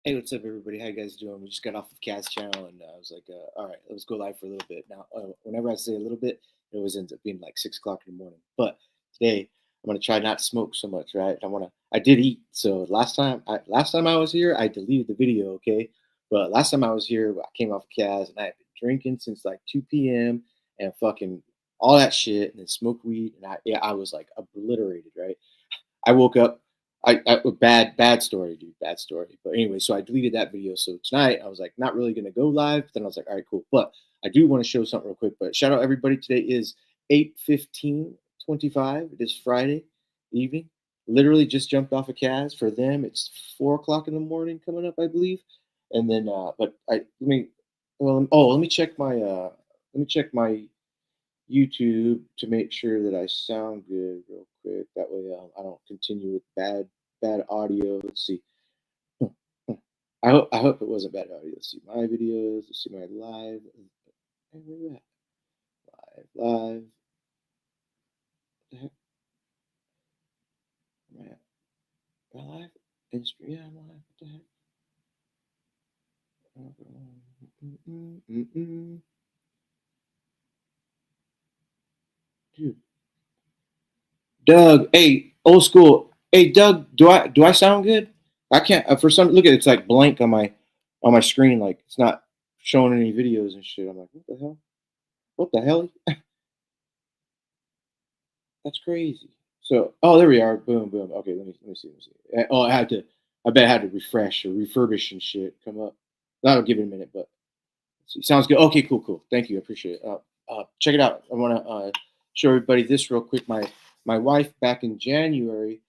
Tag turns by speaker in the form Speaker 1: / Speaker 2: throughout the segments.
Speaker 1: Hey, what's up, everybody? How you guys doing? We just got off of Kaz channel, and I was like, all right, let's go live for a little bit. Now, whenever I say a little bit, it always ends up being like 6 o'clock in the morning. But today, I'm gonna try not to smoke so much, right? I did eat. So last time I was here, I deleted the video, okay? But last time I was here, I came off of Kaz, and I had been drinking since like 2 p.m. and fucking all that shit, and then smoked weed, and I was like obliterated, right? I woke up. Bad story, dude. Bad story. But anyway, so I deleted that video. So tonight I was like, not really gonna go live. Then I was like, all right, cool. But I do want to show something real quick. But shout out everybody. Today is 8:15:25. It is Friday evening. Literally just jumped off of Kaz. For them, it's 4 o'clock in the morning coming up, I believe. And then, but I let me. Well, oh, let me check my YouTube to make sure that I sound good real quick. That way, I don't continue with bad audio. Let's see. I hope it wasn't bad audio. Let's see my videos. Let's see my live. Hey, where you at? Live. What the heck? Am I at? Am I live? Instagram. Yeah, I'm live. What the heck? Dude, Doug. Hey, old school. Hey, Doug. Do I sound good? I can't. For some, look at it, it's like blank on my screen. Like it's not showing any videos and shit. I'm like, what the hell? What the hell? That's crazy. So, oh, there we are. Boom, boom. Okay, let me see. Oh, I bet I had to refresh or refurbish and shit. Come up. That'll give it a minute, but let's see. Sounds good. Okay, cool. Thank you. I appreciate it. Check it out. I want to show everybody this real quick. My wife back in January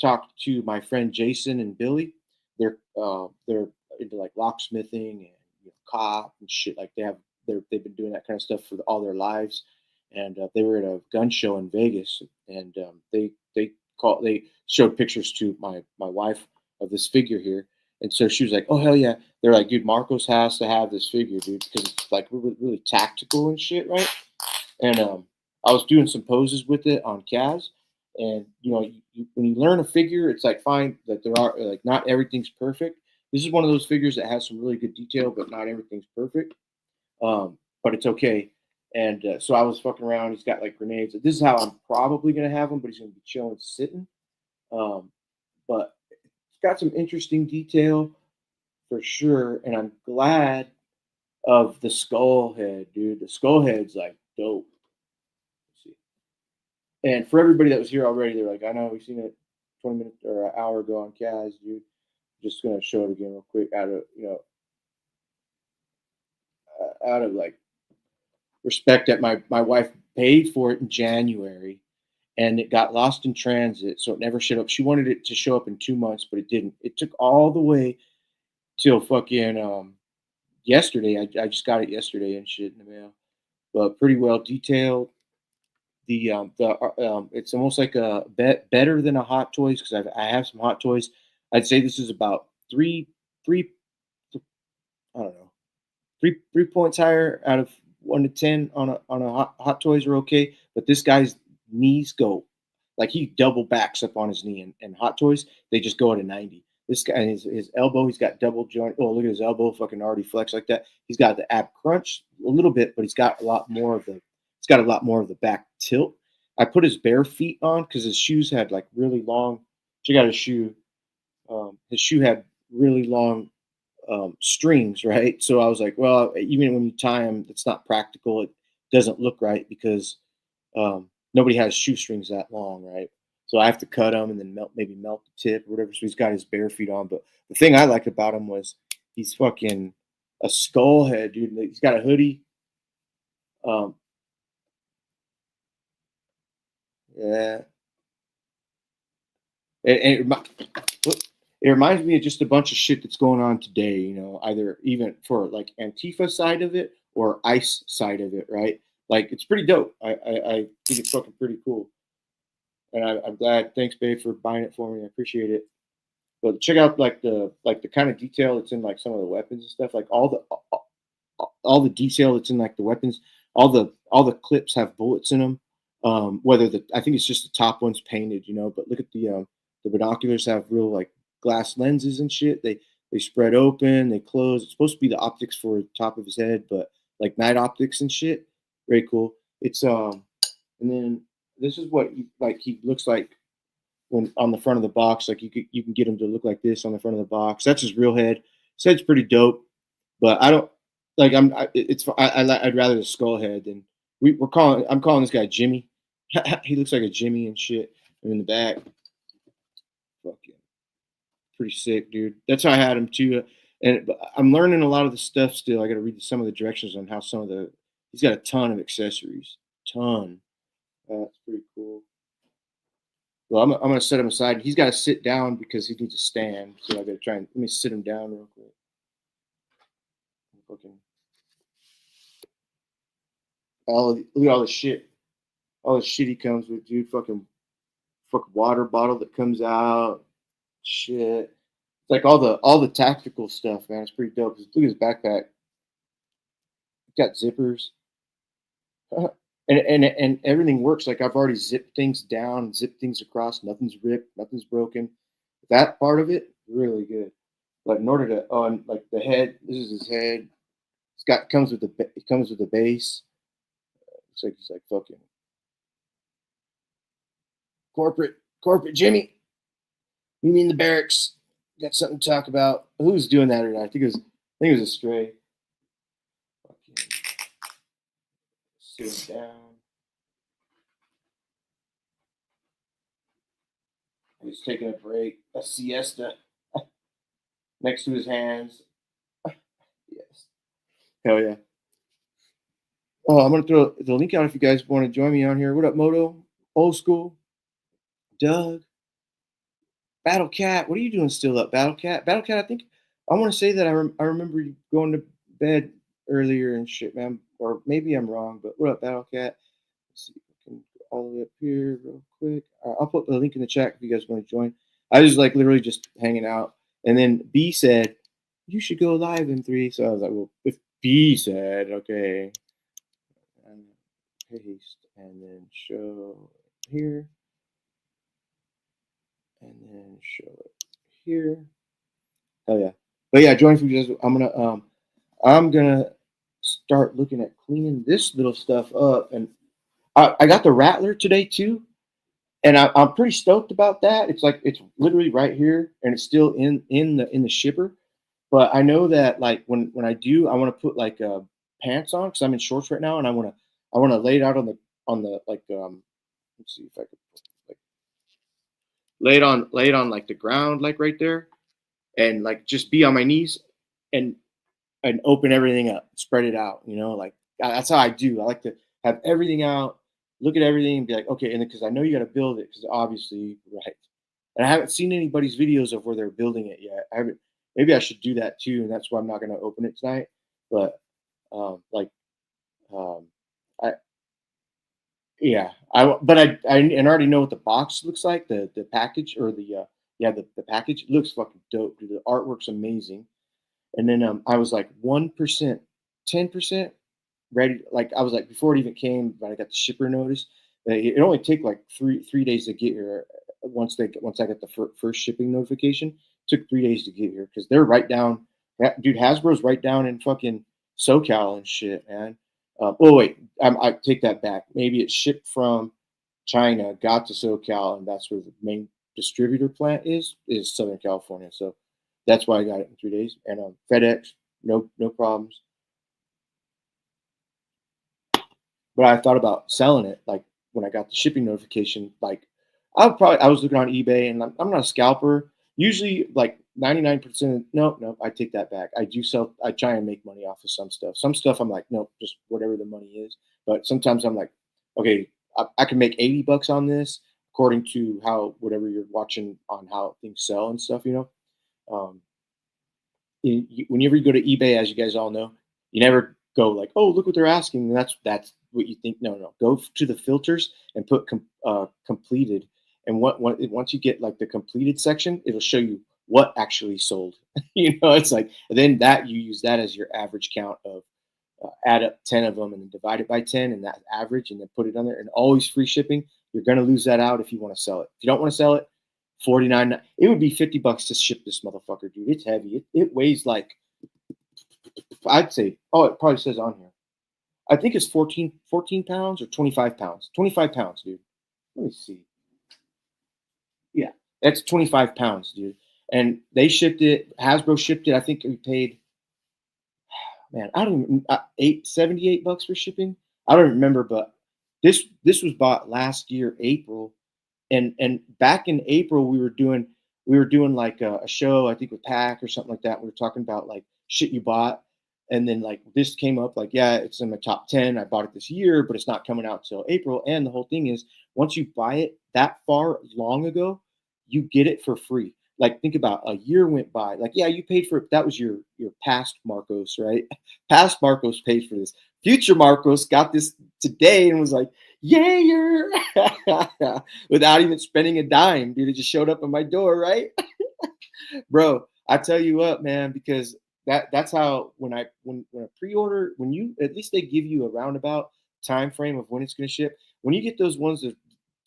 Speaker 1: talked to my friend Jason and Billy. They're into like locksmithing and cop and shit. Like they've been doing that kind of stuff for all their lives, and they were at a gun show in Vegas, and they showed pictures to my wife of this figure here, and so she was like, "Oh hell yeah!" They're like, "Dude, Marcos has to have this figure, dude, because it's like really tactical and shit, right?" And I was doing some poses with it on Kaz, and when you learn a figure, it's like fine that there are like not everything's perfect. This is one of those figures that has some really good detail, but not everything's perfect. But it's okay. And so I was fucking around. He's got like grenades. This is how I'm probably gonna have him, but he's gonna be chilling, sitting. Um, but it's got some interesting detail for sure, and I'm glad of the skull head, dude. The skull head's like dope. Let's see. And for everybody that was here already, they're like, I know we've seen it 20 minutes or an hour ago on Kaz, dude. Just gonna show it again real quick out of like respect that my wife paid for it in January, and it got lost in transit, so it never showed up. She wanted it to show up in 2 months, but it didn't. It took all the way till fucking yesterday. I just got it yesterday and shit in the mail, but pretty well detailed. The it's almost like a better than a Hot Toys because I have some Hot Toys. I'd say this is about three I don't know 3 points higher out of 1 to 10 on a hot toys are okay, but this guy's knees go like he double backs up on his knee, and hot toys they just go at a 90. This guy his elbow, he's got double joint. Oh, look at his elbow, fucking already flexed like that. He's got the ab crunch a little bit, but he's got a lot more of the back tilt. I put his bare feet on because his shoes had like really long. Check out his shoe. His shoe had really long strings, right? So I was like, well, even when you tie them, it's not practical. It doesn't look right because nobody has shoestrings that long, right? So I have to cut them and then maybe melt the tip or whatever. So he's got his bare feet on. But the thing I liked about him was he's fucking a skull head, dude. He's got a hoodie. Um, yeah, it reminds me of just a bunch of shit that's going on today, either even for like Antifa side of it or ICE side of it, right? Like it's pretty dope. I think it's fucking pretty cool, and I'm glad. Thanks, babe, for buying it for me. I appreciate it. But check out like the kind of detail that's in like some of the weapons and stuff. Like all the detail that's in like the weapons. All the clips have bullets in them. Whether I think it's just the top one's painted, but look at the binoculars have real like glass lenses and shit. They spread open, they close. It's supposed to be the optics for the top of his head, but like night optics and shit. Very cool. It's and then this is what he looks like when on the front of the box. Like you can get him to look like this on the front of the box. That's his real head. His head's pretty dope, but I don't like I'd rather the skull head than I'm calling this guy Jimmy. He looks like a Jimmy and shit. And in the back, fucking pretty sick, dude. That's how I had him too. And I'm learning a lot of the stuff still. I got to read some of the directions on how some of the. He's got a ton of accessories, ton. That's pretty cool. Well, I'm gonna set him aside. He's got to sit down because he needs to stand. So I got to try and let me sit him down real quick. Fucking look at all the shit he comes with, dude. Fucking water bottle that comes out. Shit. It's like all the tactical stuff, man. It's pretty dope. Look at his backpack. It's got zippers. And everything works. Like I've already zipped things down, zipped things across. Nothing's ripped, nothing's broken. That part of it, really good. But in order to on like the head, this is his head. It comes with the base. Looks like he's like fucking corporate Jimmy. You mean the barracks? Got something to talk about. Who was doing that or not? I think it was a stray. Fucking sit him down. He's taking a break, a siesta next to his hands. Yes. Hell yeah. Oh, I'm gonna throw the link out if you guys want to join me on here. What up, Moto? Old school. Doug. Battle Cat. What are you doing still up, Battle Cat? Battle Cat, I think I want to say that I remember you going to bed earlier and shit, man. Or maybe I'm wrong, but what up, Battle Cat? Let's see if I can go all the way up here real quick. I'll put the link in the chat if you guys want to join. I was like literally just hanging out. And then B said, you should go live in 3. So I was like, well, if B said, okay. And paste and then show here. And then show it here. Hell yeah. But yeah, join if you guys. I'm gonna start looking at cleaning this little stuff up. And I got the Rattler today too. And I'm pretty stoked about that. It's like it's literally right here and it's still in the shipper. But I know that like when I do, I want to put like pants on because I'm in shorts right now and I wanna lay it out on the like let's see if I can like lay it on like the ground, like right there, and like just be on my knees and open everything up, spread it out. Like that's how I do. I like to have everything out, look at everything, and be like, okay. And because I know you got to build it, because obviously, right. And I haven't seen anybody's videos of where they're building it yet. I haven't. Maybe I should do that too, and that's why I'm not going to open it tonight. But like, I yeah, I and already know what the box looks like, the package or the package looks fucking dope, dude. The artwork's amazing. And then I was like 1%, 10% ready. Like I was like before it even came, but I got the shipper notice. It only take like three days to get here. Once I got the first shipping notification, it took 3 days to get here because they're right down. Dude, Hasbro's right down in fucking SoCal and shit, man. Oh wait, I take that back. Maybe it shipped from China, got to SoCal, and that's where the main distributor plant is Southern California. So that's why I got it in 3 days. And FedEx, no problems. But I thought about selling it, like when I got the shipping notification. Like I was looking on eBay, and I'm not a scalper. Usually, like 99%. No, I take that back. I do sell. I try and make money off of some stuff. Some stuff I'm like, no, just whatever the money is. But sometimes I'm like, okay, I can make $80 on this, according to how whatever you're watching on how things sell and stuff. Um, whenever you go to eBay, as you guys all know, you never go like, oh, look what they're asking. And that's what you think. No. Go to the filters and put completed. And once you get like the completed section, it'll show you what actually sold. It's like, and then that you use that as your average count of add up 10 of them and then divide it by 10 and that average and then put it on there and always free shipping. You're going to lose that out if you want to sell it. If you don't want to sell it, $49. It would be $50 to ship this motherfucker, dude. It's heavy. It weighs like, I'd say, oh, it probably says on here. I think it's 14 pounds or 25 pounds. 25 pounds, dude. Let me see. Yeah, that's 25 pounds, dude. And they shipped it. Hasbro shipped it. I think we paid, man, I don't even, $78 for shipping. I don't remember, but this was bought last year, April. And back in April, we were doing like a show, I think with Pack or something like that. We were talking about like shit you bought, and then like this came up like, yeah, it's in my top 10. I bought it this year, but it's not coming out till April. And the whole thing is, once you buy it that far long ago, you get it for free. Like think about a year went by. Like yeah, you paid for it. That was your past Marcos, right? Past Marcos paid for this. Future Marcos got this today and was like, yeah, you're without even spending a dime, dude. It just showed up at my door, right? Bro, I tell you what, man, because that's how when a pre-order, when you at least they give you a roundabout time frame of when it's gonna ship. When you get those ones that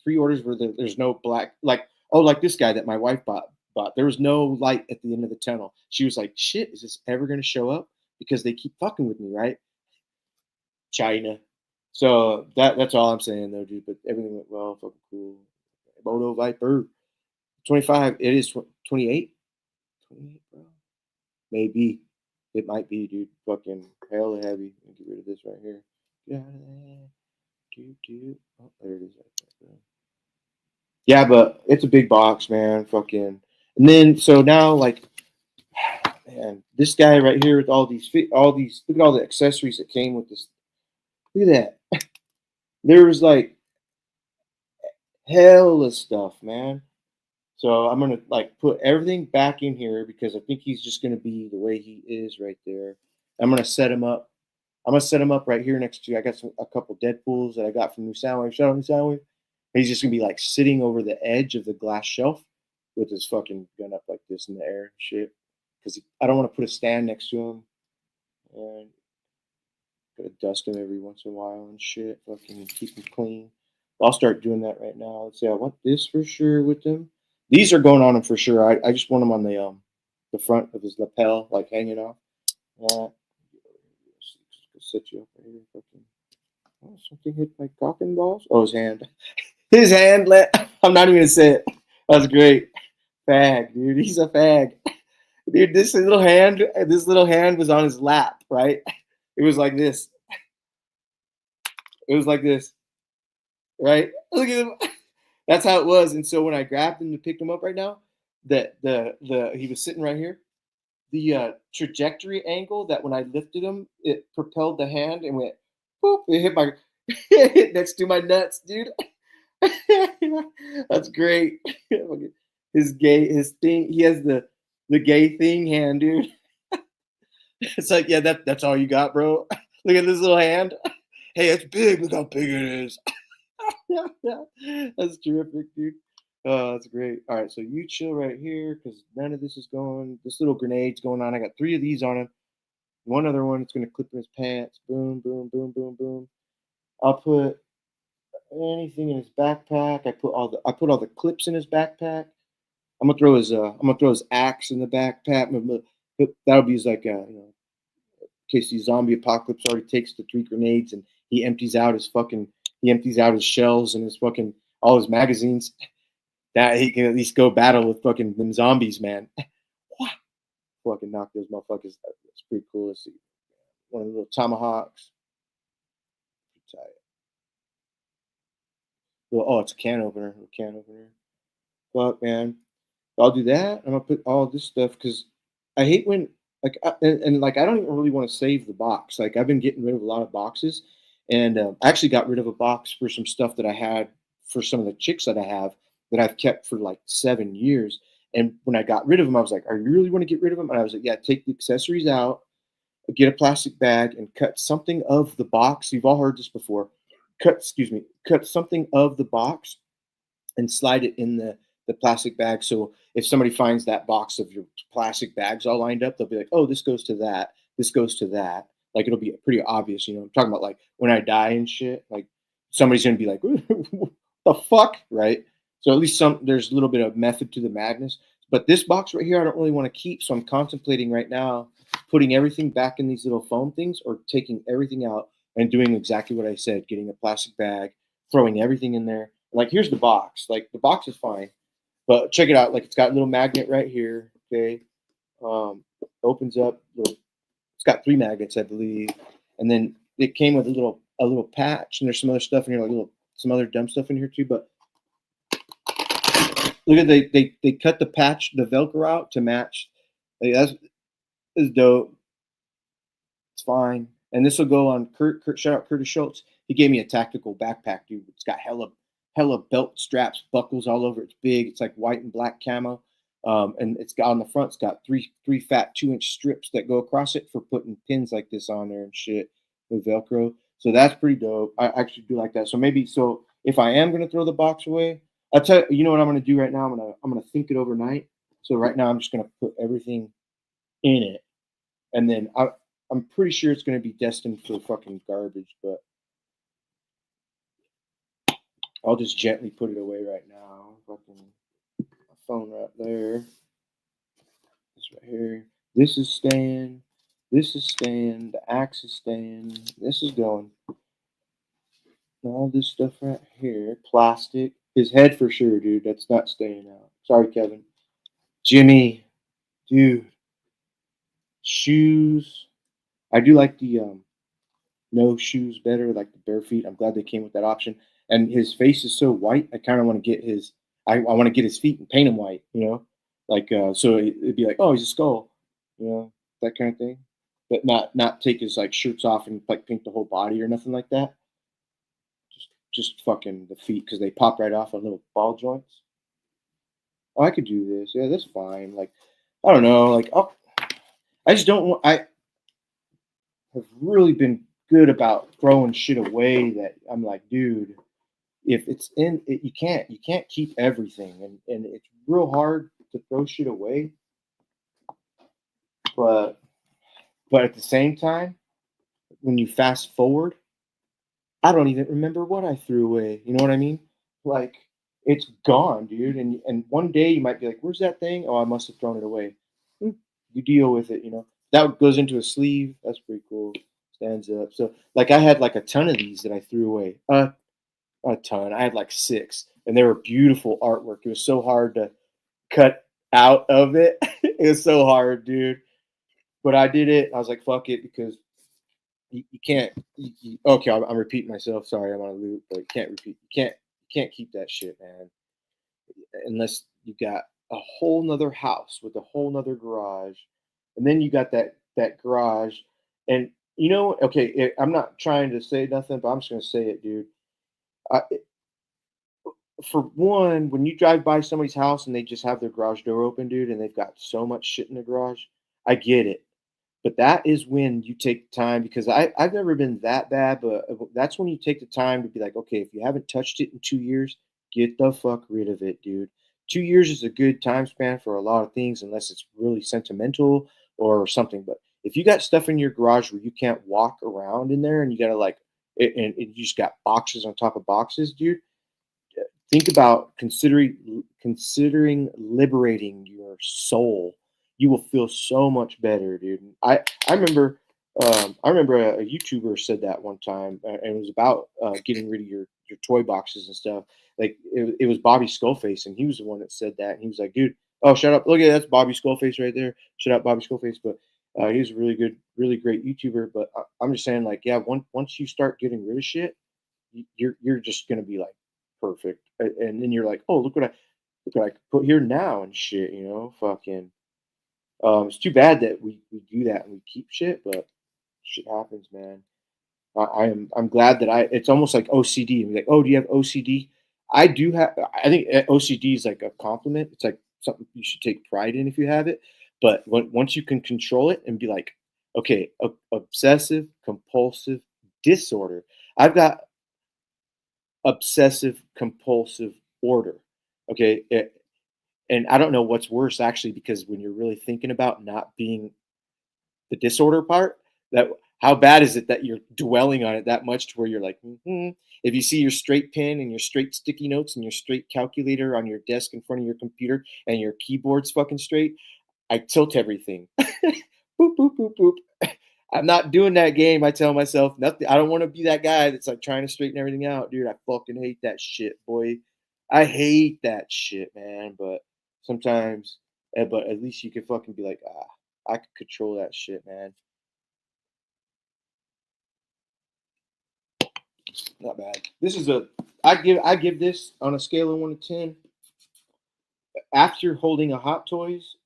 Speaker 1: pre-orders where there's no black, like oh, like this guy that my wife bought, there was no light at the end of the tunnel. She was like, shit, is this ever gonna show up? Because they keep fucking with me, right? China. So that's all I'm saying though, dude. But everything went well, fucking cool. Moto Viper 25. It is 28. 28, bro. Maybe it might be, dude. Fucking hella heavy. Let me get rid of this right here. Get out of there. Dude. Oh, there it is. Yeah, but it's a big box, man. Fucking. And then so now like, man, this guy right here with all these look at all the accessories that came with this. Look at that. There was like hella stuff, man. So I'm gonna like put everything back in here because I think he's just gonna be the way he is right there. I'm gonna set him up. I'm gonna set him up right here next to you. I got a couple Deadpools that I got from New Soundwave. Shout out New Soundwave. He's just gonna be like sitting over the edge of the glass shelf with his fucking gun up like this in the air and shit. Because I don't want to put a stand next to him and gotta dust him every once in a while and shit. Fucking keep him clean. I'll start doing that right now. Let's see. I want this for sure with him. These are going on him for sure. I just want him on the front of his lapel, like hanging off. Yeah. Set you up right here. Fucking. Oh, something hit my cock and balls. Oh, his hand. His hand let. I'm not even gonna say it. That's great. Fag, dude. He's a fag. Dude, this little hand was on his lap, right? It was like this. It was like this, right? Look at him. That's how it was. And so when I grabbed him to pick him up right now, the he was sitting right here. The trajectory angle that when I lifted him, it propelled the hand and went boop. It hit my hit next to my nuts, dude. That's great. His thing. He has the gay thing hand, dude. It's like yeah, that's all you got, bro. Look at this little hand. Hey, it's big. Look how big it is. That's terrific, dude. Oh, that's great. All right, so you chill right here because none of this is going. This little grenade's going on. I got 3 of these on him. One other one, it's going to clip in his pants. Boom, boom, boom, boom, boom. I'll put anything in his backpack. I put all the clips in his backpack. I'm gonna throw his axe in the backpack. That'll be his like in case the zombie apocalypse already takes the 3 grenades and he empties out his shells and his fucking all his magazines. That he can at least go battle with fucking them zombies, man. Fucking knock those motherfuckers out. That's pretty cool. Let's see. One of the little tomahawks. Oh, it's a can opener. Fuck, man. I'll do that. I'm gonna put all this stuff because I hate when like like I don't even really want to save the box. Like I've been getting rid of a lot of boxes, and I actually got rid of a box for some stuff that I had for some of the chicks that I have that I've kept for like 7 years. And when I got rid of them, I was like, "Are you really want to get rid of them?" And I was like, "Yeah, take the accessories out, get a plastic bag, and cut something of the box." You've all heard this before. Cut something of the box and slide it in the plastic bag. So if somebody finds that box of your plastic bags all lined up, they'll be like, "Oh, this goes to that. This goes to that." Like it'll be pretty obvious, I'm talking about like when I die and shit. Like somebody's gonna be like, "What the fuck?" Right? So at least there's a little bit of method to the madness. But this box right here, I don't really want to keep. So I'm contemplating right now putting everything back in these little foam things or taking everything out and doing exactly what I said, getting a plastic bag, throwing everything in there. Like here's the box. Like the box is fine, but check it out. Like it's got a little magnet right here. Okay. Opens up. It's got 3 magnets, I believe. And then it came with a little patch, and there's some other stuff in here, like some other dumb stuff in here too. But look at they cut the patch, the Velcro out to match. Like, that's dope. It's fine. And this will go on Kurt. Shout out Curtis Schultz. He gave me a tactical backpack, dude. It's got hella belt straps, buckles all over. It's big. It's like white and black camo. And it's got on the front. It's got three fat 2-inch strips that go across it for putting pins like this on there and shit with Velcro. So that's pretty dope. I actually do like that. So if I am gonna throw the box away, I'll tell you. You know what I'm gonna do right now? I'm gonna think it overnight. So right now I'm just gonna put everything in it, and then I'm pretty sure it's gonna be destined for fucking garbage. But I'll just gently put it away right now. Fucking my phone right there. This right here. This is staying. This is staying. The axe is staying. This is going. All this stuff right here. Plastic. His head for sure, dude. That's not staying out. Sorry, Kevin. Jimmy. Dude. Shoes. I do like the no shoes better, like the bare feet. I'm glad they came with that option. And his face is so white. I kind of want to get his. I want to get his feet and paint him white. Like so it'd be like, oh, he's a skull, that kind of thing. But not take his like shirts off and like paint the whole body or nothing like that. Just fucking the feet because they pop right off on little ball joints. Oh, I could do this. Yeah, that's fine. Like I don't know. Like I just don't want. I have really been good about throwing shit away that I'm like, dude, if it's in it, you can't keep everything, and it's real hard to throw shit away. But at the same time, when you fast forward, I don't even remember what I threw away. You know what I mean? Like it's gone, dude. And one day you might be like, "Where's that thing? Oh, I must have thrown it away." You deal with it. That goes into a sleeve. That's pretty cool. Stands up. So like I had like a ton of these that I threw away. A ton. I had like 6, and they were beautiful artwork. It was so hard to cut out of it. It was so hard, dude. But I did it. I was like, fuck it, because you can't. Okay, I'm repeating myself. Sorry, I'm on a loop, but you can't repeat. You can't keep that shit, man. Unless you got a whole nother house with a whole nother garage, and then you got that garage, and okay, I'm not trying to say nothing, but I'm just gonna say it, dude. I, for one, when you drive by somebody's house and they just have their garage door open, dude, and they've got so much shit in the garage, I get it. But that is when you take the time, because I've never been that bad, but that's when you take the time to be like, okay, if you haven't touched it in 2 years, get the fuck rid of it, dude. 2 years is a good time span for a lot of things, unless it's really sentimental or something. But if you got stuff in your garage where you can't walk around in there and you gotta like, and you just got boxes on top of boxes, dude, think about considering liberating your soul. You will feel so much better, dude. I remember a YouTuber said that one time, and it was about getting rid of your toy boxes and stuff. Like it was Bobby Skullface, and he was the one that said that. And he was like, dude, oh, shut up! Look at that's Bobby Skullface right there. Shut up, Bobby Skullface. But he was a really good, really great YouTuber. But I'm just saying, like, yeah, once you start getting rid of shit, you're just gonna be like perfect. And then you're like, oh, look what I could put here now and shit. Fucking. It's too bad that we do that and we keep shit, but shit happens, man. I'm glad that it's almost like OCD. And like, oh, do you have OCD? I do have. I think OCD is like a compliment. It's like something you should take pride in if you have it. But once you can control it and be like, okay, obsessive compulsive disorder. I've got obsessive compulsive order. Okay. And I don't know what's worse actually, because when you're really thinking about not being the disorder part, that How bad is it that you're dwelling on it that much to where you're like, if you see your straight pen and your straight sticky notes and your straight calculator on your desk in front of your computer and your keyboard's fucking straight, I tilt everything. Boop, boop, boop, boop. I'm not doing that game. I tell myself nothing. I don't want to be that guy that's like trying to straighten everything out, dude. I fucking hate that shit, boy. I hate that shit, man. But sometimes, but at least you can fucking be like, I can control that shit, man. Not bad. This is a. I give this on a scale of 1 to 10. After holding a Hot Toys,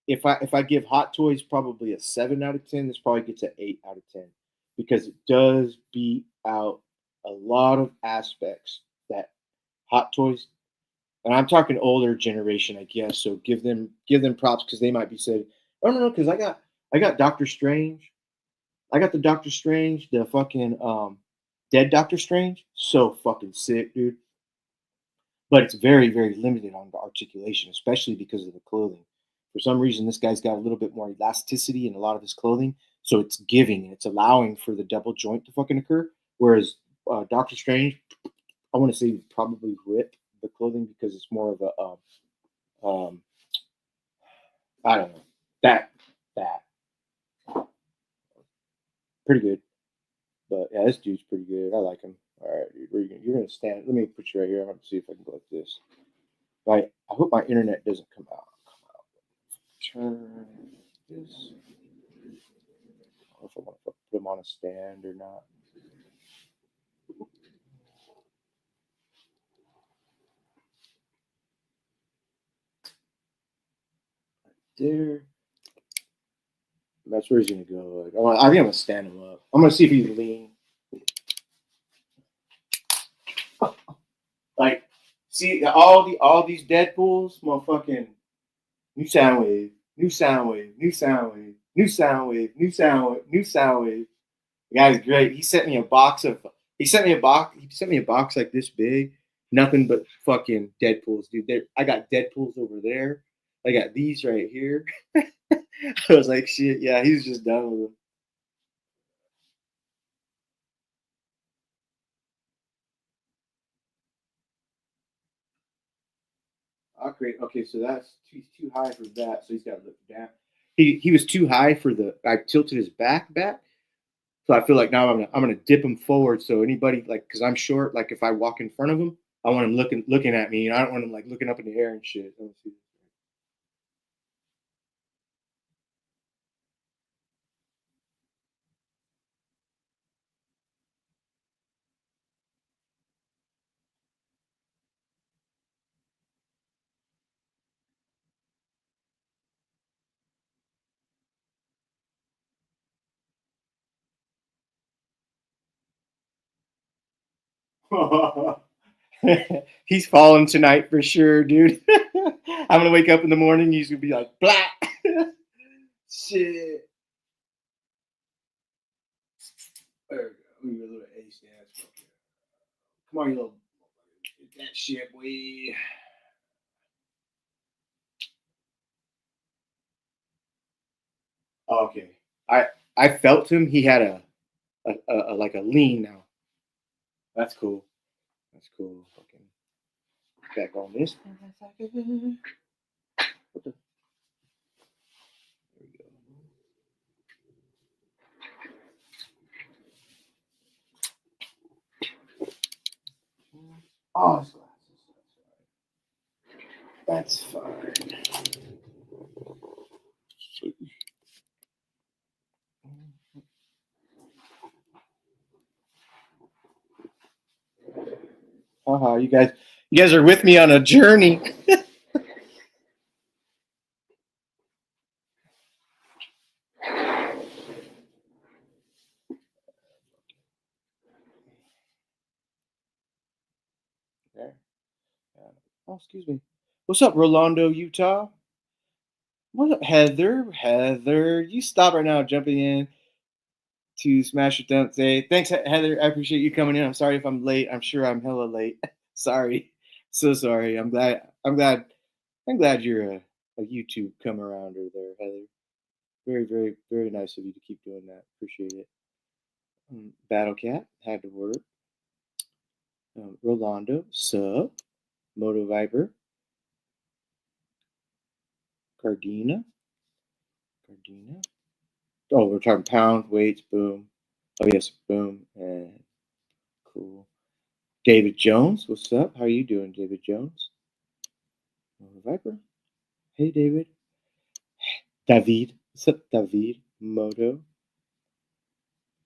Speaker 1: if I give Hot Toys probably a 7 out of 10, this probably gets an 8 out of 10 because it does beat out a lot of aspects that Hot Toys, and I'm talking older generation, I guess. So give them props because they might be said, oh no, because I got Doctor Strange, I got the Doctor Strange, the fucking dead Doctor Strange, so fucking sick, dude. But it's very, very limited on the articulation, especially because of the clothing. For some reason, this guy's got a little bit more elasticity in a lot of his clothing, so it's giving and it's allowing for the double joint to fucking occur. Whereas Doctor Strange, I want to say probably rip the clothing because it's more of I don't know, that pretty good. But yeah, this dude's pretty good. I like him. All right, dude, you're gonna stand. Let me put you right here. I'm gonna see if I can go like this. Right. I hope my internet doesn't come out. Turn this. I don't know if I want to put him on a stand or not. There. That's where he's gonna go. Like, I think I'm gonna stand him up. I'm gonna see if he's lean. Like, see all these Deadpools, motherfucking new sound wave, new sound wave, new sound wave, new sound wave, new sound wave, new sound wave. The guy's great. He sent me a box like this big, nothing but fucking Deadpools, dude. I got Deadpools over there. I got these right here. I was like, shit, yeah, he's just done with them. Okay, so he's too high for that, so he's got to look down. He was too high for the. I tilted his back, so I feel like now I'm gonna dip him forward. So anybody like, because I'm short, like if I walk in front of him, I want him looking at me. I don't want him like looking up in the air and shit. He's falling tonight for sure, dude. I'm gonna wake up in the morning. He's gonna be like, black. Shit. There we go. Let me get a little ace dance. Come on, you little. Get that shit, boy. Oh, okay. I felt him. He had a like a lean now. That's cool. That's cool. Fucking back on this. What the? There we go. Oh, it's glasses. That's fine. Haha, you guys are with me on a journey. There. Oh, excuse me. What's up, Rolando, Utah? What up, Heather? Heather, you stop right now jumping in to Smash It Don't Say. Thanks, Heather. I appreciate you coming in. I'm sorry if I'm late. I'm sure I'm hella late. Sorry. So sorry. I'm glad you're a YouTube come arounder there, Heather. Very, very, very nice of you to keep doing that. Appreciate it. Battle Cat had to work. Rolando, sub. Moto Viper, Gardena, Gardena. Oh, we're talking pound weights. Boom. Oh yes, boom. And cool. David Jones, what's up? How are you doing, David Jones? Moto Viper. Hey, David. David. What's up, David? Moto.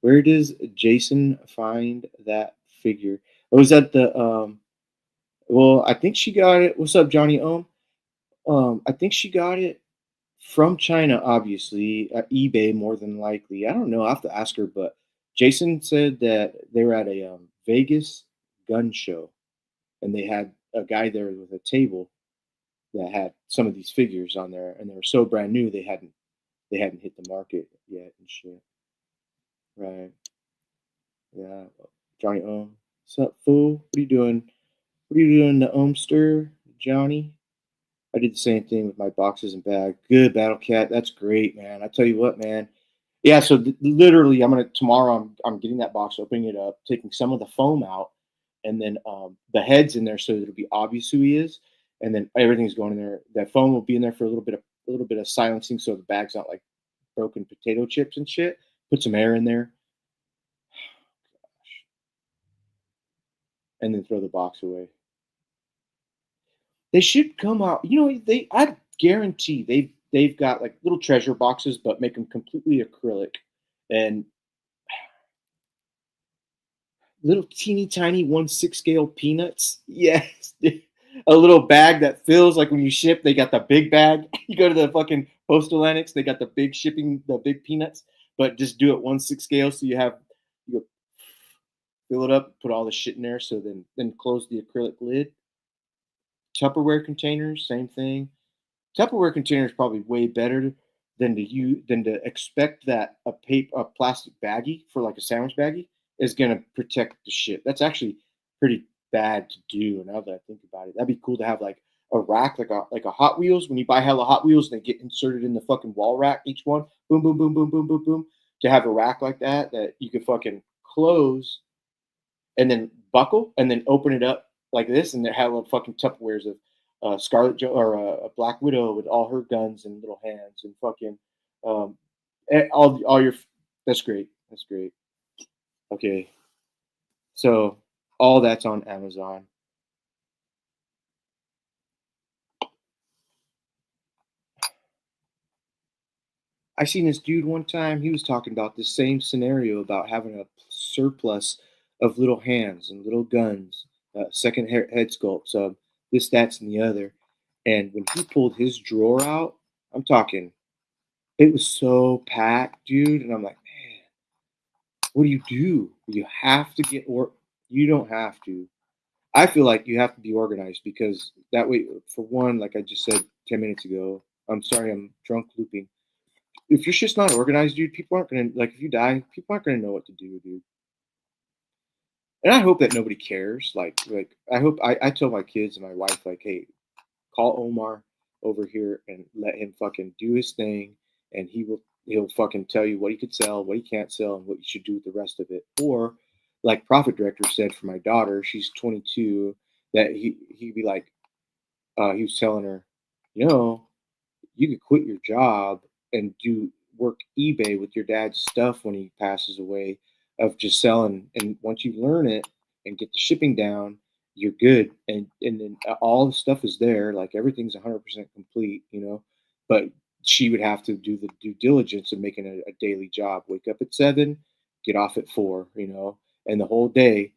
Speaker 1: Where does Jason find that figure? Oh, was that the well, I think she got it. What's up, Johnny Ohm? I think she got it from China, obviously, eBay more than likely. I don't know. I have to ask her, but Jason said that they were at a Vegas gun show, and they had a guy there with a table that had some of these figures on there, and they were so brand new they hadn't hit the market yet and shit. Right? Yeah. Johnny Ohm, what's up, fool? What are you doing? What are you doing, the Ohmster, Johnny? I did the same thing with my boxes and bag. Good, Battle Cat. That's great, man. I tell you what, man. Yeah, so literally, I'm gonna tomorrow. I'm getting that box, opening it up, taking some of the foam out, and then the head's in there so that it'll be obvious who he is, and then everything's going in there. That foam will be in there for a little bit of silencing, so the bag's not like broken potato chips and shit. Put some air in there, and then throw the box away. They should come out. I guarantee they've got like little treasure boxes, but make them completely acrylic, and little teeny tiny 1/6 scale peanuts. Yes. A little bag that fills like when you ship, they got the big bag. You go to the fucking postal annex, they got the big shipping, the big peanuts, but just do it 1/6 scale so you fill it up, put all the shit in there, so then close the acrylic lid. Tupperware containers, same thing. Tupperware container is probably way better than to expect that a plastic baggie for like a sandwich baggie is gonna protect the shit. That's actually pretty bad to do. Now that I think about it, that'd be cool to have like a rack, like a Hot Wheels. When you buy hella Hot Wheels, and they get inserted in the fucking wall rack. Each one, boom, boom, boom, boom, boom, boom, boom. To have a rack like that you could fucking close and then buckle and then open it up like this, and they have little fucking Tupperwares of Scarlet or Black Widow with all her guns and little hands and fucking um, all your. That's great. That's great. Okay, so all that's on Amazon. I seen this dude one time. He was talking about the same scenario about having a surplus of little hands and little guns, second head sculpts, this, that's, and the other. And when he pulled his drawer out, I'm talking, it was so packed, dude. And I'm like, man, what do you do? You have to get or you don't have to. I feel like you have to be organized because that way, for one, like I just said 10 minutes ago. I'm sorry, I'm drunk looping. If your shit's not organized, dude, people aren't gonna like. If you die, people aren't gonna know what to do, dude. And I hope that nobody cares. Like I hope I tell my kids and my wife, like, hey, call Omar over here and let him fucking do his thing, and he'll fucking tell you what he could sell, what he can't sell, and what you should do with the rest of it. Or, like Profit Director said for my daughter, she's 22, that he'd be like, he was telling her, you know, you could quit your job and do work eBay with your dad's stuff when he passes away, of just selling. And once you learn it and get the shipping down, you're good. And then all the stuff is there, like everything's 100% complete, But she would have to do the due diligence of making a daily job. Wake up at 7, get off at 4, and the whole day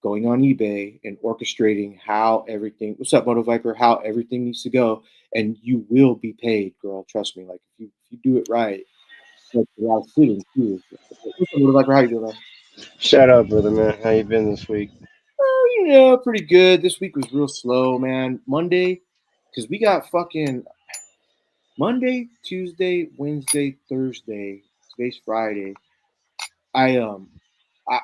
Speaker 1: going on eBay and orchestrating how everything. What's up, Moto Viper? How everything needs to go, and you will be paid, girl. Trust me. Like if you do it right, like without sitting too. What's up, Moto Viper? How you doing, man?
Speaker 2: Shout out, brother, man. How you been this week?
Speaker 1: Oh, pretty good. This week was real slow, man. Monday, because we got fucking Monday, Tuesday, Wednesday, Thursday. Today's Friday. I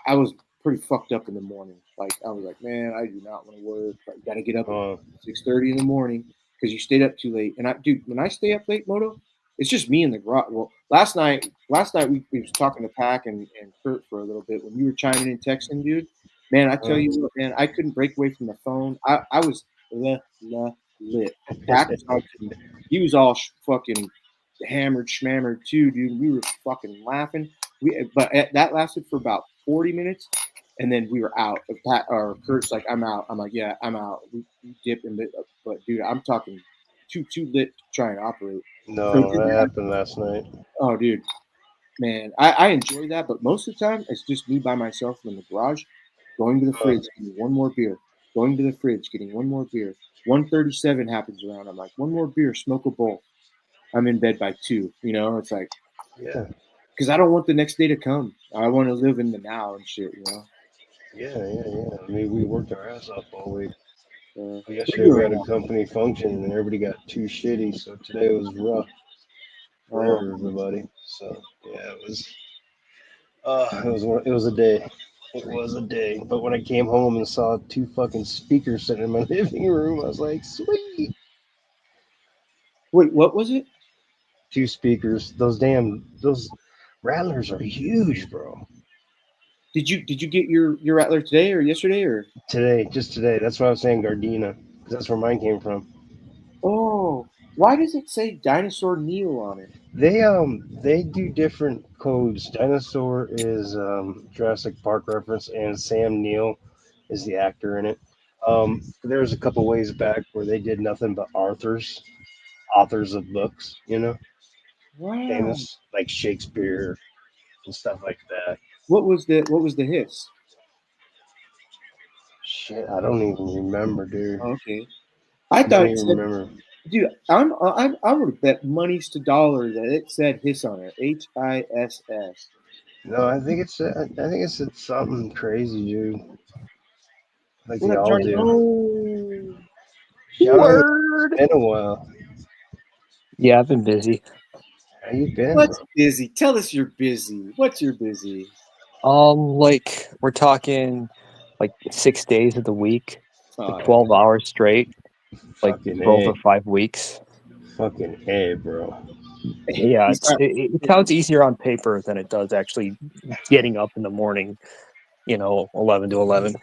Speaker 1: was pretty fucked up in the morning. Like I was like, man, I do not want to work. But you got to get up at
Speaker 2: Oh,
Speaker 1: 6:30 in the morning because you stayed up too late. And dude, when I stay up late, Moto, it's just me in the garage. Well, last night we was talking to Pack and Kurt for a little bit when you were chiming in texting, dude. Man, I tell you what, man, I couldn't break away from the phone. I was lit. Pack was talking. He was all fucking hammered schmammered too, dude. We were fucking laughing. That lasted for about 40 minutes, and then we were out. Pat or Kurt's like, I'm out. I'm like, yeah, I'm out. We dipped in it, but dude, I'm talking too lit to try and operate. So
Speaker 2: No, that happened last night.
Speaker 1: oh, dude, man, I enjoy that, but most of the time it's just me by myself in the garage, going to the fridge, getting one more beer, going to the fridge, getting one more beer. 1:37 happens around. I'm like, one more beer, smoke a bowl. I'm in bed by 2. You know, it's like,
Speaker 2: Yeah,
Speaker 1: because I don't want the next day to come. I want to live in the now and shit. You know.
Speaker 2: yeah. I mean, we worked our ass off all week.
Speaker 1: What are
Speaker 2: Yesterday
Speaker 1: you
Speaker 2: we
Speaker 1: doing
Speaker 2: had a
Speaker 1: right
Speaker 2: company function and everybody got too shitty, so today was rough for
Speaker 1: now?
Speaker 2: everybody. So yeah, it was a day. It was a day. But when I came home and saw 2 fucking speakers sitting in my living room, I was like, sweet.
Speaker 1: Wait, what was it?
Speaker 2: 2 speakers. Those rattlers are huge, bro.
Speaker 1: Did you get your Rattler today or yesterday or?
Speaker 2: Just today. That's why I was saying Gardena, because that's where mine came from.
Speaker 1: Oh, why does it say Dinosaur Neil on it?
Speaker 2: They do different codes. Dinosaur is Jurassic Park reference, and Sam Neill is the actor in it. There was a couple ways back where they did nothing but authors of books,
Speaker 1: Wow.
Speaker 2: famous like Shakespeare and stuff like that.
Speaker 1: What was the hiss?
Speaker 2: Shit, I don't even remember, dude.
Speaker 1: Oh, okay. I
Speaker 2: I don't
Speaker 1: thought it
Speaker 2: even
Speaker 1: said,
Speaker 2: remember.
Speaker 1: dude, I would have bet monies to dollars that it said hiss on it. HISS.
Speaker 2: No, I think it's something crazy, dude. Like
Speaker 1: What
Speaker 2: they
Speaker 1: up,
Speaker 2: all
Speaker 1: Johnny?
Speaker 2: do.
Speaker 1: Oh,
Speaker 2: Johnny, it's
Speaker 3: Word.
Speaker 2: been a while.
Speaker 3: Yeah, I've been busy.
Speaker 2: How you been, bro?
Speaker 1: what's busy? Tell us you're busy. What's your busy?
Speaker 3: Like we're talking like 6 days of the week, like
Speaker 1: Oh yeah.
Speaker 3: 12 hours straight, like
Speaker 2: Fucking
Speaker 3: 12
Speaker 2: A.
Speaker 3: or 5 weeks.
Speaker 2: Fucking A, bro.
Speaker 3: Yeah,
Speaker 1: You start-
Speaker 3: it sounds easier on paper than it does actually getting up in the morning. 11 to 11.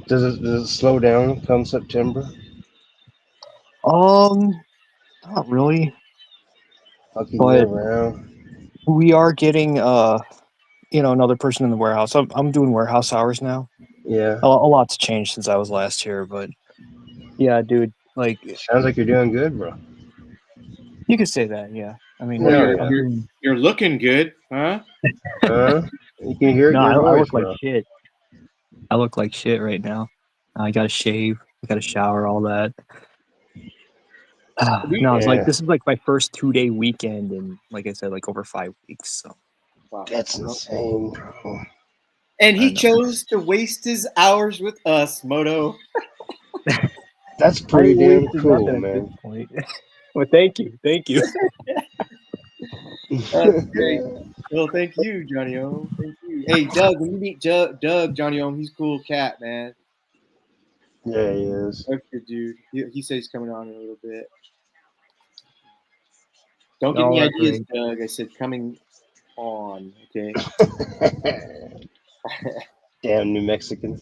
Speaker 2: Does it slow down come September?
Speaker 3: Not really,
Speaker 2: Fucking year
Speaker 3: but
Speaker 2: round.
Speaker 3: we are getting another person in the warehouse. I'm doing warehouse hours now.
Speaker 2: Yeah.
Speaker 3: A lot's changed since I was last here, but yeah, dude, like
Speaker 2: Sounds like you're doing good, bro.
Speaker 3: you could say that. Yeah, I mean,
Speaker 1: well,
Speaker 2: Hell
Speaker 1: you're
Speaker 3: I'm
Speaker 2: yeah.
Speaker 1: you're
Speaker 3: doing.
Speaker 1: you're looking good, huh?
Speaker 2: Huh? You can hear it
Speaker 3: No,
Speaker 2: in your
Speaker 3: I
Speaker 2: voice,
Speaker 3: look like
Speaker 2: bro.
Speaker 3: shit. I look like shit right now. I got to shave. I got to shower. All that. No, it's like
Speaker 2: Yeah.
Speaker 3: this is like my first 2-day weekend, and like I said, like over 5 weeks. So
Speaker 1: Wow.
Speaker 2: That's insane, bro.
Speaker 1: And
Speaker 3: I
Speaker 1: he
Speaker 3: know.
Speaker 1: chose to waste his hours with us, Moto.
Speaker 2: That's
Speaker 3: I
Speaker 2: pretty
Speaker 3: ain't
Speaker 2: damn
Speaker 3: wasted
Speaker 2: cool,
Speaker 3: nothing at this
Speaker 2: man.
Speaker 3: point. Well, thank you, thank you.
Speaker 1: That's great. Well, thank you, Johnny O. Thank you. Hey, Doug, when you meet Doug, Johnny O, he's a cool cat, man.
Speaker 2: Yeah, he is.
Speaker 1: That's good, dude. He says he's coming on in a little bit. Don't give
Speaker 3: No,
Speaker 1: me
Speaker 3: that's
Speaker 1: ideas,
Speaker 3: great.
Speaker 1: Doug. I said coming on, okay?
Speaker 2: Damn New Mexican.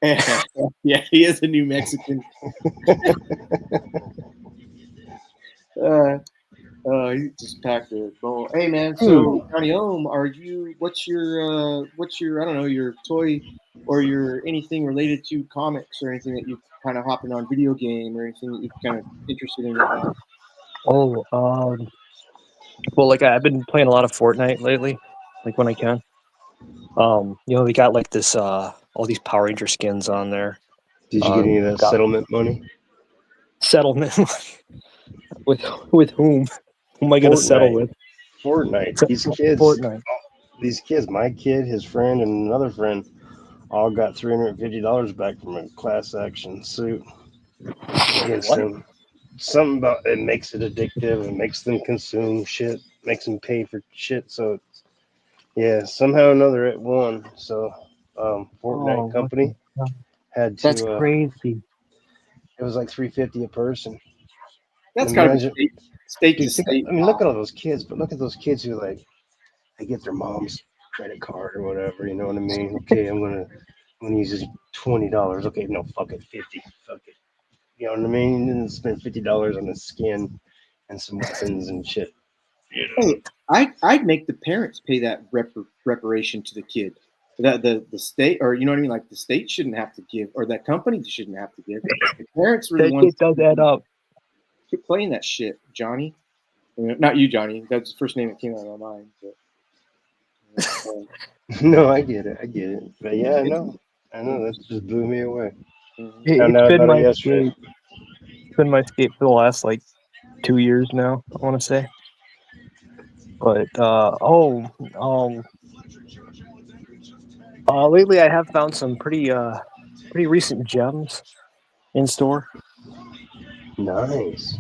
Speaker 1: Yeah, he is a New Mexican. Uh, he just packed a bowl. Hey, man. So, Johnny Ohm, what's your, I don't know, your toy or your anything related to comics or anything that you kind of hopping on video game or anything that you're kind of interested in right now?
Speaker 3: Oh, well, like I've been playing a lot of Fortnite lately, like when I can. They got like this all these Power Ranger skins on there.
Speaker 2: Did you get any of that
Speaker 3: Got
Speaker 2: settlement money?
Speaker 3: settlement with with whom? Who am I gonna settle
Speaker 2: Fortnite.
Speaker 3: with?
Speaker 2: Fortnite.
Speaker 3: Fortnite.
Speaker 2: These kids, my kid, his friend, and another friend, all got $350 back from a class action suit against
Speaker 3: What?
Speaker 2: them. Something about it makes it addictive. It makes them consume shit. Makes them pay for shit. So yeah, somehow or another it won. So
Speaker 3: Oh,
Speaker 2: Fortnite
Speaker 3: what the
Speaker 2: company
Speaker 3: hell?
Speaker 2: had
Speaker 3: That's
Speaker 2: to.
Speaker 3: crazy.
Speaker 2: It was like $350 a person.
Speaker 1: That's got to be
Speaker 2: Imagine
Speaker 1: safe. State to
Speaker 2: Dude,
Speaker 1: state.
Speaker 2: I mean, look at all those kids, but look at those kids who like they get their mom's credit card or whatever. You know what I mean? Okay, I'm gonna use this $20. Okay, no, fuck it, 50. Fuck it. You know what I mean? And spend $50 on a skin and some weapons and shit. You know?
Speaker 1: Hey, I'd make the parents pay that reparation to the kid. That the state, or you know what I mean, like the state shouldn't have to give, or that company shouldn't have to give. The parents were the
Speaker 3: That
Speaker 1: ones.
Speaker 3: shit does add up.
Speaker 1: Quit playing that shit, Johnny. Not you, Johnny. That's the first name that came out of my mind. But,
Speaker 2: No, I get it. But yeah, I know. That just blew me away. Found
Speaker 3: It's
Speaker 2: out
Speaker 3: been
Speaker 2: about it
Speaker 3: my
Speaker 2: yesterday.
Speaker 3: escape. It's been my escape for the last like 2 years now, I want to say. But lately I have found some pretty recent gems in store.
Speaker 2: Nice.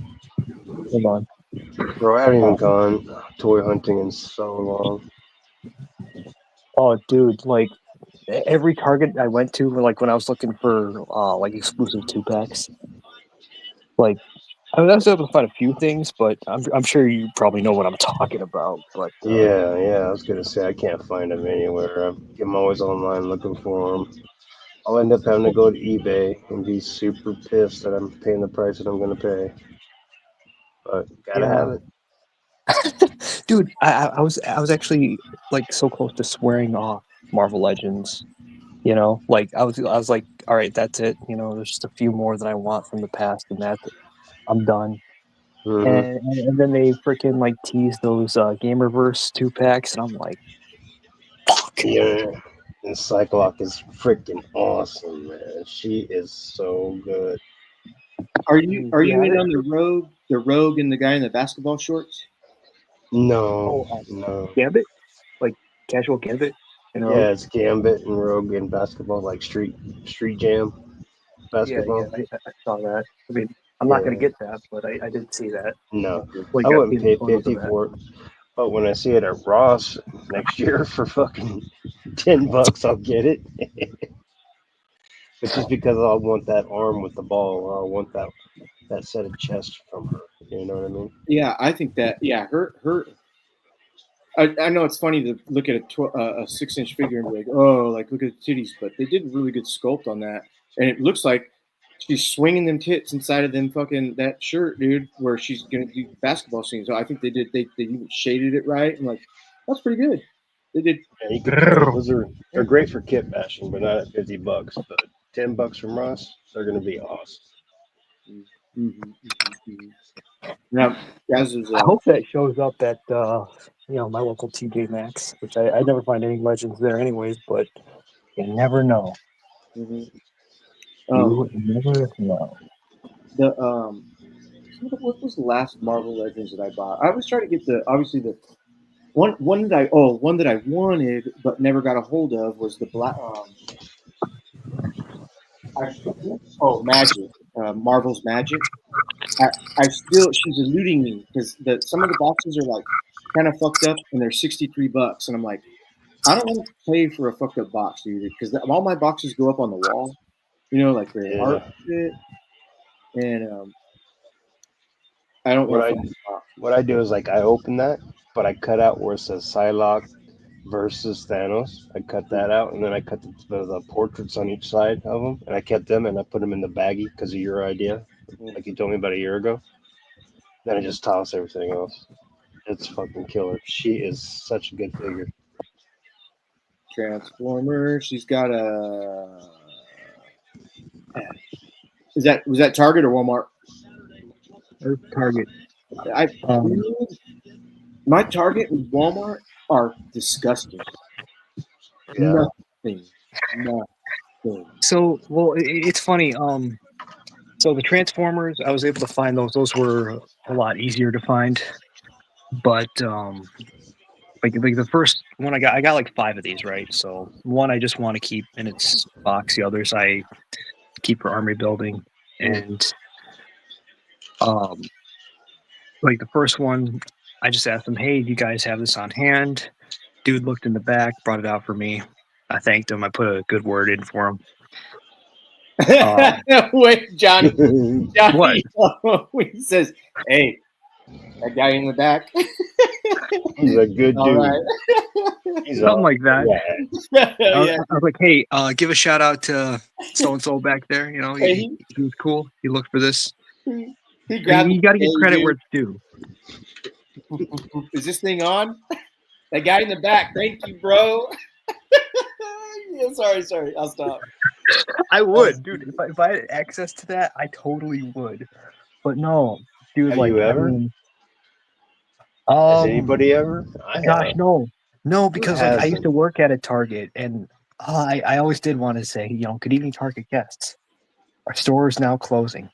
Speaker 3: Hold on.
Speaker 2: Bro, I haven't even gone toy hunting in so long.
Speaker 3: Oh, dude, like every Target I went to, like when I was looking for like exclusive 2-packs, like I was able to find a few things, but I'm sure you probably know what I'm talking about. But
Speaker 2: Yeah, I was gonna say I can't find them anywhere. I'm always online looking for them. I'll end up having to go to eBay and be super pissed that I'm paying the price that I'm gonna pay. But gotta have it.
Speaker 3: dude, I was actually like so close to swearing off Marvel Legends. You know, like I was like, all right, that's it. You know, there's just a few more that I want from the past, and I'm done.
Speaker 2: Mm-hmm.
Speaker 3: And then they freaking like tease those Gamerverse 2-packs, and I'm like, fuck.
Speaker 2: Yeah. And Cyclops is freaking awesome, man. She is so good.
Speaker 1: are you
Speaker 3: Yeah.
Speaker 1: in on the rogue, and the guy in the basketball shorts?
Speaker 2: No,
Speaker 3: Oh,
Speaker 2: no.
Speaker 3: Gambit, like casual Gambit, you know.
Speaker 2: Yeah, it's Gambit and Rogue in basketball, like Street Jam
Speaker 3: Yeah,
Speaker 2: basketball.
Speaker 3: I saw that. I mean, I'm not gonna
Speaker 2: Yeah,
Speaker 3: get that, but I did see that.
Speaker 2: no,
Speaker 3: Like
Speaker 2: I
Speaker 3: I've
Speaker 2: wouldn't
Speaker 3: seen
Speaker 2: pay
Speaker 3: photos of
Speaker 2: 50
Speaker 3: that.
Speaker 2: for it. But when I see it at Ross next year for fucking $10, I'll get it. It's just because I want that arm with the ball, or I want that set of chest from her. You know what I mean?
Speaker 1: Yeah, I think that. Yeah, her. I know it's funny to look at a 6-inch figure and be like, oh, like look at the titties, but they did a really good sculpt on that, and it looks like she's swinging them tits inside of them fucking that shirt, dude, where she's gonna do basketball scenes. So I think they did. They even shaded it right. I'm like, that's pretty good. They did.
Speaker 2: Yeah, you can tell they're great for kit bashing, but not at $50. But $10 from Ross, they're gonna be awesome.
Speaker 1: Now, guys, is
Speaker 3: I hope that shows up at my local TJ Maxx, which I never find any legends there anyways, but you never know.
Speaker 1: you
Speaker 3: never know.
Speaker 1: what was the last Marvel Legends that I bought? I was trying to get the one that I wanted but never got a hold of was the black Magic, Marvel's Magic. I still she's eluding me because some of the boxes are like kind of fucked up and they're $63, and I'm like, I don't want to pay for a fucked up box, dude, because all my boxes go up on the wall, like their art
Speaker 2: Yeah.
Speaker 1: shit, and I don't want
Speaker 2: What I
Speaker 1: to.
Speaker 2: what I do is like I open that, but I cut out where it says Psylocke versus Thanos. I cut that out, and then I cut the portraits on each side of them, and I kept them, and I put them in the baggie because of your idea, like you told me about a year ago. Then I just toss everything else. It's fucking killer. She is such a good figure.
Speaker 1: Transformer. She's got a. Was that Target or Walmart?
Speaker 3: Or Target.
Speaker 1: My Target and Walmart are disgusting.
Speaker 2: Yeah.
Speaker 1: Nothing.
Speaker 3: So, well, it's funny. So the Transformers, I was able to find those. Those were a lot easier to find, but like the first one I got like 5 of these, right? So one I just want to keep in its box. The others I keep for army building, and like the first one, I just asked them, "Hey, do you guys have this on hand?" Dude looked in the back, brought it out for me. I thanked him. I put a good word in for him.
Speaker 1: Wait, Johnny.
Speaker 3: What?
Speaker 1: He says, "Hey, That guy in the back.
Speaker 2: He's a good
Speaker 1: All
Speaker 2: dude.
Speaker 1: right.
Speaker 2: He's
Speaker 3: Something like that.
Speaker 2: Yeah.
Speaker 1: Yeah.
Speaker 3: I was like, hey, give a shout out to so and so back there. You know,
Speaker 1: Hey,
Speaker 3: he was cool. He looked for this.
Speaker 1: he grabbed
Speaker 3: You got to give
Speaker 1: hey,
Speaker 3: credit
Speaker 1: dude,
Speaker 3: where it's due.
Speaker 1: Is this thing on? That guy in the back. Thank you, bro. Yeah, sorry. I'll stop.
Speaker 3: I would, dude. If I had access to that, I totally would. But no, dude.
Speaker 2: Have
Speaker 3: Like,
Speaker 2: you ever?
Speaker 3: I mean,
Speaker 2: Has anybody ever? I
Speaker 3: gosh,
Speaker 2: have.
Speaker 3: no, because like I used
Speaker 2: hasn't?
Speaker 3: to work at a Target, and I always did want to say, good evening, Target guests. Our store is now closing.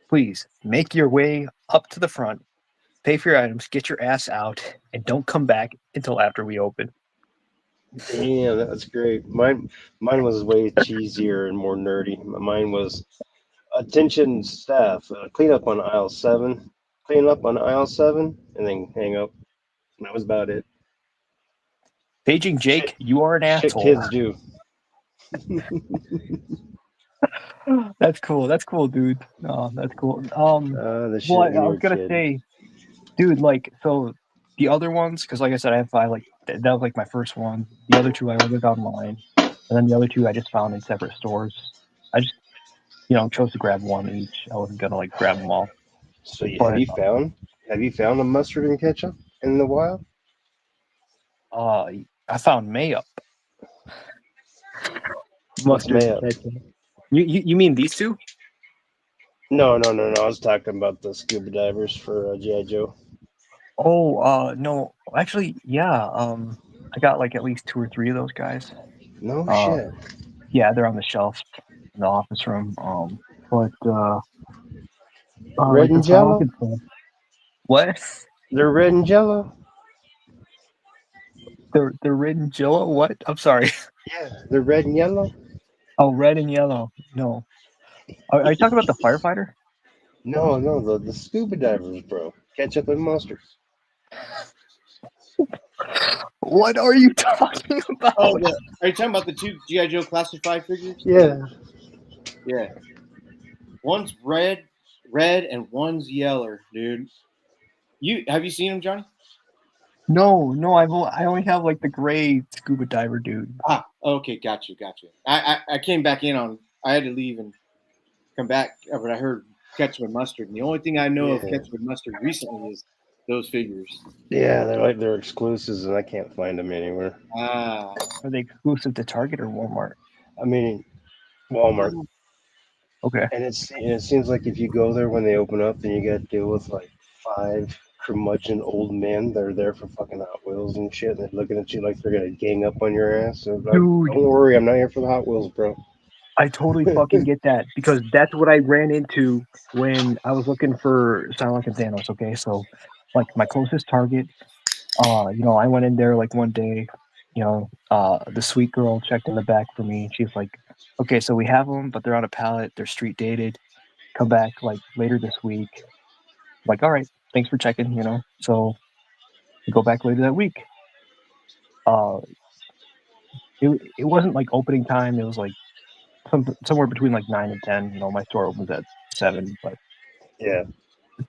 Speaker 3: Please make your way up to the front, pay for your items, get your ass out, and don't come back until after we open.
Speaker 2: Damn, that's great. Mine was way cheesier and more nerdy. Mine was attention staff, clean up on aisle 7, clean up on aisle 7, and then hang up. And that was about it.
Speaker 3: Paging Jake, you are an
Speaker 2: Shit
Speaker 3: asshole.
Speaker 2: kids do.
Speaker 3: That's cool. That's cool, dude. No, that's cool.
Speaker 2: The shit
Speaker 3: Well,
Speaker 2: when
Speaker 3: I
Speaker 2: you're
Speaker 3: was
Speaker 2: a
Speaker 3: gonna
Speaker 2: kid.
Speaker 3: say, dude, like, so the other ones, because like I said, I have 5. Like that was like my first one. The other 2 I ordered online, and then the other 2 I just found in separate stores. I just, chose to grab one each. I wasn't gonna like grab them all.
Speaker 2: So
Speaker 3: But
Speaker 2: have you found a mustard and ketchup in the wild?
Speaker 3: I found mayo,
Speaker 2: What's
Speaker 3: mustard, and
Speaker 2: mayo?
Speaker 3: ketchup. You mean these 2?
Speaker 2: No. I was talking about the scuba divers for G.I. Joe.
Speaker 3: Oh, no, actually, yeah. I got like at least 2 or 3 of those guys.
Speaker 2: No
Speaker 3: Uh,
Speaker 2: shit.
Speaker 3: yeah, they're on the shelf in the office room. But
Speaker 2: Red
Speaker 3: like the
Speaker 2: and jello?
Speaker 3: Falcon stuff. What?
Speaker 2: They're red and jello?
Speaker 3: They're red and yellow. What? I'm sorry.
Speaker 2: Yeah, they're red and yellow?
Speaker 3: Oh, red and yellow. No. Are you talking about the firefighter?
Speaker 2: No, the scuba divers, bro. Ketchup and mustard.
Speaker 3: What are you talking about?
Speaker 1: Oh, are you talking about the 2 G.I. Joe classified figures?
Speaker 2: Yeah.
Speaker 1: Yeah. One's red, and one's yeller, dude. Have you seen them, Johnny?
Speaker 3: No. I only have like the gray scuba diver dude.
Speaker 1: Ah, okay, got you. I came back in on. I had to leave and come back, but I heard ketchup and mustard, and the only thing I know of
Speaker 2: Yeah.
Speaker 1: ketchup and mustard recently is those figures.
Speaker 2: Yeah, they're exclusives and I can't find them anywhere.
Speaker 1: Ah,
Speaker 3: Are they exclusive to Target or Walmart?
Speaker 2: I mean, Walmart.
Speaker 3: Okay.
Speaker 2: And it seems like if you go there when they open up, then you got to deal with like 5 curmudgeon old men that are there for fucking Hot Wheels and shit. And they're looking at you like they're gonna gang up on your ass. So like,
Speaker 3: Dude,
Speaker 2: don't worry, I'm not here for the Hot Wheels, bro.
Speaker 3: I totally fucking get that because that's what I ran into when I was looking for Psylocke and Thanos. Okay, so like my closest Target, I went in there like one day, the sweet girl checked in the back for me. She's like, okay, so we have them, but they're on a pallet. They're street dated. Come back like later this week. I'm like, all right, thanks for checking. So we go back later that week. Uh, it wasn't like opening time. It was like somewhere between like 9 and 10. My store opens at 7, but
Speaker 2: Yeah.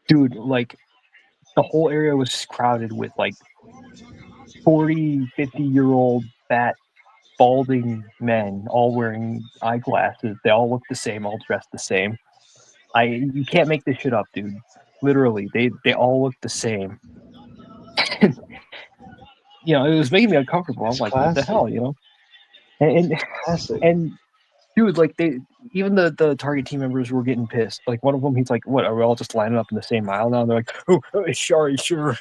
Speaker 3: dude, like the whole area was crowded with like 40, 50-year-old fat, balding men, all wearing eyeglasses. They all look the same, all dressed the same. You can't make this shit up, dude. Literally, they all look the same. It was making me uncomfortable. I'm
Speaker 2: It's
Speaker 3: like, what the
Speaker 2: classic.
Speaker 3: hell, And
Speaker 2: Classic.
Speaker 3: and dude, like even the Target team members were getting pissed. Like one of them, he's like, "What? Are we all just lining up in the same aisle now?" And they're like, "Oh, sure."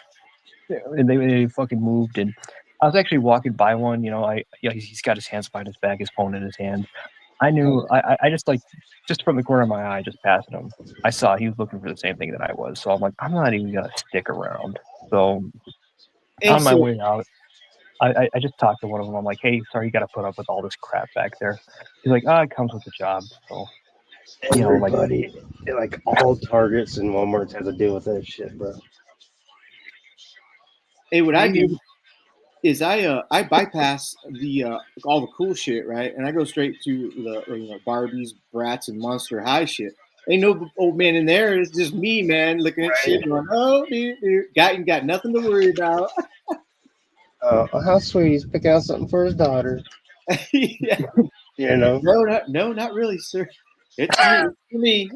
Speaker 3: And they fucking moved. And I was actually walking by one. He's got his hands behind his back, his phone in his hand. I knew. I just like just from the corner of my eye, just passing him, I saw he was looking for the same thing that I was. So I'm like, I'm not even gonna stick around. So
Speaker 1: hey,
Speaker 3: on my
Speaker 1: so
Speaker 3: way out, I just talked to one of them. I'm like, hey, sorry, you got to put up with all this crap back there. He's like, it comes with the job. So,
Speaker 2: Everybody, like all Targets and Walmarts have to deal with that shit, bro.
Speaker 1: hey, what I do is I bypass the all the cool shit, right, and I go straight to the Barbies, Bratz, and Monster High shit. Ain't no old man in there. It's just me, man, looking at shit, going, "Oh, dude, got nothing to worry about."
Speaker 2: How sweet. He's picking out something for his daughter.
Speaker 1: Yeah.
Speaker 2: You know?
Speaker 1: No, not really, sir. It's me.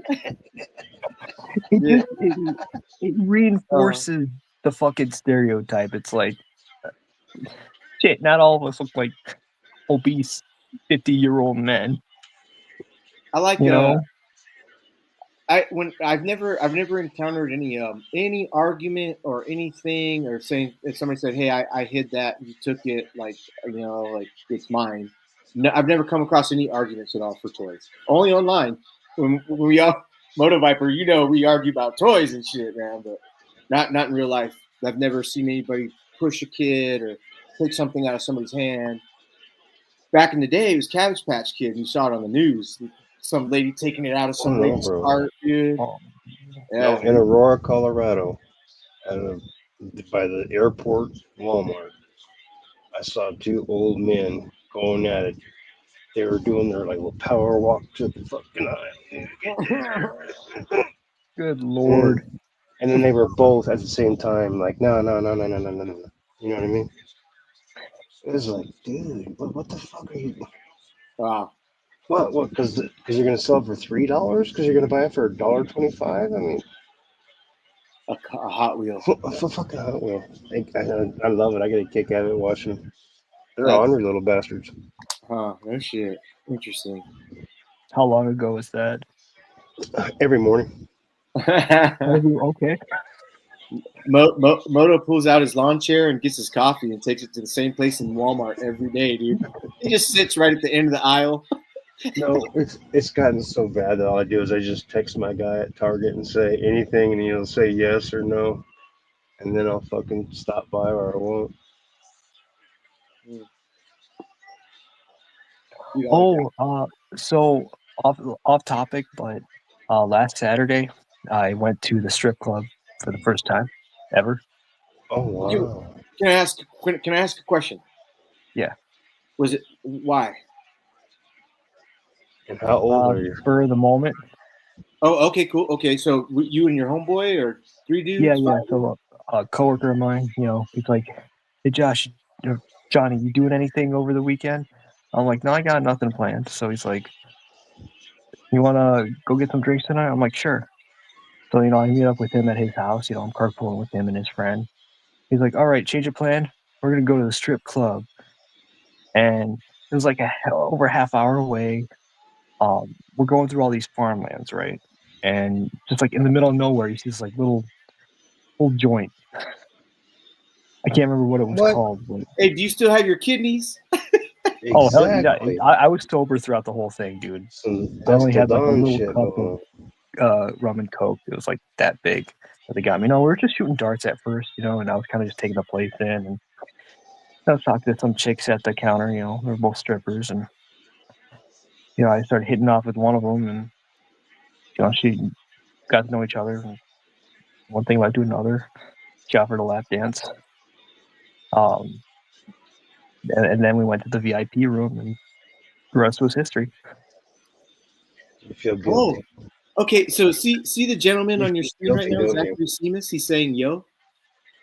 Speaker 1: It's me.
Speaker 3: It reinforces the fucking stereotype. It's like, shit, not all of us look like obese 50-year-old men.
Speaker 1: I like
Speaker 3: You know?
Speaker 1: I've never encountered any argument or anything or saying if somebody said, "Hey, I hid that, you took it, like like it's mine." No, I've never come across any arguments at all for toys. Only online when we all Moto Viper, we argue about toys and shit, man, but not in real life. I've never seen anybody push a kid or take something out of somebody's hand. Back in the day, it was Cabbage Patch Kid. And you saw it on the news. Some lady taking it out of some lady's cart, dude.
Speaker 3: Oh,
Speaker 1: Yeah.
Speaker 2: No, in Aurora, Colorado, by the airport Walmart, I saw two old men going at it. They were doing their like little power walk to the fucking aisle.
Speaker 3: good lord.
Speaker 2: And then they were both at the same time, like, no. You know what I mean? It was like, dude, what the fuck are you?
Speaker 1: Wow.
Speaker 2: What? Because you're gonna sell it for $3? Because you're gonna buy it for $1.25? I mean,
Speaker 1: A Hot Wheel.
Speaker 2: for fucking Hot Wheel. I love it. I get a kick out of it watching them. They're
Speaker 1: That's-
Speaker 2: ornery little bastards.
Speaker 1: Huh? No shit. Interesting.
Speaker 3: How long ago was that?
Speaker 2: Every morning.
Speaker 3: Okay.
Speaker 1: Moto pulls out his lawn chair and gets his coffee and takes it to the same place in Walmart every day, dude. He just sits right at the end of the aisle.
Speaker 2: No, it's gotten so bad that all I do is I just text my guy at Target and say anything, and he'll say yes or no, and then I'll fucking stop by or I won't.
Speaker 1: Dude,
Speaker 3: So off topic, but last Saturday I went to the strip club for the first time ever.
Speaker 2: Oh wow!
Speaker 1: Can I ask a question?
Speaker 3: Yeah.
Speaker 1: Was it why?
Speaker 2: And how old are you?
Speaker 3: For the moment.
Speaker 1: Oh, okay, cool. Okay, so you and your homeboy or three dudes?
Speaker 3: Yeah. So a coworker of mine, he's like, "Hey Josh, Johnny, you doing anything over the weekend?" I'm like, "No, I got nothing planned." So he's like, "You wanna go get some drinks tonight?" I'm like, "Sure." So I meet up with him at his house. I'm carpooling with him and his friend. He's like, "All right, change of plan. We're gonna go to the strip club." And it was like over a half hour away. We're going through all these farmlands, right? And just like in the middle of nowhere, you see this like little joint. I can't remember what it was called. But...
Speaker 1: Hey, do you still have your kidneys?
Speaker 3: Oh, hell yeah. I was sober throughout the whole thing, dude. I only had like a little cup of rum and coke. It was like that big that they got me. No, we were just shooting darts at first, and I was kind of just taking the place in. And I was talking to some chicks at the counter, they're both strippers. And, I started hitting off with one of them. And, she got to know each other. And one thing led to another. She offered a lap dance. And then we went to the VIP room, and the rest was history.
Speaker 2: You feel guilty.
Speaker 1: Oh, okay. So see the gentleman on your screen right now, Zachary Seamus. He's saying, "Yo."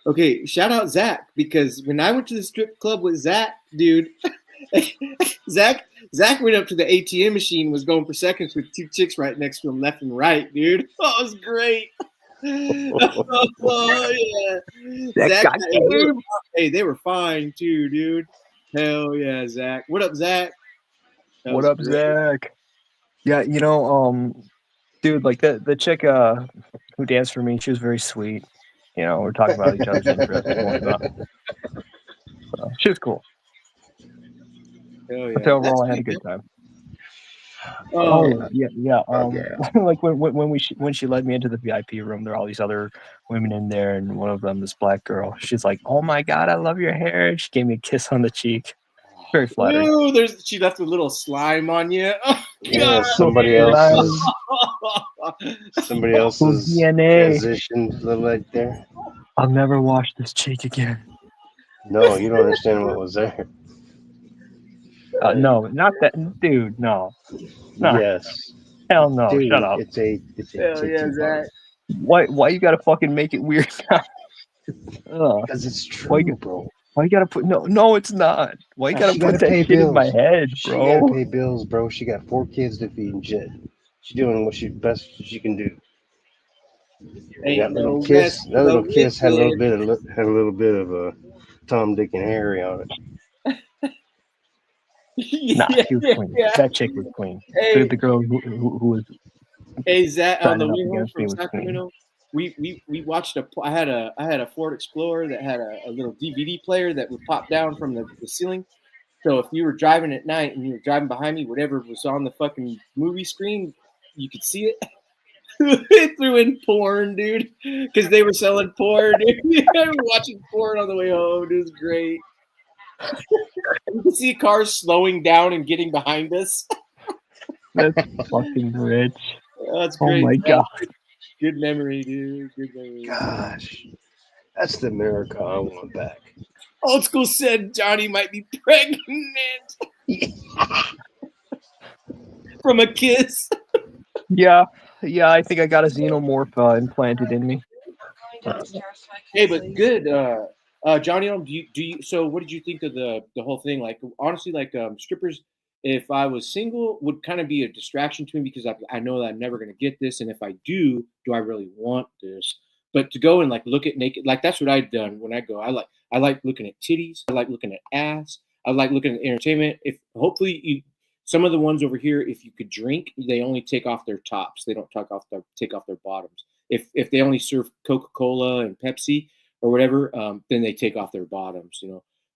Speaker 1: Okay, shout out Zach, because when I went to the strip club with Zach, dude, Zach went up to the ATM machine and was going for seconds with two chicks right next to him, left and right, dude. Oh, it was great. Oh yeah. Zach, they were fine too, dude. Hell yeah, Zach. What up, Zach?
Speaker 3: What up, great. Zach? Yeah, dude, like the chick who danced for me, she was very sweet. We're talking about each other's interests and whatnot. So, she was cool.
Speaker 1: Hell yeah.
Speaker 3: But overall, I had a good time. Yeah. Like when she led me into the VIP room, there are all these other women in there, and one of them, this black girl, she's like, "Oh my god, I love your hair!" And she gave me a kiss on the cheek. Very flattering.
Speaker 1: Ooh, she left a little slime on you. Oh,
Speaker 2: yeah, somebody else's DNA transitioned a little right there.
Speaker 3: I'll never wash this cheek again.
Speaker 2: No, you don't understand what was there.
Speaker 3: No, not that, dude. No.
Speaker 2: Yes.
Speaker 3: Hell no!
Speaker 2: Dude,
Speaker 3: Shut up.
Speaker 2: it's a
Speaker 1: Hell yeah,
Speaker 2: titty
Speaker 1: Zach.
Speaker 2: bar.
Speaker 3: Why you gotta fucking make it weird?
Speaker 2: Because it's true, bro.
Speaker 3: Why you gotta put no? It's not. Why you gotta
Speaker 2: She
Speaker 3: put
Speaker 2: gotta
Speaker 3: that
Speaker 2: pay
Speaker 3: shit in my
Speaker 2: bills.
Speaker 3: head,
Speaker 2: She gotta
Speaker 3: bro?
Speaker 2: pay bills, bro. She got 4 kids to feed and shit. She's doing what she best she can do. And
Speaker 1: Ain't
Speaker 2: that little
Speaker 1: no
Speaker 2: kiss,
Speaker 1: rest
Speaker 2: that
Speaker 1: for the
Speaker 2: little kiss had a little
Speaker 1: wicked.
Speaker 2: bit of Tom, Dick, and Harry on it.
Speaker 3: Nah,
Speaker 1: Yeah,
Speaker 3: she was
Speaker 1: yeah,
Speaker 3: clean.
Speaker 1: yeah.
Speaker 3: That chick was clean.
Speaker 1: Hey,
Speaker 3: The girl who was
Speaker 1: hey, Zach. On the
Speaker 3: signing up
Speaker 1: way home
Speaker 3: against me
Speaker 1: from
Speaker 3: was clean.
Speaker 1: Sacramento, we watched a. I had a Ford Explorer that had a little DVD player that would pop down from the ceiling. So if you were driving at night and you were driving behind me, whatever was on the fucking movie screen, you could see it. They threw in porn, dude, because they were selling porn. Dude. I was watching porn on the way home. It was great. You could see cars slowing down and getting behind us.
Speaker 3: That's fucking rich.
Speaker 1: That's
Speaker 3: Oh
Speaker 1: great.
Speaker 3: my
Speaker 1: Zach.
Speaker 3: god.
Speaker 1: Good memory, dude. Good memory.
Speaker 2: Gosh, that's the America I want back.
Speaker 1: Old school said Johnny might be pregnant from a kiss.
Speaker 3: Yeah, I think I got a xenomorph implanted in me.
Speaker 1: Hey, but good. Johnny, do you? So, what did you think of the whole thing? Like, honestly, like strippers. If I was single, would kind of be a distraction to me because I know that I'm never going to get this, and if I do I really want this? But to go and like look at naked, like that's what I've done when I go. I like looking at titties. I like looking at ass. I like looking at entertainment. If hopefully you, some of the ones over here, if you could drink, they only take off their tops. They don't take off their bottoms. If they only serve Coca Cola and Pepsi or whatever, then they take off their bottoms.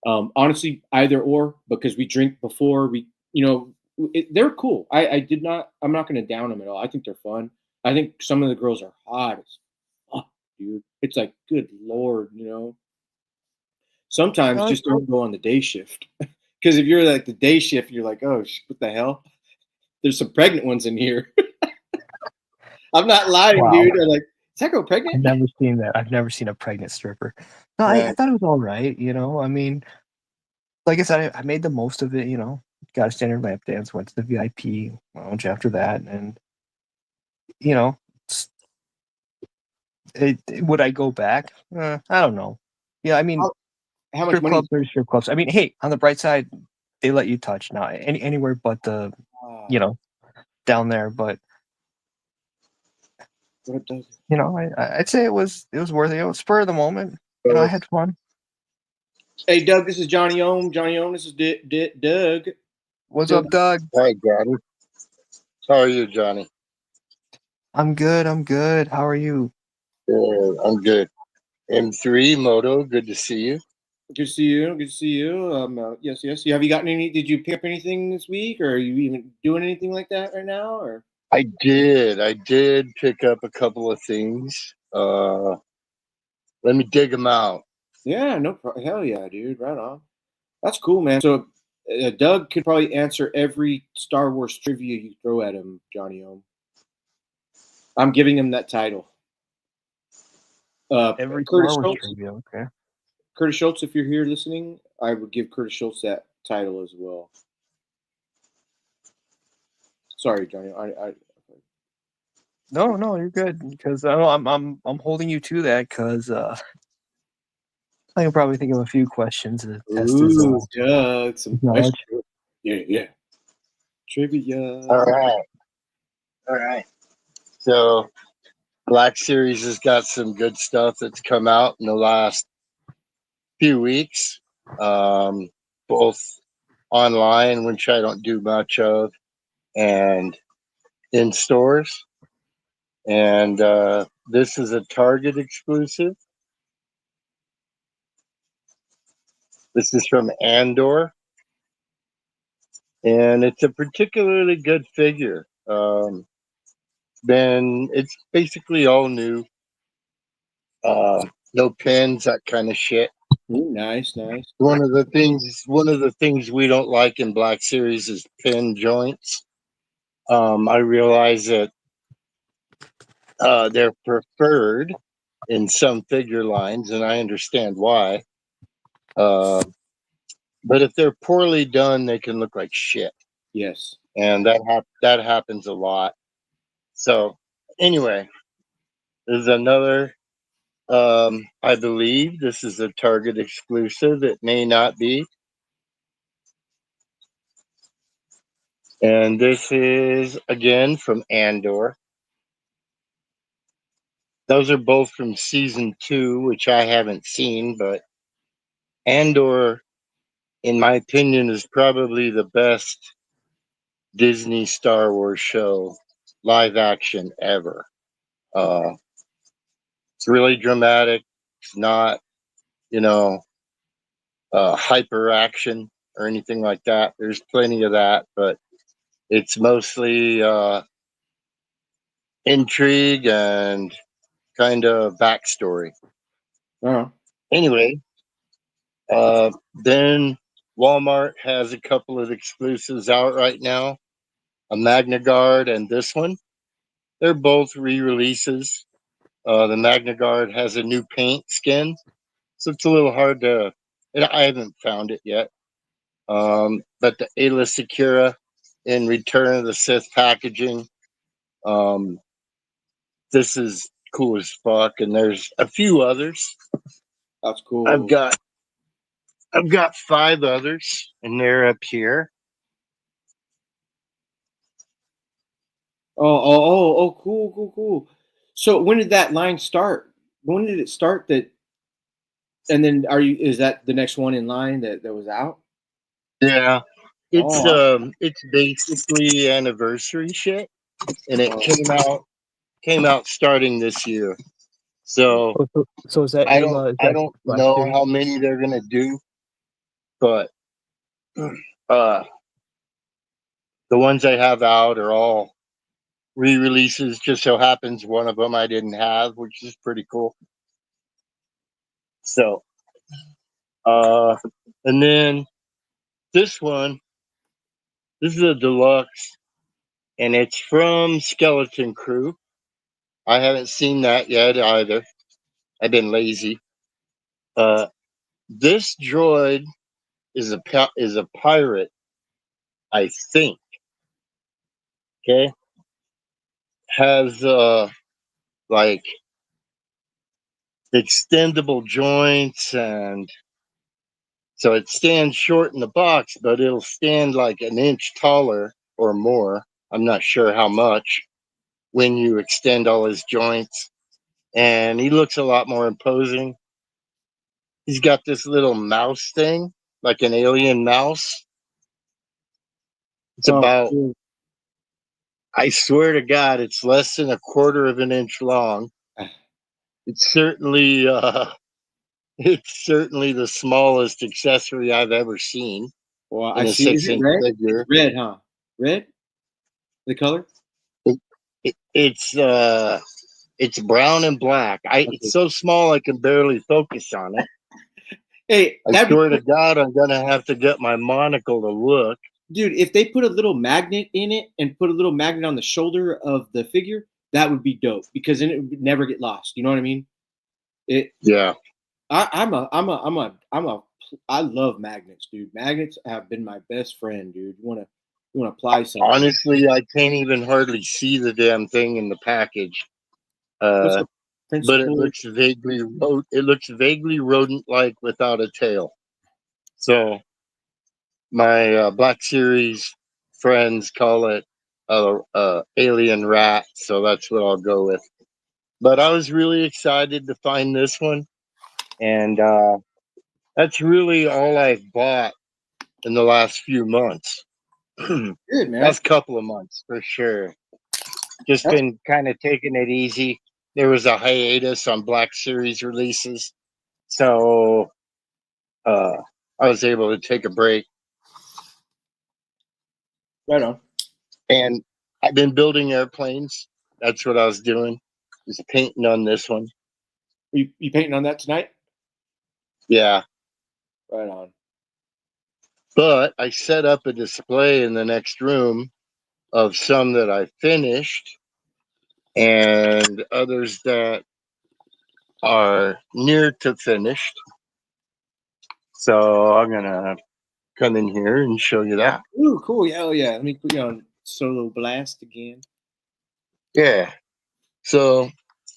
Speaker 1: Honestly, either or, because we drink before we, they're cool. I did not. I'm not going to down them at all. I think they're fun. I think some of the girls are hot as fuck, dude. It's like, good lord. Sometimes
Speaker 3: No,
Speaker 1: just don't go on the day shift, because if you're like the day shift, you're like, oh, what the hell? There's some pregnant ones in here. I'm not lying,
Speaker 3: wow.
Speaker 1: dude. I'm like, is that girl pregnant?
Speaker 3: I've never seen that. I've never seen a pregnant stripper. No, I thought it was all right. I mean, like I said, I made the most of it. Got a standard lap dance. Went to the VIP lounge after that, and you know, s- would I go back? I don't know. Yeah, I mean,
Speaker 1: How much
Speaker 3: strip
Speaker 1: money?
Speaker 3: clubs are strip clubs. I mean, hey, on the bright side, they let you touch now anywhere but the down there. But I'd say it was worth it. It was spur of the moment. I had fun.
Speaker 1: Hey, Doug, this is Johnny Ohm. Johnny Ohm, this is Doug.
Speaker 3: What's up, Doug?
Speaker 4: Hi, Johnny. How are you, Johnny?
Speaker 3: I'm good. How are you?
Speaker 4: I'm good. M3 Moto, good to see you.
Speaker 1: Good to see you. Good to see you. Yes. Have you gotten any? Did you pick up anything this week, or are you even doing anything like that right now? Or
Speaker 4: I did pick up a couple of things. Let me dig them out.
Speaker 1: yeah, no problem. Hell yeah, dude. Right on. That's cool, man. So Doug could probably answer every Star Wars trivia you throw at him, Johnny Ohm. I'm giving him that title.
Speaker 3: Every
Speaker 1: Curtis
Speaker 3: Star Wars
Speaker 1: Schultz.
Speaker 3: trivia, okay.
Speaker 1: Curtis Schultz, if you're here listening, I would give Curtis Schultz that title as well. Sorry, Johnny.
Speaker 3: No, you're good because I'm holding you to that because I can probably think of a few questions to test his
Speaker 1: Doug, some
Speaker 3: knowledge.
Speaker 1: questions. Yeah. Trivia.
Speaker 4: All right. So, Black Series has got some good stuff that's come out in the last few weeks, both online, which I don't do much of, and in stores. And this is a Target exclusive. This is from Andor, and it's a particularly good figure. It's basically all new. No pins, that kind of shit.
Speaker 1: Ooh, nice.
Speaker 4: One of the things we don't like in Black Series is pin joints. I realize that they're preferred in some figure lines, and I understand why. But if they're poorly done, they can look like shit.
Speaker 1: Yes.
Speaker 4: And that happens a lot. So anyway, there's another. I believe this is a Target exclusive. It may not be. And this is again from Andor. Those are both from season 2, which I haven't seen, but Andor, in my opinion, is probably the best Disney Star Wars show, live action ever. It's really dramatic. It's not, you know, hyper action or anything like that. There's plenty of that, but it's mostly intrigue and kind of backstory.
Speaker 1: Oh,
Speaker 4: Anyway, then Walmart has a couple of exclusives out right now, a Magna Guard and this one. They're both re-releases. The Magna Guard has a new paint skin, so it's a little hard to. I haven't found it yet. But the Ayla Secura in Return of the Sith packaging. This is cool as fuck, and there's a few others.
Speaker 1: that's cool.
Speaker 4: I've got 5 others, and they're up here.
Speaker 1: Oh, cool. So when did that line start? When did it start that? And then is that the next one in line that was out?
Speaker 4: Yeah,
Speaker 1: Oh,
Speaker 4: it's basically anniversary shit, and it came out starting this year. So
Speaker 3: So is that
Speaker 4: I don't
Speaker 3: Ayla? Is
Speaker 4: I
Speaker 3: that
Speaker 4: don't
Speaker 3: Black
Speaker 4: know
Speaker 3: Series?
Speaker 4: how many they're gonna do, but uh, the ones I have out are all re-releases. Just so happens one of them I didn't have, which is pretty cool. So, and then this one, this is a deluxe, and it's from Skeleton Crew. I haven't seen that yet either. I've been lazy. Uh, this droid is a pirate, I think. Okay, has like extendable joints, and so it stands short in the box, but it'll stand like an inch taller or more. I'm not sure how much when you extend all his joints. And he looks a lot more imposing. He's got this little mouse thing, like an alien mouse. It's
Speaker 1: oh,
Speaker 4: about,
Speaker 1: cool.
Speaker 4: I swear to God, it's less than a quarter of an inch long. It's certainly, it's certainly the smallest accessory I've ever seen
Speaker 1: Well, I
Speaker 4: in a
Speaker 1: see. Is it
Speaker 4: 6-inch
Speaker 1: red? It's
Speaker 4: figure.
Speaker 1: red, huh? Red, the color.
Speaker 4: It, it's brown and black. It's
Speaker 1: Okay.
Speaker 4: so small I can barely focus on it.
Speaker 1: Hey,
Speaker 4: I
Speaker 1: that'd be
Speaker 4: swear to
Speaker 1: cool.
Speaker 4: God, I'm gonna have to get my monocle to look.
Speaker 1: Dude. If they put a little magnet in it and put a little magnet on the shoulder of the figure, that would be dope because then it would never get lost. You know what I mean? It.
Speaker 4: Yeah,
Speaker 1: I love magnets, dude. Magnets have been my best friend, dude. You wanna apply something?
Speaker 4: honestly, I can't even hardly see the damn thing in the package.
Speaker 1: What's
Speaker 4: Uh,
Speaker 1: the
Speaker 4: but it
Speaker 1: principle?
Speaker 4: looks vaguely rodent-like without a tail. So my Black Series friends call it a alien rat, so that's what I'll go with. But I was really excited to find this one, and that's really all I've bought in the last few months.
Speaker 1: Good, man.
Speaker 4: Last couple of months for sure. Just
Speaker 1: That's
Speaker 4: been kind of taking it easy. There was a hiatus on Black Series releases, so uh, I was able to take a break.
Speaker 1: right on.
Speaker 4: And I've been building airplanes. That's what I was doing. Just painting on this one.
Speaker 1: You painting on that tonight?
Speaker 4: Yeah.
Speaker 1: Right on.
Speaker 4: But I set up a display in the next room of some that I finished and others that are near to finished. So I'm gonna come in here and show you that.
Speaker 1: Ooh, cool. Yeah, oh yeah. Let me put you on solo blast again.
Speaker 4: Yeah. So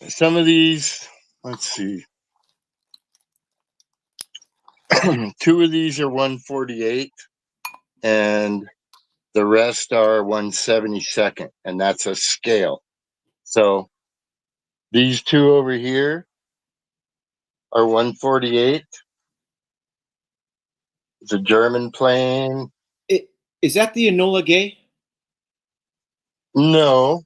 Speaker 4: some of these, let's see, 2 of these are 148, and the rest are 172nd, and that's a scale. So these 2 over here are 148. It's a German plane.
Speaker 1: Is that the Enola Gay?
Speaker 4: No,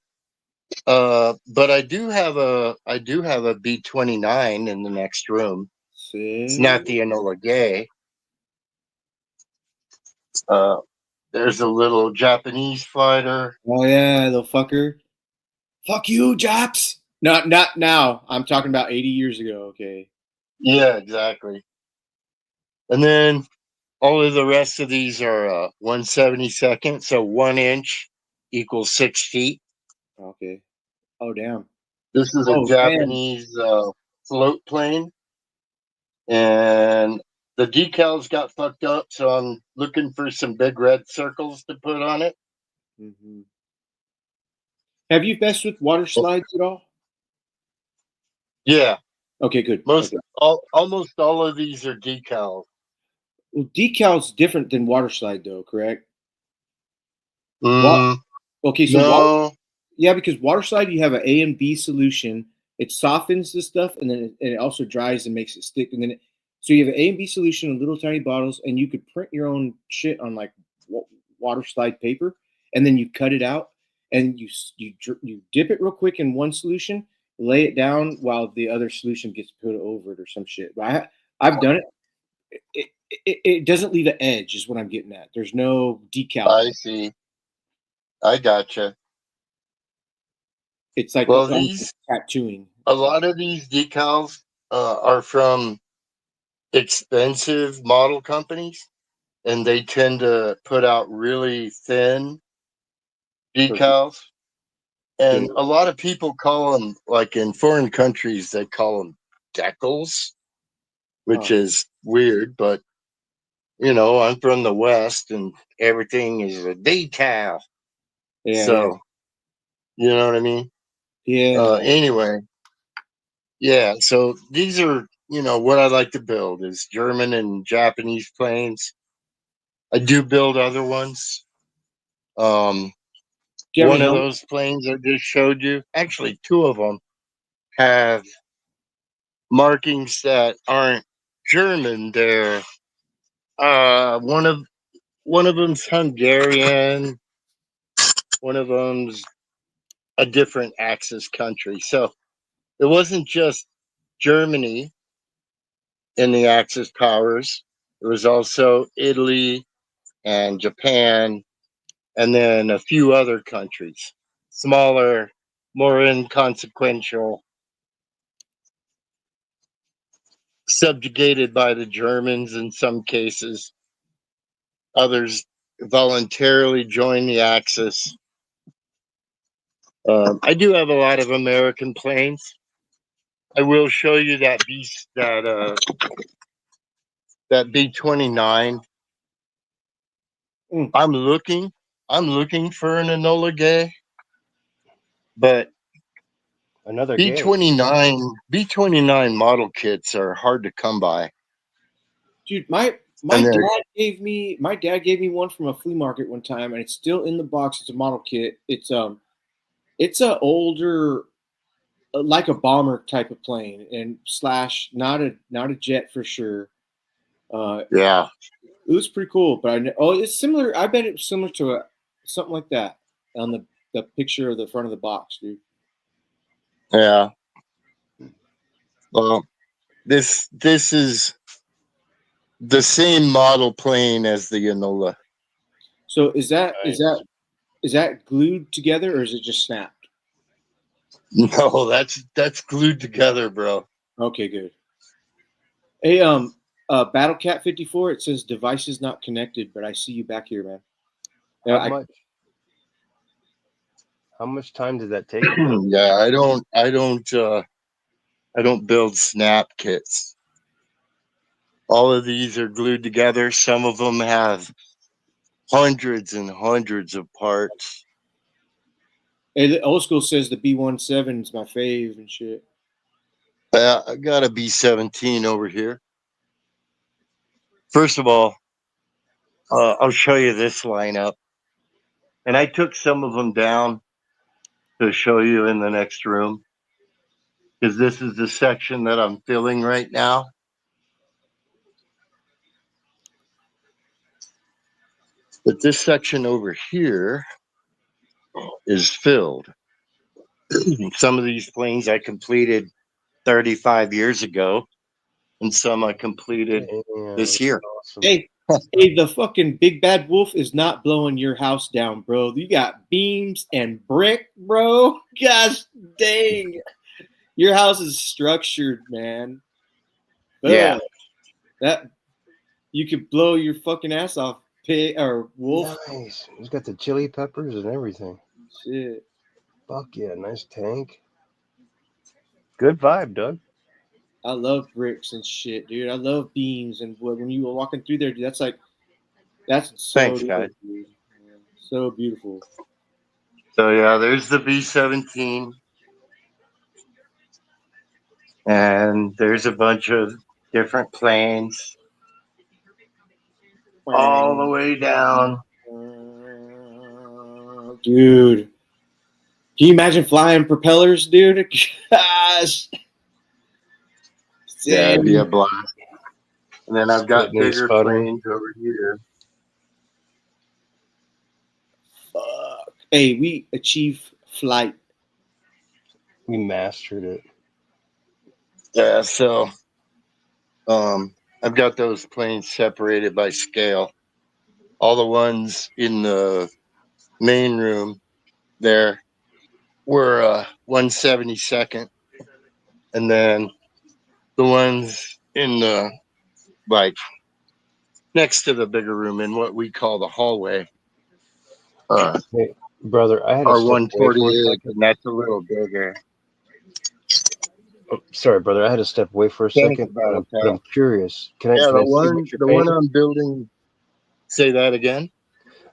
Speaker 4: but I do have a B-29 in the next room. It's not the Enola Gay. There's a little Japanese fighter.
Speaker 1: Oh yeah, the fucker. Fuck you, Japs. Not now. I'm talking about 80 years ago. Okay.
Speaker 4: Yeah, exactly. And then all of the rest of these are 172nd, so 1 inch equals 6 feet.
Speaker 1: Okay. Oh damn.
Speaker 4: This is a
Speaker 1: Oh man.
Speaker 4: Japanese float plane, and the decals got fucked up, so I'm looking for some big red circles to put on it.
Speaker 1: Mm-hmm. Have you messed with water slides at all?
Speaker 4: Yeah,
Speaker 1: Okay, good.
Speaker 4: almost
Speaker 1: Okay.
Speaker 4: all of these are decals.
Speaker 1: Well, decal's different than water slide, though, correct?
Speaker 4: Mm,
Speaker 1: Okay, so
Speaker 4: no,
Speaker 1: yeah, because water slide you have an A and B solution. It softens the stuff, and then it also dries and makes it stick. And then so you have an A and B solution in little tiny bottles, and you could print your own shit on like water slide paper, and then you cut it out, and you dip it real quick in one solution, lay it down while the other solution gets put over it or some shit. But I've done it. It doesn't leave an edge, is what I'm getting at. There's no decal.
Speaker 4: I see. I gotcha.
Speaker 1: It's like
Speaker 4: Well,
Speaker 1: almost tattooing.
Speaker 4: a lot of these decals are from expensive model companies, and they tend to put out really thin
Speaker 1: Perfect.
Speaker 4: decals. And a lot of people call them, like in foreign countries, they call them decals, which
Speaker 1: Oh,
Speaker 4: is weird, but I'm from the West and everything is a decal.
Speaker 1: yeah, yeah,
Speaker 4: So, you know what I mean?
Speaker 1: yeah.
Speaker 4: Anyway, yeah. So these are, what I like to build is German and Japanese planes. I do build other ones. Um,
Speaker 1: Do you have
Speaker 4: One
Speaker 1: any
Speaker 4: of
Speaker 1: help?
Speaker 4: those planes I just showed you, actually, 2 of them have markings that aren't German. They're one of them's Hungarian, one of them's a different Axis country. So it wasn't just Germany in the Axis powers. It was also Italy and Japan, and then a few other countries, smaller, more inconsequential, subjugated by the Germans in some cases. Others voluntarily joined the Axis. I do have a lot of American planes. I will show you that B-29.
Speaker 1: Mm.
Speaker 4: I'm looking for an Enola Gay, but
Speaker 2: Another gay.
Speaker 4: B-29 model kits are hard to come by,
Speaker 1: Dude, my
Speaker 4: and they're
Speaker 1: my dad gave me one from a flea market one time, and it's still in the box. It's a model kit. It's a older, like a bomber type of plane, and slash not a jet for sure.
Speaker 4: yeah,
Speaker 1: It was pretty cool, but it's similar. I bet it's similar to something like that on the picture of the front of the box, dude.
Speaker 4: yeah. Well, this is the same model plane as the Enola.
Speaker 1: So is that is
Speaker 2: Nice.
Speaker 1: that is that glued together or is it just snapped?
Speaker 4: No, that's glued together, bro.
Speaker 1: Okay, good. Hey, Battle Cat 54. It says devices not connected, but I see you back here, man.
Speaker 2: How much? How much time did that take to build?
Speaker 4: Yeah, I don't build snap kits. All of these are glued together. Some of them have hundreds and hundreds of parts.
Speaker 1: Hey, the old school says the B17 is my fave and shit.
Speaker 4: I got a B17 over here. First of all, I'll show you this lineup. And I took some of them down to show you in the next room, because this is the section that I'm filling right now. But this section over here is filled. Some of these planes I completed 35 years ago, and some I completed this year.
Speaker 2: Awesome.
Speaker 1: Hey, hey, the fucking big bad wolf is not blowing your house down, bro. You got beams and brick, bro. Gosh dang. Your house is structured, man.
Speaker 4: Yeah.
Speaker 1: That you could blow your fucking ass off, pig or wolf.
Speaker 2: Nice. He's got the chili peppers and everything.
Speaker 1: Shit.
Speaker 2: Fuck yeah, nice tank. Good vibe, Doug.
Speaker 1: I love bricks and shit, dude. I love beams and when you were walking through there, dude, that's so
Speaker 4: Thanks, guys.
Speaker 1: dude. So beautiful.
Speaker 4: So yeah, there's the B17, and there's a bunch of different planes all the way down.
Speaker 1: Dude, can you imagine flying propellers, dude? Gosh.
Speaker 4: Yeah, it'd be a blast. And then I've got
Speaker 2: Spitting and
Speaker 4: bigger
Speaker 2: sputtering.
Speaker 4: planes over here.
Speaker 1: Fuck. Hey, we achieved flight.
Speaker 2: We mastered it.
Speaker 4: Yeah, so I've got those planes separated by scale. All the ones in the main room there were 1/72nd, and then the ones in the like next to the bigger room in what we call the hallway
Speaker 2: Hey, brother, I had to
Speaker 4: are
Speaker 2: step away for a
Speaker 4: 148,
Speaker 2: second.
Speaker 4: and that's a little bigger.
Speaker 2: Oh, sorry, brother, I had to step away for a
Speaker 4: Think
Speaker 2: second,
Speaker 4: about it,
Speaker 2: but I'm
Speaker 4: pal.
Speaker 2: curious. Can I
Speaker 4: Yeah,
Speaker 2: see
Speaker 4: the
Speaker 2: what you're
Speaker 4: one
Speaker 2: painting?
Speaker 4: I'm building. Say that again.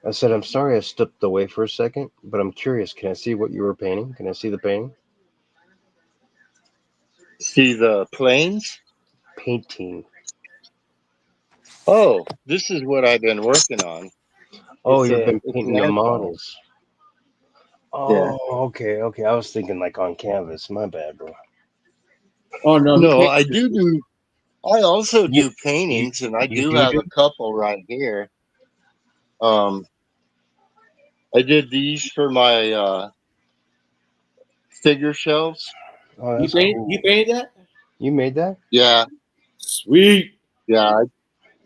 Speaker 2: I said, I'm sorry I stepped away for a second, but I'm curious. Can I see what you were painting? Can I see the painting?
Speaker 4: See the planes?
Speaker 2: Painting.
Speaker 4: Oh, this is what I've been working on.
Speaker 2: Oh,
Speaker 4: It's
Speaker 2: you've been
Speaker 4: an
Speaker 2: painting the
Speaker 4: airplane.
Speaker 2: models.
Speaker 4: Yeah.
Speaker 2: Oh, okay. I was thinking like on canvas. My bad, bro.
Speaker 1: Oh no,
Speaker 4: No, I do. I also do
Speaker 2: You
Speaker 4: paintings, and I
Speaker 2: you
Speaker 4: do
Speaker 2: do
Speaker 4: have a couple right here. I did these for my figure shelves.
Speaker 2: Oh,
Speaker 1: you
Speaker 2: that's
Speaker 1: painted
Speaker 2: cool.
Speaker 1: you painted that?
Speaker 2: You made that?
Speaker 4: Yeah,
Speaker 1: Sweet.
Speaker 4: yeah.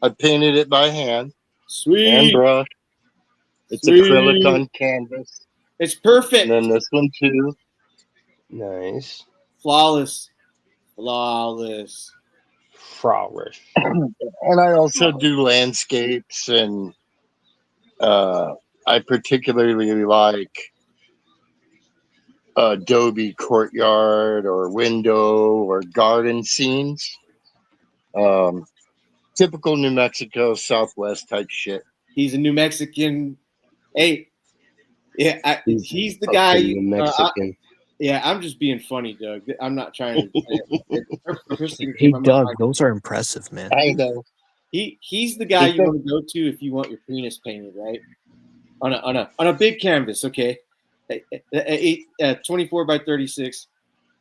Speaker 4: I painted it by hand and
Speaker 1: Sweet.
Speaker 4: brush. It's acrylic
Speaker 1: Sweet.
Speaker 4: on canvas,
Speaker 1: It's
Speaker 4: and
Speaker 1: perfect.
Speaker 4: then this one too.
Speaker 2: Nice.
Speaker 1: Flawless. Flawless.
Speaker 2: Flowers.
Speaker 4: And I also do landscapes, and I particularly like adobe courtyard or window or garden scenes. Um, Typical New Mexico Southwest type shit.
Speaker 1: He's a New Mexican. Hey, yeah, he's the
Speaker 2: Fucking
Speaker 1: guy.
Speaker 2: New Mexican.
Speaker 1: Yeah, I'm just being funny, Doug. I'm not trying to. The first thing that
Speaker 3: Hey,
Speaker 1: came to my
Speaker 3: Doug,
Speaker 1: mind.
Speaker 3: those are impressive, man.
Speaker 4: I know.
Speaker 1: He's the guy you want to go to if you want your penis painted, right? On a big canvas, okay, 24 by 36.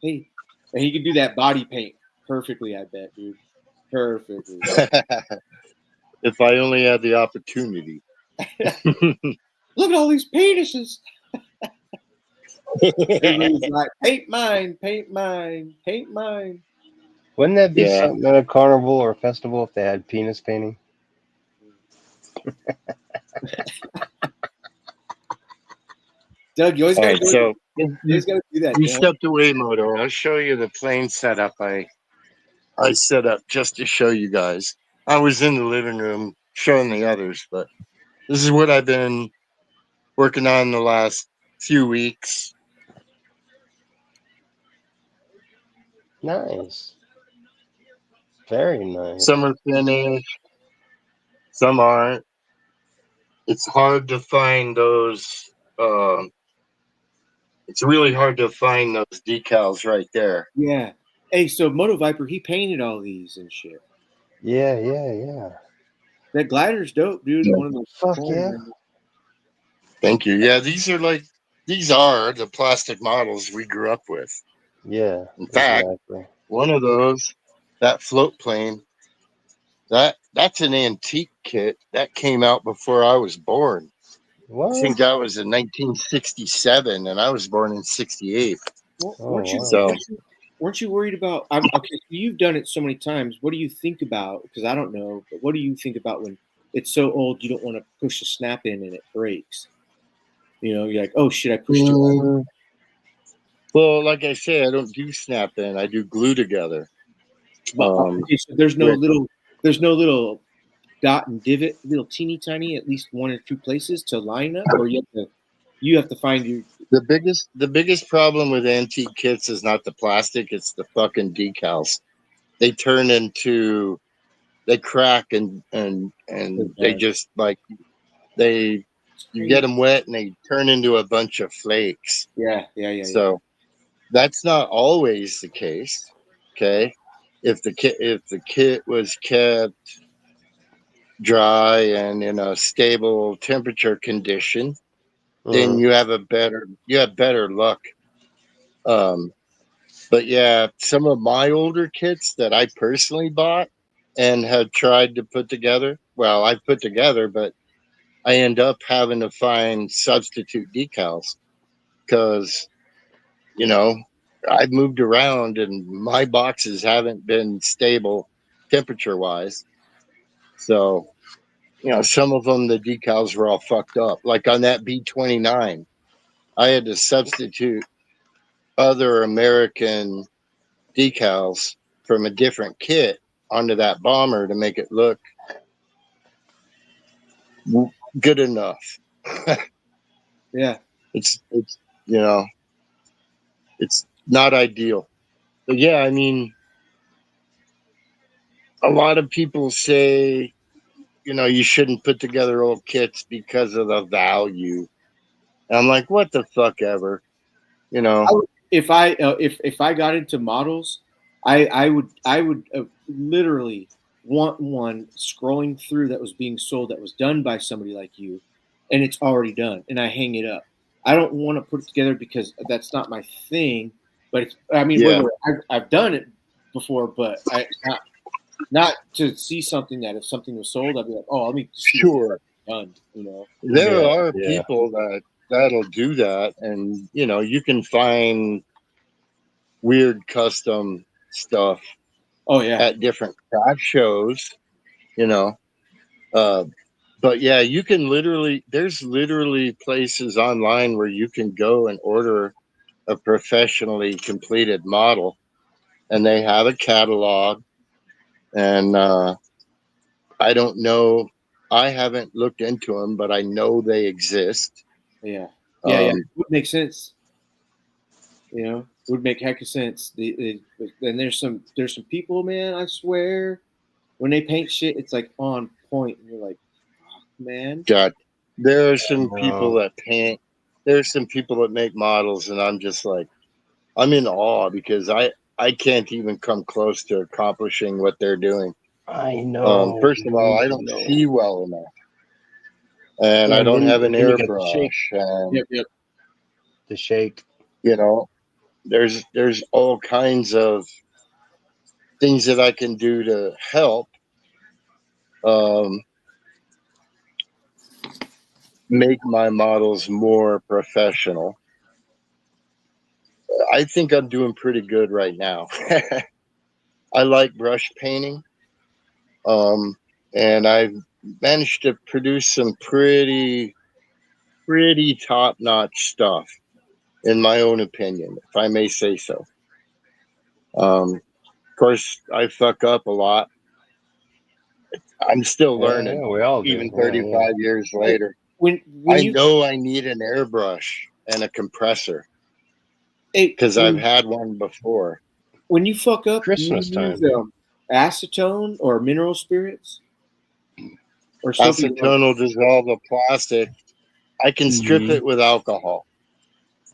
Speaker 1: Hey, and he could do that body paint perfectly. I bet, dude, perfectly.
Speaker 4: If I only had the opportunity.
Speaker 1: Look at all these penises. Everybody's like, paint mine, paint mine, paint mine.
Speaker 2: Wouldn't that be
Speaker 4: Yeah.
Speaker 2: something at a carnival or a festival if they had penis painting?
Speaker 1: Doug, you always
Speaker 4: All
Speaker 1: gotta
Speaker 4: right,
Speaker 1: do,
Speaker 4: so
Speaker 1: you always gotta do that.
Speaker 4: you
Speaker 1: Doug.
Speaker 4: stepped away, Moto. I'll show you the plane setup I set up just to show you guys. I was in the living room showing the others, but this is what I've been working on the last few weeks.
Speaker 2: Nice. Very nice.
Speaker 4: Some are finished, some aren't. It's hard to find those It's really hard to find those decals right there.
Speaker 1: Yeah. Hey, so Moto Viper, he painted all these and shit.
Speaker 2: Yeah.
Speaker 1: That glider's dope, dude.
Speaker 4: Yeah.
Speaker 1: One of the
Speaker 2: Fuck yeah.
Speaker 4: Thank you. Yeah, these are the plastic models we grew up with.
Speaker 2: Yeah.
Speaker 4: In fact,
Speaker 2: Exactly.
Speaker 4: one of those, that float plane, that's an antique kit that came out before I was born.
Speaker 2: What?
Speaker 4: I think that was in 1967, and I was born in '68.
Speaker 1: Well,
Speaker 2: Oh, wow.
Speaker 4: So
Speaker 1: weren't you worried about? Okay, so you've done it so many times. What do you think about? Because I don't know, but what do you think about when it's so old you don't want to push the snap in and it breaks? You know, you're like, oh shit, I pushed it.
Speaker 4: well, like I say, I don't do snap in. I do glue together.
Speaker 1: Okay, so there's no little dot and divot, little teeny tiny, at least one or two places to line up, or you have to find your.
Speaker 4: The biggest problem with antique kits is not the plastic; it's the fucking decals. They turn into, they crack and they just like they, you get them wet and they turn into a bunch of flakes.
Speaker 1: Yeah.
Speaker 4: So that's not always the case. Okay, if the kit was kept dry and in a stable temperature condition, then you have better luck. But yeah, some of my older kits that I personally bought and have tried to put together, well, I've put together, but I end up having to find substitute decals because, you know, I've moved around and my boxes haven't been stable temperature wise. So, some of them, the decals were all fucked up. Like on that B-29, I had to substitute other American decals from a different kit onto that bomber to make it look good enough.
Speaker 1: Yeah.
Speaker 4: It's it's not ideal. But yeah, I mean, a lot of people say, you shouldn't put together old kits because of the value. And I'm like, what the fuck ever,
Speaker 1: If I got into models, I would literally want one scrolling through that was being sold that was done by somebody like you, and it's already done, and I hang it up. I don't want to put it together because that's not my thing. But I mean,
Speaker 4: Yeah.
Speaker 1: I've done it before, but not to see something that if something was sold, I'd be like, oh, let me see
Speaker 4: Sure.
Speaker 1: done.
Speaker 4: There are people that'll do that, and you can find weird custom stuff.
Speaker 1: Oh yeah,
Speaker 4: at different craft shows, but yeah, you can there's literally places online where you can go and order a professionally completed model, and they have a catalog. And I don't know, I haven't looked into them, but I know they exist.
Speaker 1: yeah. It would make sense. Would make heck of sense. And there's some people, man. I swear, when they paint shit, it's like on point, and you're like, fuck, man.
Speaker 4: God, there are some people that paint. There's some people that make models, and I'm just like, I'm in awe because I can't even come close to accomplishing what they're doing.
Speaker 2: I know.
Speaker 4: First of all, I don't see well enough, and I don't have an airbrush. And
Speaker 1: Yep.
Speaker 2: The shake.
Speaker 4: There's all kinds of things that I can do to help make my models more professional. I think I'm doing pretty good right now. I like brush painting, and I've managed to produce some pretty top-notch stuff, in my own opinion, if I may say so. Of course, I fuck up a lot. I'm still learning,
Speaker 2: Yeah, we all do.
Speaker 4: even 35 years later.
Speaker 1: When
Speaker 4: I know I need an airbrush and a compressor because I've had one before.
Speaker 1: When you fuck up,
Speaker 2: Christmas
Speaker 1: do you use
Speaker 2: time.
Speaker 1: acetone or mineral spirits? Or
Speaker 4: acetone will dissolve the plastic. I can strip it with alcohol.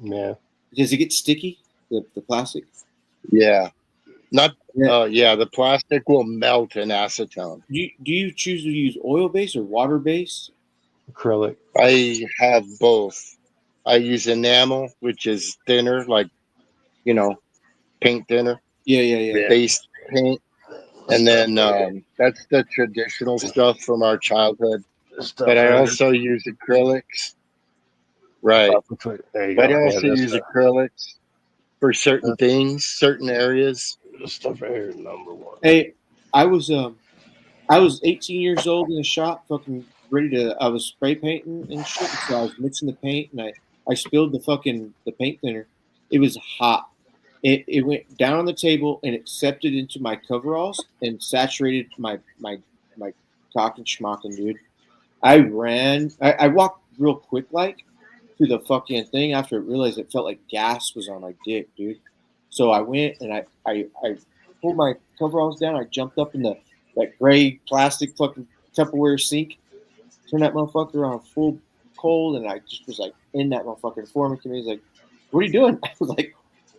Speaker 2: Yeah.
Speaker 1: Does it get sticky? The plastic?
Speaker 4: Yeah. Not.
Speaker 1: Yeah.
Speaker 4: Yeah. The plastic will melt in acetone.
Speaker 1: Do you choose to use oil base or water base?
Speaker 2: Acrylic.
Speaker 4: I have both. I use enamel, which is thinner, like paint thinner,
Speaker 1: Yeah.
Speaker 4: base paint, and then that's the traditional stuff from our childhood.
Speaker 2: Stuff
Speaker 4: But I
Speaker 2: right
Speaker 4: also use acrylics. Right.
Speaker 2: here. There you
Speaker 4: But I
Speaker 2: go.
Speaker 4: also
Speaker 2: Yeah,
Speaker 4: use acrylics for certain things, certain areas.
Speaker 2: this stuff right here is number one.
Speaker 1: Hey, I was 18 years old in the shop, fucking ready to. I was spray painting and shit. So I was mixing the paint, and I spilled the paint thinner. It was hot. It went down on the table and it septed into my coveralls and saturated my cock and schmocking, dude. I ran. I walked real quick like to the fucking thing after I realized it felt like gas was on my dick, dude. So I went and I pulled my coveralls down. I jumped up in that gray plastic fucking Tupperware sink, turned that motherfucker on full cold, and I just was like in that motherfucker. The foreman came in, he's like, "What are you doing?" I was like,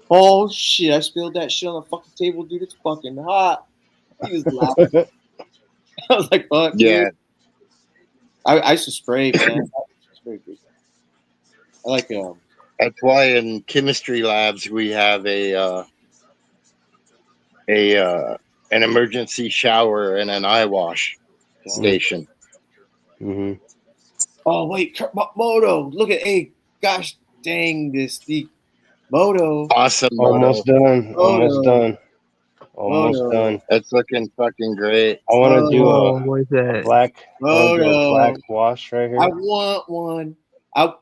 Speaker 1: "Oh shit! I spilled that shit on the fucking table, dude. It's fucking hot." He was laughing. I was like, "Fuck,
Speaker 4: Yeah.
Speaker 1: dude." I used to spray, man. Spray, I like
Speaker 4: That's why in chemistry labs we have an emergency shower and an eye wash station.
Speaker 2: Mm-hmm.
Speaker 1: Oh wait, Moto! Look at gosh dang this the Moto.
Speaker 4: Awesome.
Speaker 2: Almost done. Almost done. Almost
Speaker 1: Moto.
Speaker 2: done.
Speaker 4: It's looking fucking great.
Speaker 2: I want to do
Speaker 3: what is
Speaker 2: a
Speaker 3: that?
Speaker 2: black. I want to do a
Speaker 1: Moto.
Speaker 2: black wash right here.
Speaker 1: I want one. I'll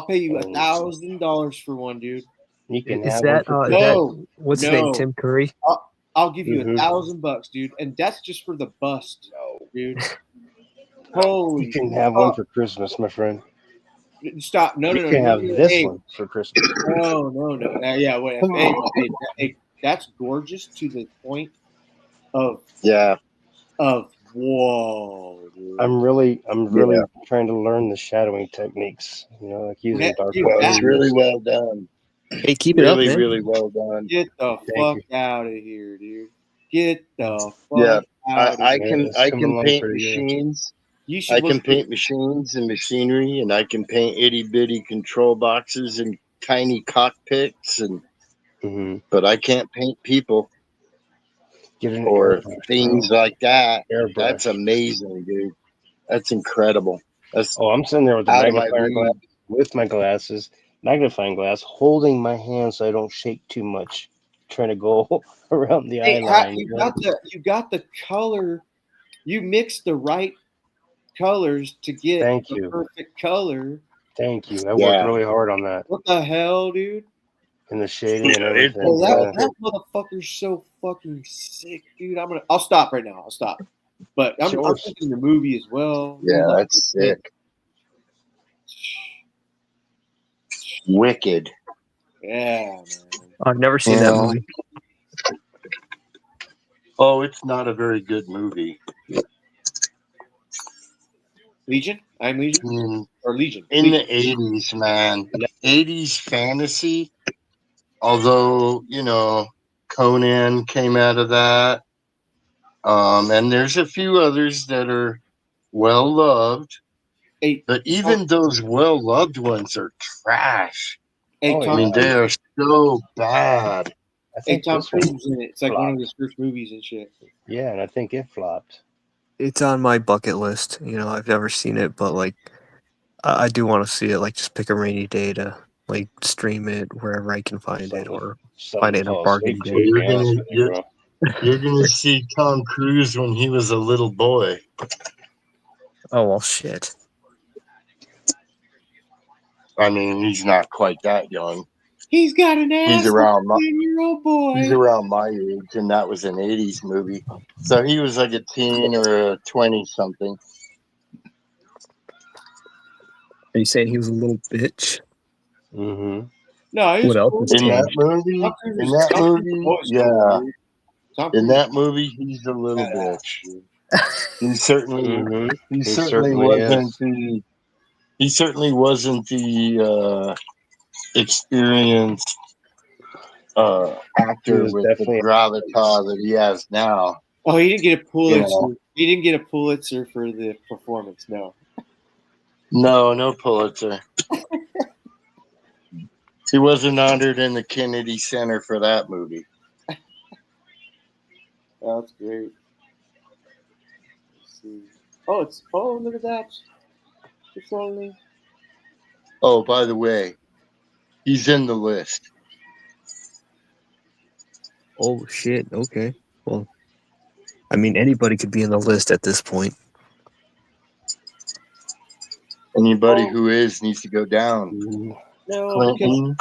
Speaker 1: pay you $1,000 for one, dude.
Speaker 2: You can
Speaker 3: Is
Speaker 2: have
Speaker 3: that
Speaker 2: one for
Speaker 1: No,
Speaker 3: what's his name?
Speaker 1: no.
Speaker 3: Tim Curry?
Speaker 1: I'll give you
Speaker 2: Mhm.
Speaker 1: $1,000, dude, and that's just for the bust, dude.
Speaker 2: You
Speaker 1: Holy
Speaker 2: can have one for Christmas, my friend.
Speaker 1: stop! No,
Speaker 2: You
Speaker 1: no, no.
Speaker 2: can have this
Speaker 1: Hey,
Speaker 2: one for Christmas.
Speaker 1: no. Yeah, wait. Hey, that's gorgeous to the point of
Speaker 4: Yeah.
Speaker 1: whoa, dude.
Speaker 2: I'm really trying to learn the shadowing techniques. Like using dark
Speaker 1: Dude,
Speaker 2: colors.
Speaker 4: It's really well done.
Speaker 3: Hey, keep it up,
Speaker 4: Really,
Speaker 3: man.
Speaker 4: really well done.
Speaker 1: Get the
Speaker 2: Thank
Speaker 1: fuck out of here, dude. Get the
Speaker 4: Yeah.
Speaker 1: fuck out of
Speaker 4: I
Speaker 1: here.
Speaker 4: can
Speaker 2: It's
Speaker 4: I
Speaker 2: coming
Speaker 4: can
Speaker 2: along
Speaker 4: paint
Speaker 2: pretty good.
Speaker 4: machines.
Speaker 1: You should
Speaker 4: I can
Speaker 1: look
Speaker 4: paint machines and machinery, and I can paint itty bitty control boxes and tiny cockpits,
Speaker 2: Mm-hmm.
Speaker 4: but I can't paint people
Speaker 2: Get an
Speaker 4: or
Speaker 2: airbrush,
Speaker 4: things
Speaker 2: bro.
Speaker 4: like that.
Speaker 2: Airbrush.
Speaker 4: That's amazing, dude. That's incredible. That's
Speaker 2: Oh, I'm sitting there with the
Speaker 4: out of my
Speaker 2: magnifier glass,
Speaker 4: league.
Speaker 2: with my glasses, magnifying glass, holding my hand so I don't shake too much, trying to go around the eye line.
Speaker 1: you got the color. You mixed the right colors to get
Speaker 2: Thank
Speaker 1: the
Speaker 2: you.
Speaker 1: perfect color.
Speaker 2: Thank you. I worked
Speaker 4: Yeah.
Speaker 2: really hard on that.
Speaker 1: What the hell, dude?
Speaker 2: And the shading and
Speaker 4: It's
Speaker 2: everything.
Speaker 1: Oh,
Speaker 2: Yeah.
Speaker 1: that motherfucker's so fucking sick, dude. I'll stop right now. I'll stop. But I'm
Speaker 2: Yours.
Speaker 1: thinking the movie as well.
Speaker 4: Yeah, that's sick. Wicked.
Speaker 1: Yeah, man.
Speaker 3: I've never seen that movie.
Speaker 4: Oh, it's not a very good movie.
Speaker 1: Legion? I'm Legion? Or Legion?
Speaker 4: In
Speaker 1: Legion.
Speaker 4: the 80s, man. 80s fantasy. Although, Conan came out of that. And there's a few others that are well loved. But even those well loved ones are trash.
Speaker 1: Hey,
Speaker 2: Oh,
Speaker 1: Tom,
Speaker 4: I mean, they are so bad.
Speaker 2: I
Speaker 1: hey,
Speaker 2: think
Speaker 1: Tom
Speaker 2: this one
Speaker 1: Cruise was in it. It's like one of
Speaker 2: flopped.
Speaker 1: his first movies and shit.
Speaker 2: Yeah, and I think it flopped.
Speaker 3: It's on my bucket list. I've never seen it, but like, I do want to see it. Like, just pick a rainy day to like stream it wherever I can find it, or find it in a bargain
Speaker 2: To
Speaker 3: bin.
Speaker 2: be honest with you, bro.
Speaker 4: You're going to see Tom Cruise when he was a little boy.
Speaker 3: Oh well, shit.
Speaker 4: I mean, he's not quite that young.
Speaker 1: He's got an ass.
Speaker 4: He's around my
Speaker 1: 10-year-old boy.
Speaker 4: He's around my age, and that was an 80s movie. So he was like a teen or a 20-something.
Speaker 3: Are you saying he was a little bitch?
Speaker 2: Mm-hmm.
Speaker 1: No,
Speaker 3: What else?
Speaker 1: Cool.
Speaker 3: Is
Speaker 4: In
Speaker 3: teen?
Speaker 4: that movie, in that movie, he's a little bitch. He certainly,
Speaker 2: Mm-hmm.
Speaker 4: he
Speaker 2: certainly
Speaker 4: certainly wasn't
Speaker 2: is.
Speaker 4: the, he certainly wasn't the experienced
Speaker 2: He
Speaker 4: actor
Speaker 2: was
Speaker 4: with the
Speaker 2: definitely
Speaker 4: gravitas that he has now.
Speaker 1: Oh, he didn't get a Pulitzer.
Speaker 4: know.
Speaker 1: He didn't get a Pulitzer for the performance. No.
Speaker 4: No Pulitzer. He wasn't honored in the Kennedy Center for that movie.
Speaker 1: Oh, that's great. Let's see. Oh, look at that. It's only.
Speaker 4: Oh, by the way, he's in the list.
Speaker 3: Oh shit. Okay. Well, I mean, anybody could be in the list at this point.
Speaker 4: Anybody
Speaker 1: Oh.
Speaker 4: who is needs to go down.
Speaker 1: No.
Speaker 4: Clinton,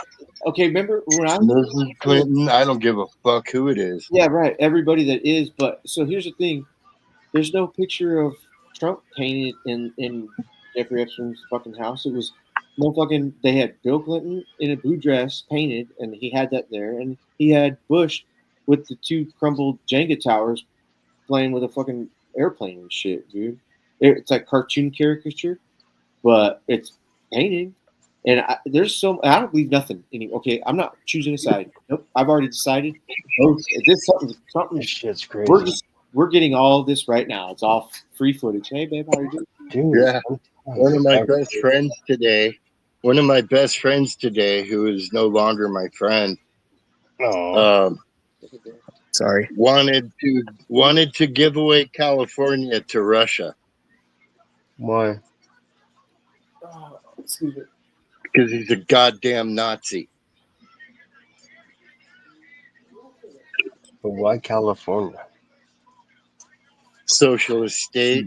Speaker 1: Okay. Remember when I was
Speaker 4: Mrs. Clinton, I don't give a fuck who it is.
Speaker 1: Yeah, right. Everybody that is, but so here's the thing: there's no picture of Trump painted in Jeffrey Epstein's fucking house. It was no fucking. They had Bill Clinton in a blue dress painted, and he had that there, and he had Bush with the two crumbled Jenga towers playing with a fucking airplane and shit, dude. It's like cartoon caricature, but it's painting. And there's I don't believe nothing. Okay, I'm not choosing a side. Nope, I've already decided. This something.
Speaker 2: This shit's crazy.
Speaker 1: We're getting all of this right now. It's all free footage. Hey, babe, how are you doing?
Speaker 2: Dude,
Speaker 4: Yeah. One of my best friends today, who is no longer my friend,
Speaker 3: Sorry.
Speaker 4: wanted to give away California to Russia
Speaker 2: Why?
Speaker 1: Oh, excuse me.
Speaker 4: because he's a goddamn Nazi.
Speaker 2: But why California?
Speaker 4: Socialist state.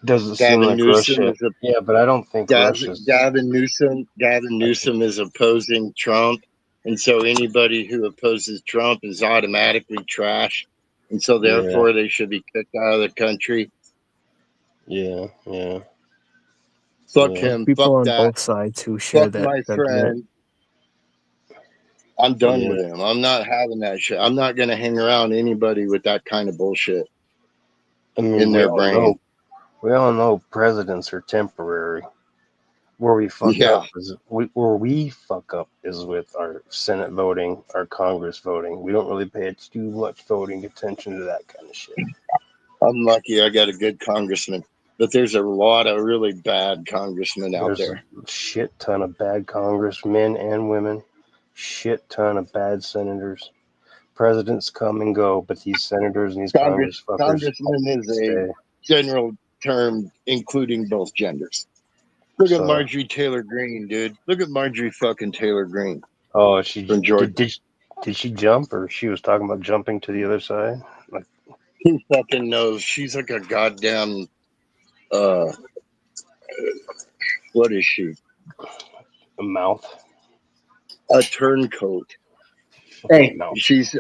Speaker 2: Doesn't seem like Russia. Yeah, but I don't think Russia's.
Speaker 4: Gavin Newsom is opposing Trump, and so anybody who opposes Trump is automatically trash, and so therefore they should be kicked out of the country.
Speaker 2: Yeah.
Speaker 4: Fuck him.
Speaker 3: People
Speaker 4: fuck
Speaker 3: on
Speaker 4: that.
Speaker 3: both sides who share
Speaker 4: Fuck
Speaker 3: that
Speaker 4: my
Speaker 3: sentiment.
Speaker 4: friend. I'm done with him. I'm not having that shit. I'm not gonna hang around anybody with that kind of bullshit in their brain.
Speaker 2: We all know presidents are temporary. Where we fuck up is with our Senate voting, our Congress voting. We don't really pay too much voting attention to that kind of shit.
Speaker 4: I'm lucky I got a good congressman, but there's a lot of really bad congressmen out there.
Speaker 2: There's a shit ton of bad congressmen and women, shit ton of bad senators. Presidents come and go, but these senators and these
Speaker 4: congressman is a general term including both genders. Look at Marjorie Taylor Greene, dude. Look at Marjorie fucking Taylor Greene.
Speaker 2: Oh, did she jump, or she was talking about jumping to the other side? Like,
Speaker 4: who fucking knows? She's like a goddamn what is she?
Speaker 2: A mouth.
Speaker 4: A turncoat.
Speaker 1: Hey,
Speaker 4: she's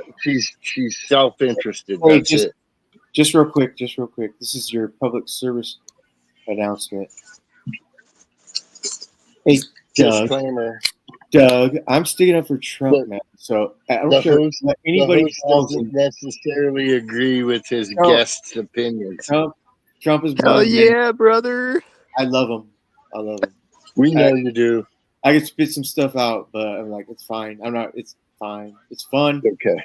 Speaker 4: self-interested. That's it.
Speaker 1: Just real quick. This is your public service announcement. Hey, Doug, I'm sticking up for Trump, man. So I don't care what anybody
Speaker 4: doesn't necessarily agree with his guests' opinions.
Speaker 1: Trump is
Speaker 3: hell yeah, brother.
Speaker 1: I love him.
Speaker 4: We know you do.
Speaker 1: I could spit some stuff out, but I'm like, it's fine. It's fine. It's fun.
Speaker 4: Okay.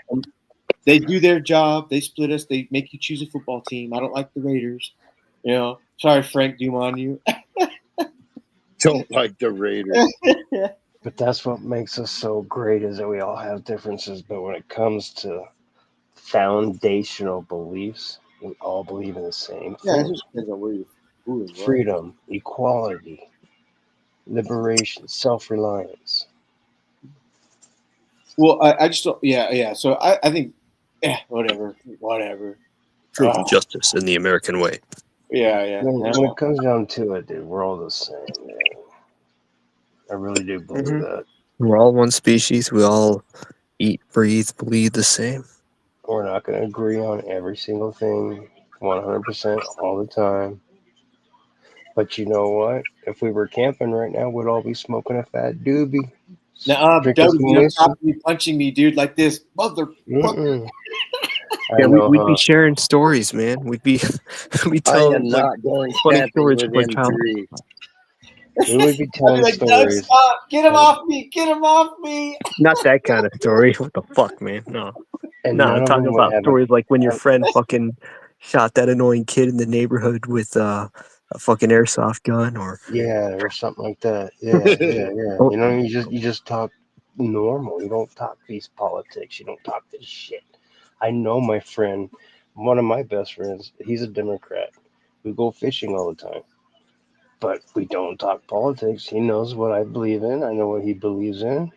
Speaker 1: They do their job. They split us. They make you choose a football team. I don't like the Raiders. Sorry, Frank Dumont.
Speaker 4: Don't like the Raiders.
Speaker 2: But that's what makes us so great, is that we all have differences. But when it comes to foundational beliefs, we all believe in the same thing.
Speaker 1: Yeah, it just depends on where you're
Speaker 2: freedom, equality, liberation, self-reliance.
Speaker 1: Well, I just don't. Yeah. So I think, whatever.
Speaker 3: Truth and justice in the American way.
Speaker 1: Yeah.
Speaker 2: When it comes down to it, dude, we're all the same, man. I really do believe that.
Speaker 3: We're all one species. We all eat, breathe, bleed the same.
Speaker 2: We're not going to agree on every single thing 100% all the time. But you know what? If we were camping right now, we'd all be smoking a fat doobie.
Speaker 1: Doug, you're probably punching me, dude, like this. Motherfucker.
Speaker 3: Yeah, we'd be sharing stories, man. We'd be telling
Speaker 4: not going
Speaker 3: funny
Speaker 4: camping
Speaker 3: stories
Speaker 4: with
Speaker 3: for child.
Speaker 2: We would be
Speaker 1: I'd be
Speaker 2: telling
Speaker 1: like, Doug,
Speaker 2: stories.
Speaker 1: stop! Get him off me! Get him off me!
Speaker 3: Not that kind of story. What the fuck, man? No.
Speaker 2: And
Speaker 3: No,
Speaker 2: none
Speaker 3: I'm
Speaker 2: of
Speaker 3: talking
Speaker 2: them would
Speaker 3: about
Speaker 2: have
Speaker 3: stories like when your friend fucking shot that annoying kid in the neighborhood with a fucking airsoft gun, or
Speaker 2: or something like that. Yeah.
Speaker 3: oh,
Speaker 2: You know, you just talk normal. You don't talk these politics. You don't talk this shit. I know my friend, one of my best friends. He's a Democrat. We go fishing all the time, but we don't talk politics. He knows what I believe in. I know what he believes in,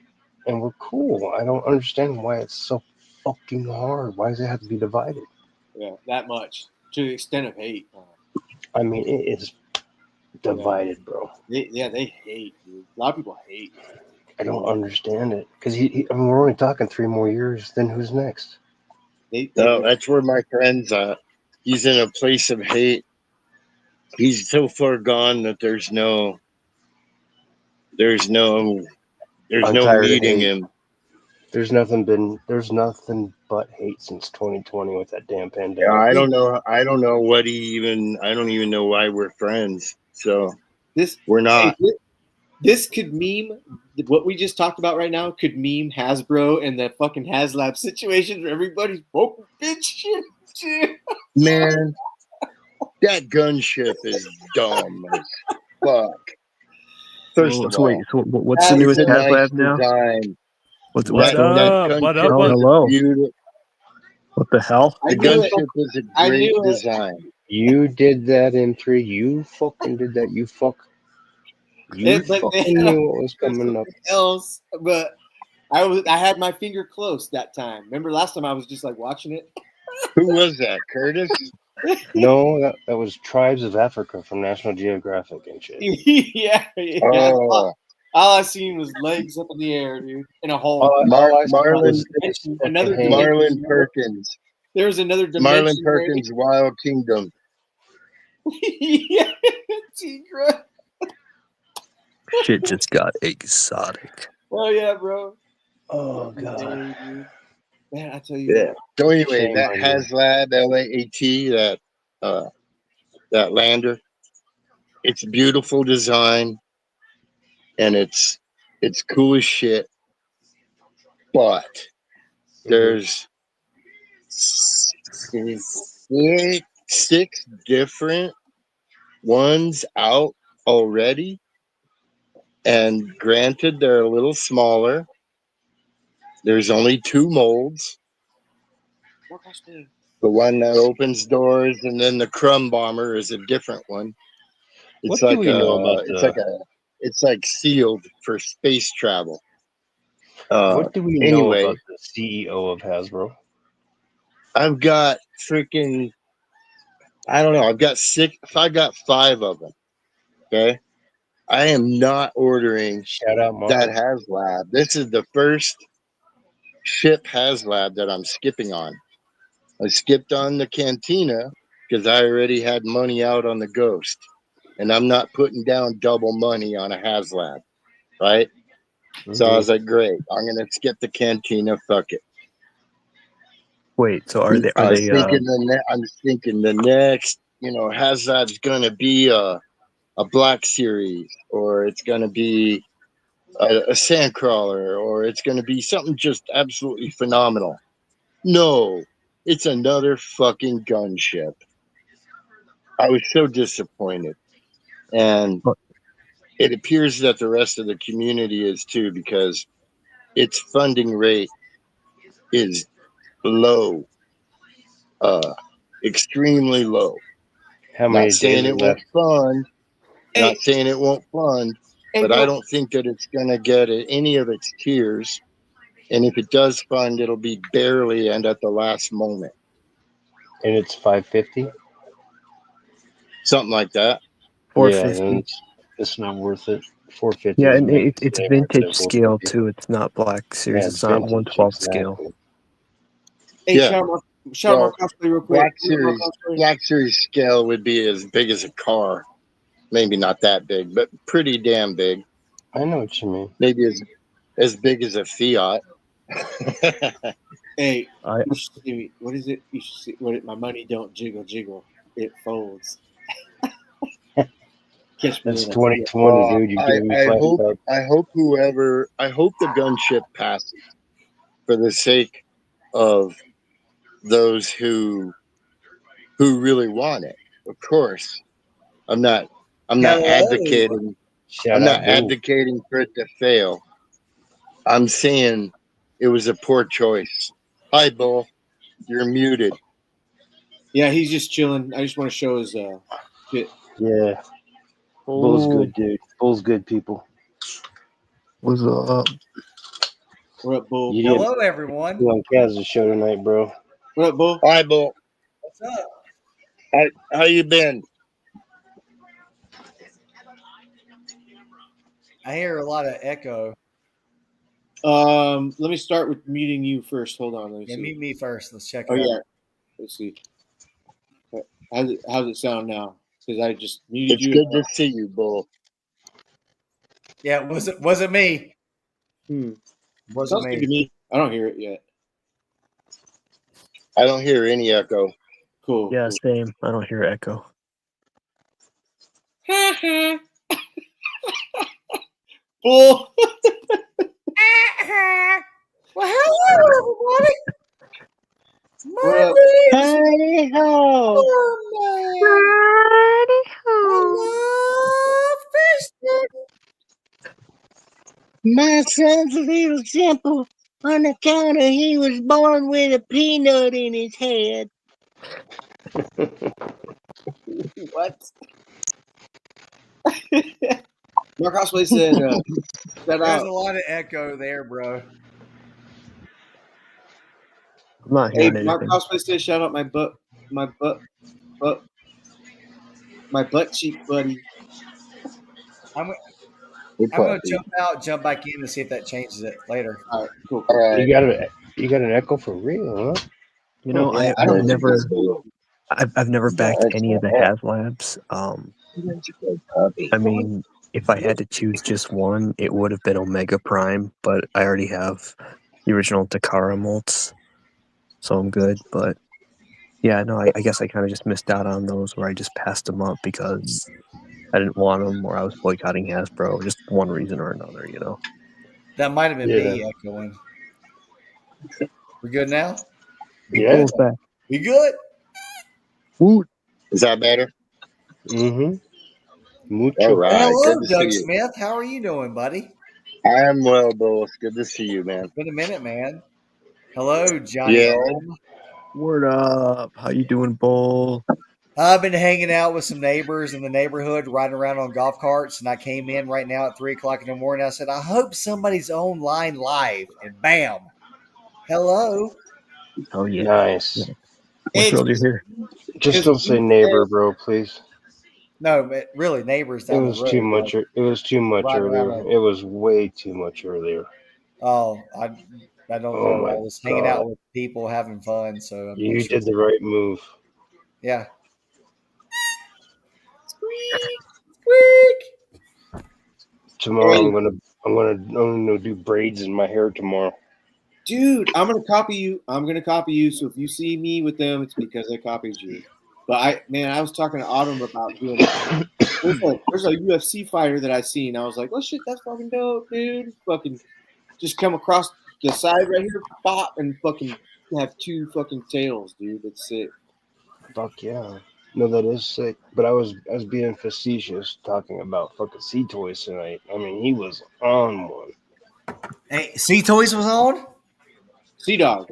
Speaker 2: and we're cool. I don't understand why it's so fucking hard. Why does it have to be divided?
Speaker 1: Yeah, that much to the extent of hate.
Speaker 2: I mean, it is divided, bro.
Speaker 1: They hate, dude. A lot of people hate.
Speaker 2: I don't understand it because I mean, we're only talking 3 more years. Then who's next?
Speaker 4: No, that's where my friend's at. He's in a place of hate. He's so far gone that there's no
Speaker 2: I'm tired of
Speaker 4: meeting
Speaker 2: hate.
Speaker 4: him.
Speaker 2: There's nothing but hate since 2020 with that damn
Speaker 4: Yeah,
Speaker 2: pandemic.
Speaker 4: I don't know what I don't even know why we're friends. So we're not.
Speaker 1: Hey, this could meme what we just talked about right now. Could meme Hasbro and the fucking HasLab situation where everybody's woke bitch shit.
Speaker 4: Man, that gunship is dumb as fuck. First of
Speaker 3: so wait,
Speaker 4: all,
Speaker 3: so what's the
Speaker 1: It's
Speaker 3: newest
Speaker 4: it's a nice
Speaker 3: HasLab now?
Speaker 4: design.
Speaker 3: What's
Speaker 5: What
Speaker 3: going on?
Speaker 5: up? What up?
Speaker 4: gunship
Speaker 3: Oh,
Speaker 4: is
Speaker 3: hello.
Speaker 4: beautiful.
Speaker 3: What the hell?
Speaker 1: I
Speaker 4: The
Speaker 1: knew it.
Speaker 4: gunship is a
Speaker 1: I
Speaker 4: great
Speaker 1: knew it.
Speaker 4: design.
Speaker 2: You did that in 3. You fucking did that. You fucking knew what was coming up.
Speaker 1: Else, but I had my finger close that time. Remember last time I was just like watching it.
Speaker 4: Who was that? Curtis?
Speaker 2: No, that was Tribes of Africa from National Geographic and shit.
Speaker 1: yeah.
Speaker 4: Oh,
Speaker 1: All I seen was legs up in the air, dude, in a hole.
Speaker 2: All I saw
Speaker 4: Marlon
Speaker 2: was
Speaker 1: Another
Speaker 2: fucking
Speaker 1: dimension.
Speaker 4: Marlon Perkins.
Speaker 1: There's another
Speaker 4: Marlon
Speaker 1: dimension.
Speaker 4: Perkins' Wild Kingdom.
Speaker 1: Yeah, Tigra.
Speaker 3: Shit just got exotic.
Speaker 1: Oh yeah, bro.
Speaker 2: Oh god.
Speaker 1: Hey, dude. Man, I tell you.
Speaker 4: Yeah. So anyway,
Speaker 2: Shame
Speaker 4: that
Speaker 2: on you.
Speaker 4: HasLab LAAT, that lander, it's a beautiful design, and it's cool as shit. But there's six different ones out already, and granted, they're a little smaller. There's only 2 molds. The one that opens doors, and then the Crumb Bomber is a different one. It's
Speaker 2: What do we know about
Speaker 4: it's like sealed for space travel.
Speaker 2: what do we know
Speaker 4: Anyway,
Speaker 2: about the CEO of Hasbro?
Speaker 4: I've got freaking, I don't know. I've got 5 of them. Okay, I am not ordering
Speaker 2: Shout out Mark.
Speaker 4: that HasLab. This is the first ship HasLab that I'm skipping on. I skipped on the Cantina because I already had money out on the Ghost, and I'm not putting down double money on a HasLab, right? So I was like, great, I'm gonna skip the Cantina. Fuck it.
Speaker 3: Wait, so are they?
Speaker 4: I'm thinking the next, HasLab's gonna be a Black Series, or it's gonna be a Sandcrawler, or it's gonna be something just absolutely phenomenal. No, it's another fucking gunship. I was so disappointed. And it appears that the rest of the community is too, because its funding rate is low, extremely low.
Speaker 2: How many
Speaker 4: Not saying
Speaker 2: days
Speaker 4: it
Speaker 2: left?
Speaker 4: won't fund,
Speaker 1: Hey,
Speaker 4: not saying it won't fund, but I don't think that it's going to get any of its tiers. And if it does fund, it'll be barely and at the last moment.
Speaker 2: And it's 550.
Speaker 4: Something like that.
Speaker 2: Yeah,
Speaker 3: 450.
Speaker 2: then it's not worth it. 450.
Speaker 3: Yeah,
Speaker 2: is
Speaker 3: and
Speaker 2: way
Speaker 3: it's
Speaker 2: more
Speaker 3: vintage
Speaker 2: than
Speaker 3: scale
Speaker 2: 450.
Speaker 3: too. It's not Black Series.
Speaker 2: Yeah,
Speaker 3: It's not
Speaker 2: vintage,
Speaker 3: 1/12 scale.
Speaker 2: exactly.
Speaker 1: Hey,
Speaker 4: Yeah.
Speaker 1: shout out
Speaker 4: Well,
Speaker 1: Mark Cosplay real quick.
Speaker 4: Black Series scale would be as big as a car. Maybe not that big, but pretty damn big.
Speaker 2: I know what you mean.
Speaker 4: Maybe as big as a Fiat.
Speaker 1: Hey,
Speaker 3: I
Speaker 1: you should see, what is it? You should see my money don't jiggle, it folds. Catch me
Speaker 2: That's
Speaker 1: in a-
Speaker 2: 2020, dude. You can be
Speaker 4: I hope
Speaker 2: flashback.
Speaker 4: I hope the gunship passes for the sake of those who really want it. Of course, I'm not
Speaker 5: Hello.
Speaker 4: advocating
Speaker 2: Shout
Speaker 4: I'm not
Speaker 2: out, Boo.
Speaker 4: advocating for it to fail. I'm saying it was a poor choice. Hi, Bull. You're muted.
Speaker 1: Yeah, he's just chilling. I just want to show his shit.
Speaker 2: Yeah, Bull's good, dude. Bull's good, people.
Speaker 3: What's up?
Speaker 1: What up, Bull?
Speaker 2: You didn't
Speaker 5: Hello, everyone.
Speaker 2: be on Kaz's show tonight, bro.
Speaker 1: What up, Bull?
Speaker 4: Hi, Bull.
Speaker 5: What's up?
Speaker 4: How you been?
Speaker 5: I hear a lot of echo.
Speaker 1: Let me start with muting you first. Hold on. Let me
Speaker 5: Yeah,
Speaker 1: see.
Speaker 5: meet me first. Let's check
Speaker 1: Oh
Speaker 5: it out.
Speaker 1: yeah. Let's see. How's it sound now? Because I just muted
Speaker 4: It's
Speaker 1: you.
Speaker 4: good to see you, Bull.
Speaker 5: Yeah, wasn't me. Wasn't
Speaker 1: Sounds good to
Speaker 5: me.
Speaker 1: me. I don't hear it yet.
Speaker 4: I don't hear any echo.
Speaker 1: Cool.
Speaker 3: Yeah, same. I don't hear echo.
Speaker 1: Cool. Bull.
Speaker 5: Well, hello, everybody.
Speaker 1: What up?
Speaker 4: Hi ho! My son's a little simple on account of he was born with a peanut in his head.
Speaker 1: What? Mark Houseway said, shout
Speaker 5: There's
Speaker 1: out.
Speaker 5: a lot of echo there, bro.
Speaker 3: I'm not
Speaker 1: Hey,
Speaker 3: hearing
Speaker 1: Mark
Speaker 3: anything.
Speaker 1: Houseway said, shout out my butt cheek buddy.
Speaker 5: I'm gonna jump back in to see if that changes it later.
Speaker 1: All right, cool.
Speaker 4: All right.
Speaker 2: You got an echo for real, huh?
Speaker 3: You know,
Speaker 1: Yeah,
Speaker 3: I've
Speaker 1: don't
Speaker 3: never,
Speaker 1: know.
Speaker 3: I've never backed any of the HasLabs. I mean, if I had to choose just one, it would have been Omega Prime, but I already have the original Takara molts, so I'm good. But yeah, no, I guess I kind of just missed out on those where I just passed them up because I didn't want them or I was boycotting Hasbro, just one reason or another, you know.
Speaker 5: That might have been
Speaker 2: Yeah.
Speaker 5: me echoing. We good now?
Speaker 2: Yeah.
Speaker 3: Bull's back.
Speaker 5: We good?
Speaker 3: Woot.
Speaker 4: Is that better?
Speaker 2: Mm-hmm.
Speaker 4: All
Speaker 2: Mucho.
Speaker 4: right.
Speaker 5: Hello,
Speaker 4: Good to
Speaker 5: Doug
Speaker 4: see you.
Speaker 5: Smith. How are you doing, buddy?
Speaker 4: I am well, Bull. It's good to see you, man.
Speaker 5: Been a minute, man. Hello, Johnny.
Speaker 4: Yeah.
Speaker 5: Ohm.
Speaker 3: Word up. How you doing, Bull?
Speaker 5: I've been hanging out with some neighbors in the neighborhood, riding around on golf carts, and I came in right now at 3:00 in the morning. I said, I hope somebody's online live, and bam, hello.
Speaker 3: Oh, yeah.
Speaker 2: Nice.
Speaker 3: We're
Speaker 1: Hey,
Speaker 3: thrilled you're here.
Speaker 2: Just don't say neighbor, bro, please.
Speaker 5: No, but really, neighbors
Speaker 2: It
Speaker 5: down the
Speaker 2: was
Speaker 5: road.
Speaker 2: too much.
Speaker 5: like,
Speaker 2: It was too much
Speaker 5: Riding around
Speaker 2: earlier. It was way too much earlier.
Speaker 5: Oh, I don't
Speaker 2: Oh
Speaker 5: know.
Speaker 2: my
Speaker 5: I was hanging
Speaker 2: God.
Speaker 5: out with people, having fun. So I'm
Speaker 2: You
Speaker 5: sure.
Speaker 2: did the right move.
Speaker 5: Yeah. Squeak, squeak.
Speaker 2: Tomorrow
Speaker 1: Hey.
Speaker 2: I'm gonna do braids in my hair tomorrow.
Speaker 1: dude, I'm gonna copy you. So if you see me with them, it's because I copied you. But I was talking to Autumn about doing. There's a UFC fighter that I seen. I was like, oh shit, that's fucking dope, dude. Fucking just come across the side right here, pop, and fucking have two fucking tails, dude. That's sick.
Speaker 2: Fuck yeah. No, that is sick. But I was being facetious talking about fucking toyz tonight. I mean, he was on one.
Speaker 5: Hey, C Toys was on.
Speaker 1: Sea Dog.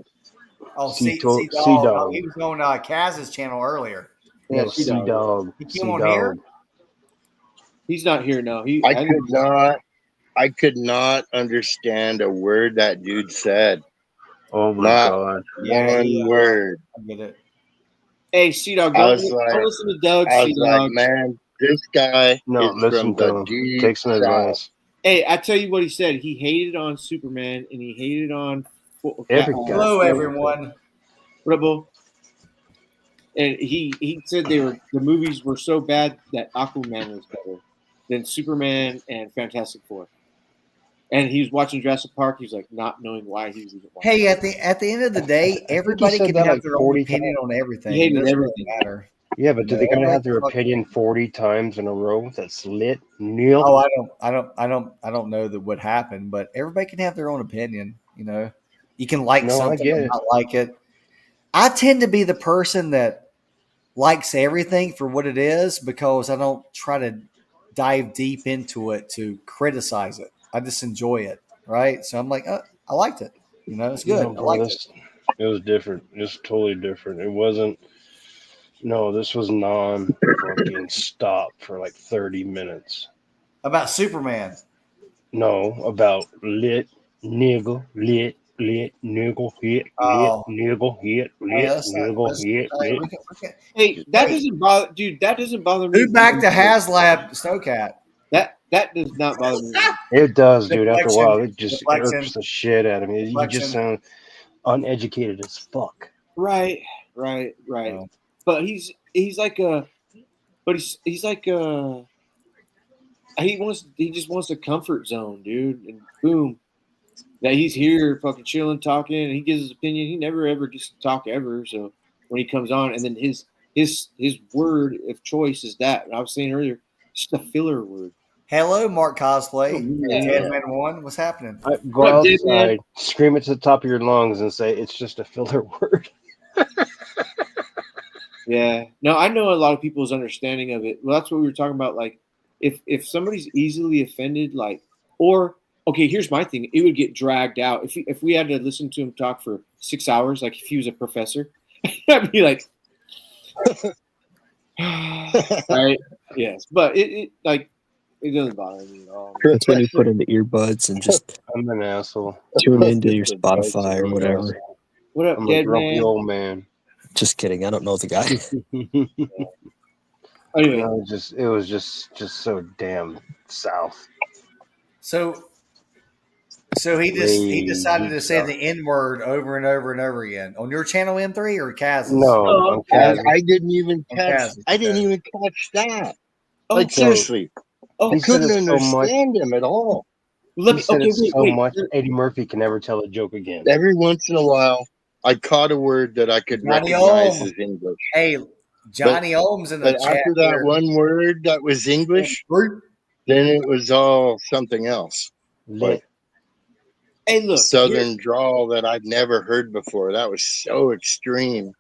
Speaker 5: Oh,
Speaker 2: Sea
Speaker 5: C Dog. No,
Speaker 2: Dog.
Speaker 5: he was on Kaz's channel earlier.
Speaker 1: Yeah,
Speaker 2: No,
Speaker 1: Sea
Speaker 2: Sea
Speaker 1: Dog.
Speaker 2: Dog.
Speaker 5: He came
Speaker 2: Sea
Speaker 5: on
Speaker 2: Dog.
Speaker 5: here.
Speaker 1: He's not here now.
Speaker 4: I could not understand a word that dude said.
Speaker 2: Oh my
Speaker 4: Not
Speaker 2: God.
Speaker 5: Yeah,
Speaker 4: one word.
Speaker 5: I get it.
Speaker 1: Hey, Sea Dog,
Speaker 4: I
Speaker 1: don't
Speaker 4: was like,
Speaker 1: listen to Doug, Sea Dog.
Speaker 4: man, this guy
Speaker 2: No,
Speaker 4: is
Speaker 2: listen
Speaker 4: from
Speaker 2: to
Speaker 4: the
Speaker 2: him.
Speaker 4: deep
Speaker 2: Take some
Speaker 4: south.
Speaker 2: advice.
Speaker 1: Hey, I tell you what he said. He hated on Superman and he hated on
Speaker 2: Every
Speaker 5: Hello,
Speaker 2: guy.
Speaker 5: everyone.
Speaker 1: Rebel. And he said the movies were so bad that Aquaman was better than Superman and Fantastic Four. And he was watching Jurassic Park. He was like not knowing why he was even watching.
Speaker 5: Hey, at the end of the day, everybody
Speaker 2: said
Speaker 5: can
Speaker 2: that
Speaker 5: have
Speaker 2: like
Speaker 5: their own
Speaker 2: 40
Speaker 5: opinion on everything.
Speaker 1: He hated
Speaker 5: It doesn't really
Speaker 1: everything.
Speaker 5: matter.
Speaker 2: Yeah, but do they gotta
Speaker 5: Everybody
Speaker 2: have their
Speaker 5: can
Speaker 2: opinion 40 times in a row? That's lit, Neil.
Speaker 5: Oh, I don't know that what happened, but everybody can have their own opinion. You know, you can like
Speaker 2: No, I
Speaker 5: something
Speaker 2: get
Speaker 5: or
Speaker 2: it.
Speaker 5: not like it. I tend to be the person that likes everything for what it is because I don't try to dive deep into it to criticize it. I just enjoy it, right? So I'm like, I liked it. You know, it's good.
Speaker 2: No,
Speaker 5: I
Speaker 2: bro,
Speaker 5: liked it.
Speaker 2: this it was different. It's totally different. It wasn't. No, this was non fucking stop for like 30 minutes.
Speaker 5: About Superman.
Speaker 2: No, about lit nigga, lit nigga, hit, lit
Speaker 5: Oh,
Speaker 2: nigga, hit,
Speaker 5: hey,
Speaker 2: lit
Speaker 5: let's not.
Speaker 2: nigga,
Speaker 5: Let's.
Speaker 2: hit,
Speaker 5: Hey,
Speaker 2: lit.
Speaker 5: we can,
Speaker 1: Hey, that
Speaker 5: hey,
Speaker 1: doesn't bother, dude. That doesn't bother me.
Speaker 5: who back to HasLab Snowcat?
Speaker 1: That does not bother me.
Speaker 2: It does, dude. After a
Speaker 5: Deflection.
Speaker 2: while, it just irks
Speaker 5: Deflection.
Speaker 2: the shit out of me. You just
Speaker 5: Deflection.
Speaker 2: sound uneducated as fuck.
Speaker 1: Right.
Speaker 5: Oh.
Speaker 1: But he's like a, but he's like a. He just wants a comfort zone, dude. And boom, that he's here, fucking chilling, talking, and he gives his opinion. He never ever gets to talk ever. So when he comes on, and then his word of choice is that. And I was saying earlier, it's just a filler word.
Speaker 5: Hello, Mark Cosplay.
Speaker 1: Yeah.
Speaker 5: Dead Man One. What's happening?
Speaker 2: Go
Speaker 1: What up, dude, man?
Speaker 2: outside, scream it to the top of your lungs, and say it's just a filler word.
Speaker 1: Yeah. No, I know a lot of people's understanding of it. Well, that's what we were talking about. Like, if somebody's easily offended, like, or okay, here's my thing: it would get dragged out if we had to listen to him talk for 6 hours, like if he was a professor, I'd be like, right, yes, but it like it doesn't bother me at all.
Speaker 3: That's when you put in the earbuds and just
Speaker 2: I'm an asshole.
Speaker 3: tune into your
Speaker 2: Just a bite
Speaker 3: Spotify or
Speaker 2: of
Speaker 3: whatever.
Speaker 2: asshole.
Speaker 1: What up,
Speaker 2: I'm a
Speaker 1: dead
Speaker 2: grumpy
Speaker 1: man?
Speaker 2: old man.
Speaker 3: Just kidding. I don't know the guy.
Speaker 1: Anyway,
Speaker 2: No, it was just so damn south.
Speaker 5: So he decided to say the N word over and over and over again on your channel M3 or Kaz's?
Speaker 2: No,
Speaker 1: Oh,
Speaker 2: on
Speaker 1: okay.
Speaker 2: Kaz.
Speaker 4: I didn't even
Speaker 5: On
Speaker 4: catch.
Speaker 5: Kaz's,
Speaker 4: I didn't
Speaker 5: okay.
Speaker 4: even catch that.
Speaker 1: oh,
Speaker 4: Like seriously,
Speaker 1: oh,
Speaker 2: He
Speaker 4: I
Speaker 2: said
Speaker 4: couldn't
Speaker 2: it so much.
Speaker 4: understand him at all.
Speaker 1: let
Speaker 2: He
Speaker 1: me.
Speaker 2: said
Speaker 1: Okay,
Speaker 2: it so
Speaker 1: wait.
Speaker 2: much. Eddie Murphy can never tell a joke again.
Speaker 4: Every once in a while, I caught a word that I could
Speaker 5: Johnny
Speaker 4: recognize
Speaker 5: Ohm.
Speaker 4: as English.
Speaker 5: Hey, Johnny Ohm's in the
Speaker 4: But
Speaker 5: chat
Speaker 4: after that
Speaker 5: here.
Speaker 4: one word that was English, then it was all something else.
Speaker 2: Lit.
Speaker 1: Hey, look.
Speaker 4: Southern drawl that I'd never heard before. That was so extreme.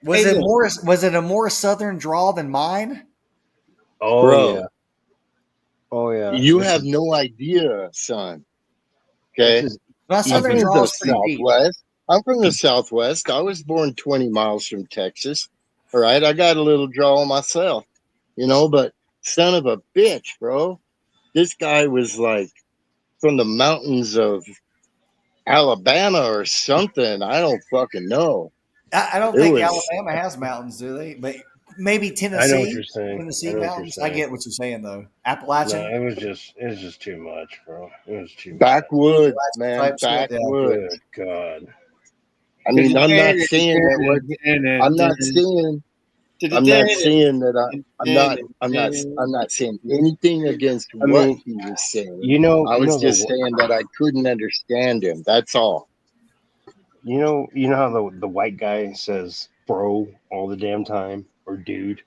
Speaker 5: Was
Speaker 1: Hey,
Speaker 5: it
Speaker 1: look.
Speaker 5: more? Was it a more southern drawl than mine?
Speaker 2: Oh
Speaker 4: Bro.
Speaker 2: yeah. Oh yeah.
Speaker 4: You
Speaker 2: This
Speaker 4: have
Speaker 2: is-
Speaker 4: no idea, son.
Speaker 2: this
Speaker 4: Okay.
Speaker 2: is
Speaker 5: My
Speaker 4: I'm
Speaker 5: southern
Speaker 4: from the
Speaker 5: drawl is pretty deep.
Speaker 4: Southwest. I'm from the Southwest. I was born 20 miles from Texas. All right. I got a little drawl myself, but son of a bitch, bro. This guy was like from the mountains of Alabama or something. I don't fucking know.
Speaker 5: I don't
Speaker 4: It
Speaker 5: think
Speaker 4: was,
Speaker 5: Alabama has mountains, do they? But maybe
Speaker 2: I know what
Speaker 5: Tennessee.
Speaker 2: you're saying.
Speaker 5: Tennessee
Speaker 2: I know what you're
Speaker 5: mountains. I
Speaker 2: saying.
Speaker 5: get what you're saying though.
Speaker 2: No,
Speaker 5: Appalachian.
Speaker 2: it was just too much, bro. It was too much.
Speaker 4: backwoods,
Speaker 5: Appalachian
Speaker 4: man.
Speaker 5: type shit, yeah.
Speaker 4: Backwoods.
Speaker 2: Good God.
Speaker 4: I mean, I'm not saying that what I'm not saying that I'm not saying anything against
Speaker 2: I
Speaker 4: what
Speaker 2: mean,
Speaker 4: he was saying.
Speaker 2: You know
Speaker 4: I was
Speaker 2: the
Speaker 4: just saying that I couldn't understand him. That's all.
Speaker 2: you know how the white guy says bro all the damn time or dude.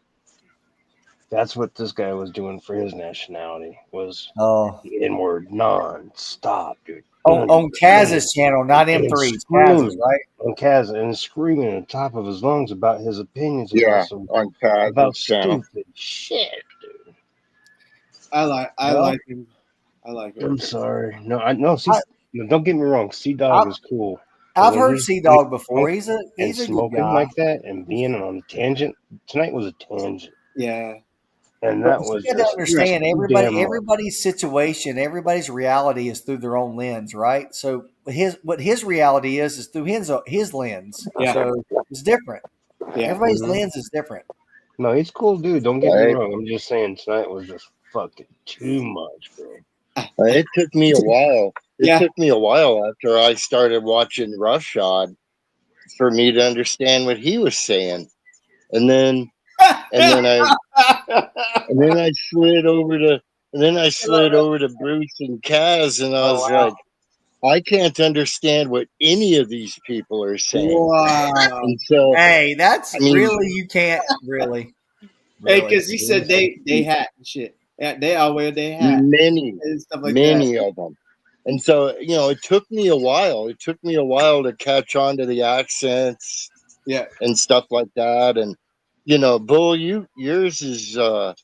Speaker 2: That's what this guy was doing for his nationality was
Speaker 5: Oh,
Speaker 2: the N word non-stop, dude.
Speaker 5: on Kaz's channel, not
Speaker 2: And
Speaker 5: M3's. Kaz's,
Speaker 2: screaming
Speaker 5: right?
Speaker 2: on Kaz and screaming at the top of his lungs about his opinions
Speaker 4: Yeah,
Speaker 2: about
Speaker 4: on Kaz's
Speaker 2: about
Speaker 4: channel.
Speaker 2: stupid shit, dude.
Speaker 1: I
Speaker 5: Well,
Speaker 1: like him. I like him.
Speaker 2: I'm sorry. No, no, don't get me wrong. Sea Dog is cool. But
Speaker 5: I've
Speaker 2: when
Speaker 5: heard
Speaker 2: he's
Speaker 5: Sea Dog before. He's a
Speaker 2: and
Speaker 5: good
Speaker 2: smoking
Speaker 5: guy.
Speaker 2: like that and being on a tangent. Tonight was a tangent,
Speaker 1: Yeah.
Speaker 2: and
Speaker 5: But
Speaker 2: that
Speaker 5: you
Speaker 2: was
Speaker 5: got to
Speaker 2: just
Speaker 5: understand
Speaker 2: too damn much.
Speaker 5: everybody's situation, everybody's reality is through their own lens, right? So what his reality is through his lens.
Speaker 1: Yeah.
Speaker 5: So it's different.
Speaker 1: Yeah.
Speaker 5: Everybody's
Speaker 2: Mhm.
Speaker 5: lens is different.
Speaker 2: No, he's cool, dude. Don't get me
Speaker 4: Right.
Speaker 2: wrong. I'm just saying tonight was just fucking too much, bro.
Speaker 4: It took me a while.
Speaker 1: Yeah.
Speaker 4: It took me a while after I started watching Roughshod for me to understand what he was saying. And then I slid over to Bruce and Kaz, and I was like, I can't understand what any of these people are saying.
Speaker 1: Wow.
Speaker 4: And so,
Speaker 5: Hey, that's
Speaker 4: I mean,
Speaker 5: really you can't really.
Speaker 1: Hey,
Speaker 5: Really.
Speaker 1: because he said they hat and shit. Yeah, they all wear they hat
Speaker 4: many,
Speaker 1: and stuff like that.
Speaker 4: many of them. And so, you know, it took me a while. It took me a while to catch on to the accents
Speaker 1: Yeah.
Speaker 4: and stuff like that. And, you know, Bull, yours is an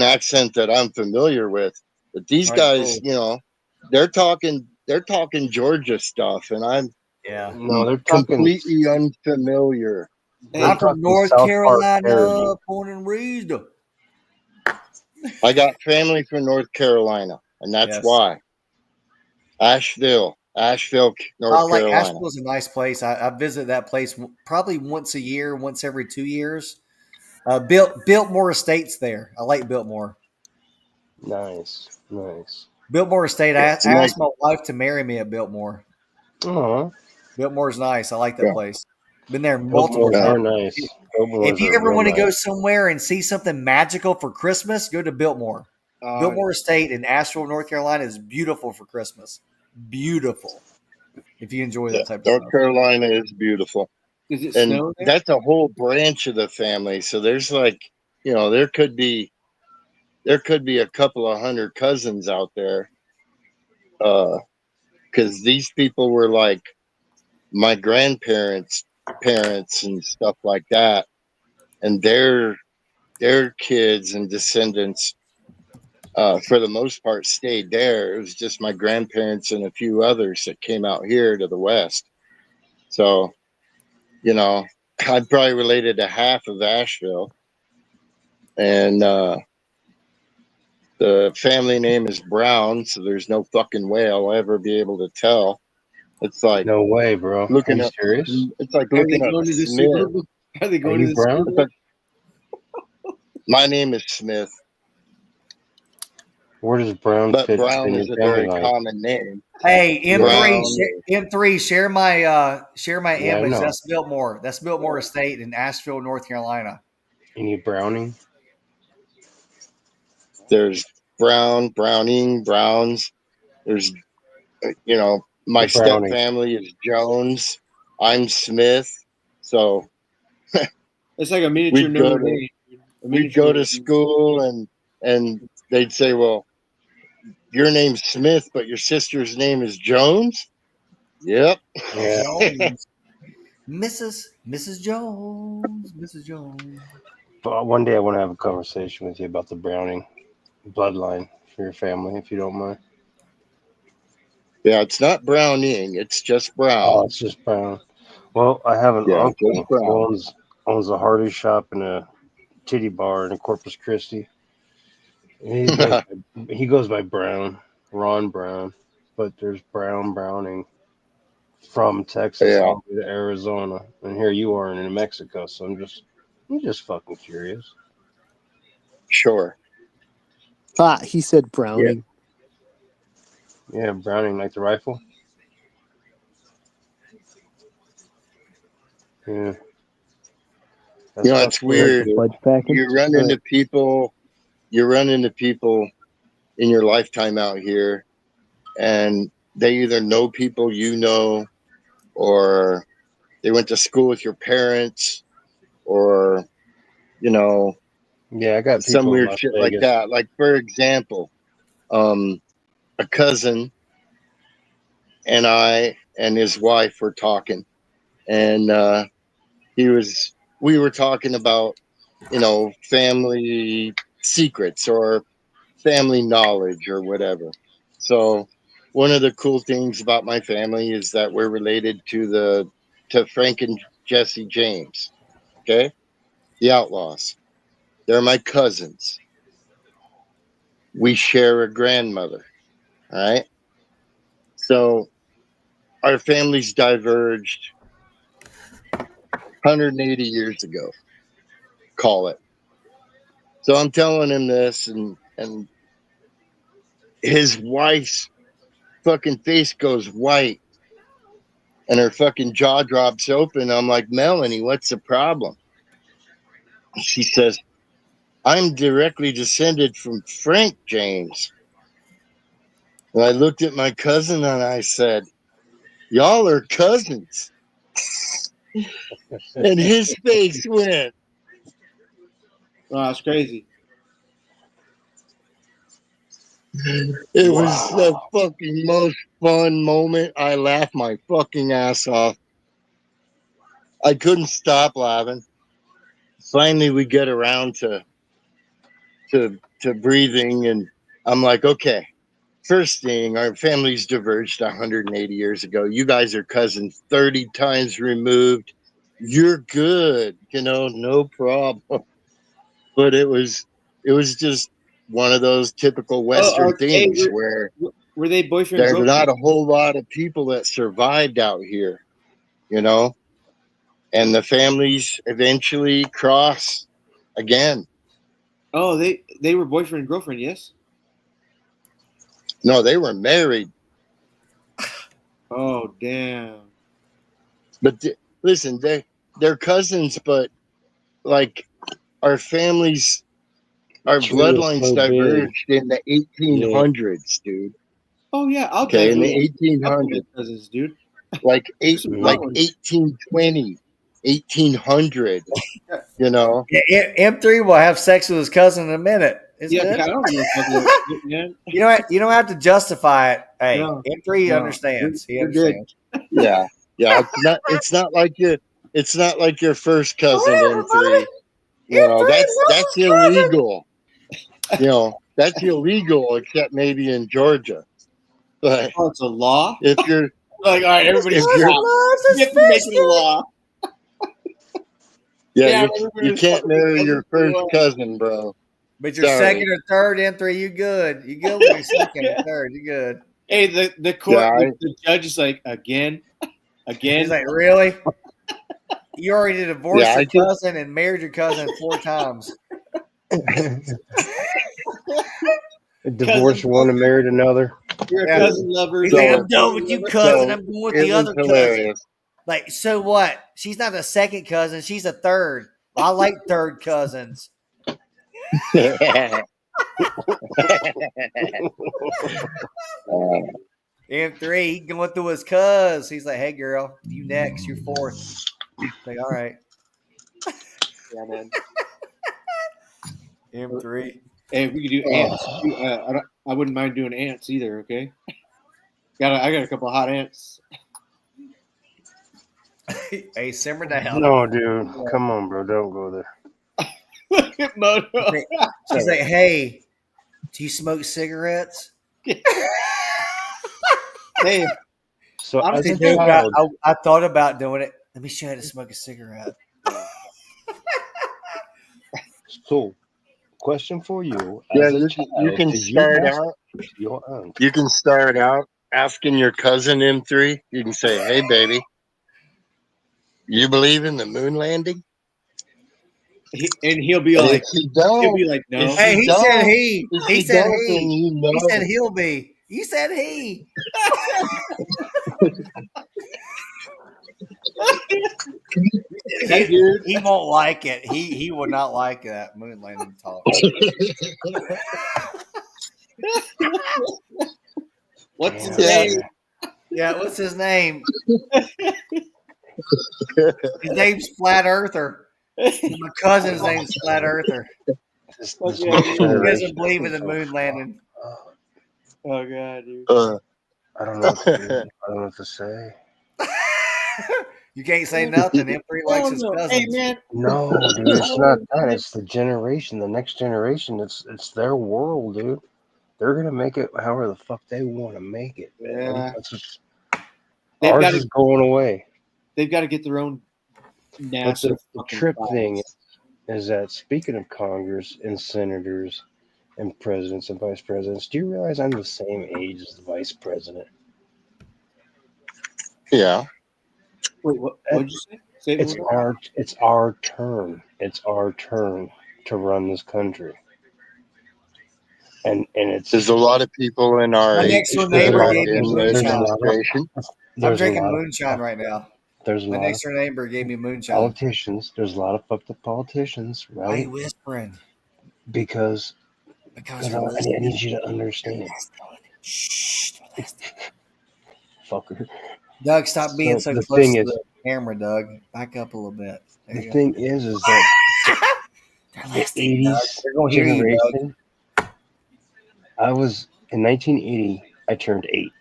Speaker 4: accent that I'm familiar with. But these
Speaker 5: All right,
Speaker 4: guys,
Speaker 5: cool.
Speaker 4: you know, they're talking Georgia stuff, and I'm
Speaker 5: Yeah.
Speaker 2: No, they're talking.
Speaker 4: completely unfamiliar.
Speaker 2: They're
Speaker 5: I'm from
Speaker 2: talking
Speaker 5: North
Speaker 2: South Park
Speaker 5: Carolina,
Speaker 2: parody.
Speaker 5: born and raised.
Speaker 4: I got family from North Carolina, and that's
Speaker 5: Yes.
Speaker 4: why. Asheville, North
Speaker 5: Like
Speaker 4: Carolina.
Speaker 5: Asheville's a nice place. I visit that place probably once a year, once every 2 years. Biltmore Estates there. I like Biltmore.
Speaker 2: Nice.
Speaker 5: Biltmore Estate. I
Speaker 4: It's nice.
Speaker 5: asked my wife to marry me at Biltmore.
Speaker 2: Oh,
Speaker 5: Biltmore's nice. I like that
Speaker 4: Yeah.
Speaker 5: place. Been there multiple
Speaker 2: Biltmore's
Speaker 5: times.
Speaker 2: are nice.
Speaker 5: If you ever
Speaker 2: real
Speaker 5: want to go
Speaker 2: nice.
Speaker 5: somewhere and see something magical for Christmas, go to Biltmore. Biltmore Estate in Asheville, North Carolina is beautiful for Christmas. Beautiful. If you enjoy that type of
Speaker 4: North
Speaker 5: stuff.
Speaker 4: Carolina is beautiful.
Speaker 1: Does it
Speaker 4: And
Speaker 1: snow there?
Speaker 4: that's a whole branch of the family. So there's like, you know, there could be a couple of hundred cousins out there. Because these people were like my grandparents' parents and stuff like that, and their kids and descendants, for the most part, stayed there. It was just my grandparents and a few others that came out here to the west. So, you know, I'm probably related to half of Asheville, and the family name is Brown, so there's no fucking way I'll ever be able to tell. It's like
Speaker 2: No way, bro.
Speaker 4: looking
Speaker 2: Are you
Speaker 4: up.
Speaker 2: serious?
Speaker 4: It's like
Speaker 1: Are they
Speaker 4: looking up
Speaker 1: going to the
Speaker 4: Smith.
Speaker 1: Super Bowl? Are they
Speaker 2: Are
Speaker 1: going to
Speaker 2: you
Speaker 1: the
Speaker 2: brown?
Speaker 1: Super Bowl?
Speaker 4: My name is Smith,
Speaker 2: Where does Brown
Speaker 4: but
Speaker 2: fit
Speaker 4: Brown
Speaker 2: in
Speaker 4: is
Speaker 2: your
Speaker 4: a
Speaker 2: family
Speaker 4: very
Speaker 2: line?
Speaker 4: common name.
Speaker 5: Hey,
Speaker 4: Brown.
Speaker 5: M3, share my
Speaker 2: Yeah, I
Speaker 5: image.
Speaker 2: know.
Speaker 5: That's Biltmore. That's Biltmore Estate in Asheville, North Carolina.
Speaker 2: Any Browning?
Speaker 4: There's Brown, Browning, Browns. There's, you know, my
Speaker 2: The Browning.
Speaker 4: step family is Jones. I'm Smith. So
Speaker 1: It's like a miniature
Speaker 4: we'd go
Speaker 1: Notre
Speaker 4: to
Speaker 1: Dame.
Speaker 4: we'd go to school and they'd say, well, your name's Smith, but your sister's name is Jones. Yep.
Speaker 2: Yeah.
Speaker 5: Jones. Mrs. Jones.
Speaker 2: But one day I want to have a conversation with you about the Browning bloodline for your family, if you don't mind.
Speaker 4: Yeah, it's not Browning. It's just Brown.
Speaker 2: Oh, it's just Brown. Well, I have an
Speaker 4: Yeah,
Speaker 2: uncle
Speaker 4: just Brown.
Speaker 2: who owns a Hardy shop and a titty bar in Corpus Christi. And he goes by Brown, Ron Brown, but there's Browning from Texas
Speaker 4: Yeah.
Speaker 2: all the way to Arizona, and here you are in New Mexico. So I'm just fucking curious.
Speaker 4: Sure.
Speaker 6: He said Browning.
Speaker 2: Yeah, Browning like the rifle. Yeah.
Speaker 4: You know, it's weird.
Speaker 6: Fudge packet.
Speaker 4: You run into people in your lifetime out here, and they either know people you know, or they went to school with your parents, or, you know,
Speaker 2: Yeah, I got
Speaker 4: some
Speaker 2: people in
Speaker 4: weird
Speaker 2: Las
Speaker 4: shit
Speaker 2: Vegas.
Speaker 4: like that. Like, for example, a cousin and I and his wife were talking, and we were talking about, you know, family secrets or family knowledge or whatever. So one of the cool things about my family is that we're related to Frank and Jesse James. Okay, the Outlaws. They're my cousins. We share a grandmother. All right. So our families diverged 180 years ago. Call it. So I'm telling him this, and his wife's fucking face goes white and her fucking jaw drops open. I'm like, Melanie, what's the problem? She says, I'm directly descended from Frank James. And I looked at my cousin and I said, "Y'all are cousins." And his face went.
Speaker 1: Oh, that's crazy.
Speaker 4: It was the fucking most fun moment. I laughed my fucking ass off. I couldn't stop laughing. Finally, we get around to breathing, and I'm like, okay. First thing, our families diverged 180 years ago. You guys are cousins 30 times removed. You're good, no problem. But it was just one of those typical Western
Speaker 1: Hey,
Speaker 4: things where
Speaker 1: were they boyfriend
Speaker 4: there's
Speaker 1: girlfriend?
Speaker 4: not a whole lot of people that survived out here, and the families eventually cross again.
Speaker 1: Oh, they were boyfriend and girlfriend. Yes.
Speaker 4: No, they were married.
Speaker 1: Oh, damn.
Speaker 4: But listen, they're cousins, but like our families, our
Speaker 2: Tree is
Speaker 4: bloodlines
Speaker 2: so big.
Speaker 4: diverged in the 1800s, dude.
Speaker 1: Oh yeah, I'll
Speaker 4: Okay, in the
Speaker 1: definitely
Speaker 4: 1800s,
Speaker 1: cousins, dude.
Speaker 4: like
Speaker 1: Some
Speaker 4: like
Speaker 1: hot ones.
Speaker 4: 1820, 1800.
Speaker 5: M3 will have sex with his cousin in a minute. It's
Speaker 1: Yeah,
Speaker 5: good.
Speaker 1: I don't give a fuck about it, man.
Speaker 5: You don't have to justify it. Hey,
Speaker 1: No,
Speaker 5: M3
Speaker 1: no,
Speaker 5: understands. He
Speaker 1: you're good.
Speaker 5: understands.
Speaker 4: Yeah, yeah. It's not like your first cousin M3. That's illegal. That's illegal, except maybe in Georgia. But
Speaker 1: Oh, it's a law.
Speaker 4: if you're
Speaker 1: Like, all right, everybody
Speaker 4: if you're
Speaker 1: stop. You have to make it a law.
Speaker 4: yeah, you
Speaker 1: everybody's
Speaker 4: can't
Speaker 1: fucking
Speaker 4: marry your
Speaker 1: cousins for
Speaker 4: first
Speaker 1: law.
Speaker 4: cousin, bro.
Speaker 5: But your
Speaker 4: Sorry.
Speaker 5: second or third M3, you good. You good with your second or third. You good.
Speaker 1: Hey, the court,
Speaker 4: Yeah,
Speaker 1: the judge is like, again.
Speaker 5: He's like, really? You already divorced
Speaker 4: Yeah,
Speaker 5: your
Speaker 4: I think-
Speaker 5: cousin and married your cousin 4 times.
Speaker 2: Divorced one and married another.
Speaker 1: You're a
Speaker 5: Yeah.
Speaker 1: cousin lover.
Speaker 5: He's
Speaker 4: So-
Speaker 5: like, I'm done with you, cousin.
Speaker 4: so
Speaker 5: I'm going with
Speaker 4: it
Speaker 5: the
Speaker 4: was
Speaker 5: other cousin.
Speaker 4: hilarious.
Speaker 5: Like, so what? She's not a second cousin. She's a third. I like third cousins. M3, he going through his cuz. He's like, hey, girl, you next. You're fourth. Like, all right.
Speaker 1: Yeah, man.
Speaker 5: M3.
Speaker 1: Hey, we could do ants. I wouldn't mind doing ants either. Okay. I got a couple of hot ants.
Speaker 5: Hey, simmer down.
Speaker 2: No, dude. Come on, bro. Don't go there.
Speaker 1: Look at Moto.
Speaker 5: She's like, hey, do you smoke cigarettes?
Speaker 1: Hey,
Speaker 2: So as
Speaker 1: Honestly,
Speaker 2: a
Speaker 1: dude,
Speaker 2: child,
Speaker 5: I thought about doing it. Let me show you how to smoke a cigarette.
Speaker 2: so question for you.
Speaker 4: Yeah,
Speaker 2: As a
Speaker 4: you
Speaker 2: child,
Speaker 4: can
Speaker 2: did
Speaker 4: start
Speaker 2: ask
Speaker 4: out.
Speaker 2: your aunt?
Speaker 4: You can start out asking your cousin M3. You can say, "Hey, baby, you believe in the moon landing?"
Speaker 1: and he'll be
Speaker 4: And
Speaker 1: like,
Speaker 4: if he don't,
Speaker 1: no.
Speaker 4: if
Speaker 5: Hey, he
Speaker 4: don't,
Speaker 5: said he.
Speaker 4: if
Speaker 5: He
Speaker 4: he
Speaker 5: said
Speaker 4: don't, then
Speaker 5: he.
Speaker 4: you know.
Speaker 5: He said he'll be. You said he.
Speaker 1: That dude.
Speaker 5: He won't like it. He will not like that moon landing talk.
Speaker 1: What's his
Speaker 4: Yeah.
Speaker 1: name?
Speaker 5: Yeah, what's his name? His name's Flat Earther. My cousin's name's Flat Earther.
Speaker 2: This
Speaker 1: Okay.
Speaker 2: next
Speaker 5: He
Speaker 2: generation
Speaker 5: doesn't believe in the
Speaker 2: is so
Speaker 5: moon landing.
Speaker 1: Oh god, dude.
Speaker 2: I don't know what to do. I don't know what to say.
Speaker 5: You can't say nothing. M3 likes his
Speaker 1: Hey
Speaker 5: cousins.
Speaker 1: man,
Speaker 2: No, dude, it's not that. It's the generation, the next generation. It's their world, dude. They're gonna make it however the fuck they want to make it. Man.
Speaker 1: Yeah.
Speaker 2: That's just,
Speaker 1: They've
Speaker 2: ours
Speaker 1: gotta-
Speaker 2: is going away.
Speaker 1: they've got to get their own
Speaker 2: But
Speaker 1: NASA
Speaker 2: the
Speaker 1: fucking
Speaker 2: trip
Speaker 1: files.
Speaker 2: thing is that speaking of Congress and senators and presidents and vice presidents, do you realize I'm the same age as the vice president?
Speaker 4: Yeah.
Speaker 1: Wait, what'd you say? Say it
Speaker 2: It's
Speaker 1: one more time.
Speaker 2: our turn. It's our turn to run this country. And it's
Speaker 4: There's a lot of people in our
Speaker 5: My
Speaker 4: age
Speaker 5: next door
Speaker 4: that
Speaker 5: neighbor
Speaker 4: are
Speaker 5: gave me
Speaker 4: in the
Speaker 5: moonshine.
Speaker 4: administration.
Speaker 5: I'm
Speaker 2: there's a
Speaker 5: drinking
Speaker 2: lot of
Speaker 5: moonshine right now.
Speaker 2: there's a
Speaker 5: My
Speaker 2: lot
Speaker 5: next
Speaker 2: of
Speaker 5: door neighbor gave me moonshine.
Speaker 2: politicians. There's a lot of fucked up politicians,
Speaker 5: Why are you
Speaker 2: right?
Speaker 5: whispering?
Speaker 2: Because
Speaker 5: Because
Speaker 2: I
Speaker 5: you're
Speaker 2: need
Speaker 5: listening.
Speaker 2: you to understand.
Speaker 5: Shh.
Speaker 2: Fucker.
Speaker 5: Doug, stop being so
Speaker 2: the
Speaker 5: close
Speaker 2: thing
Speaker 5: to
Speaker 2: is,
Speaker 5: the camera, Doug. Back up a little bit. There
Speaker 2: the
Speaker 5: you go.
Speaker 2: thing is that
Speaker 5: They're
Speaker 2: the
Speaker 5: listening, Doug.
Speaker 2: 80s
Speaker 5: They're going to hear you, Doug.
Speaker 2: generation, I was in 1980, I turned 8.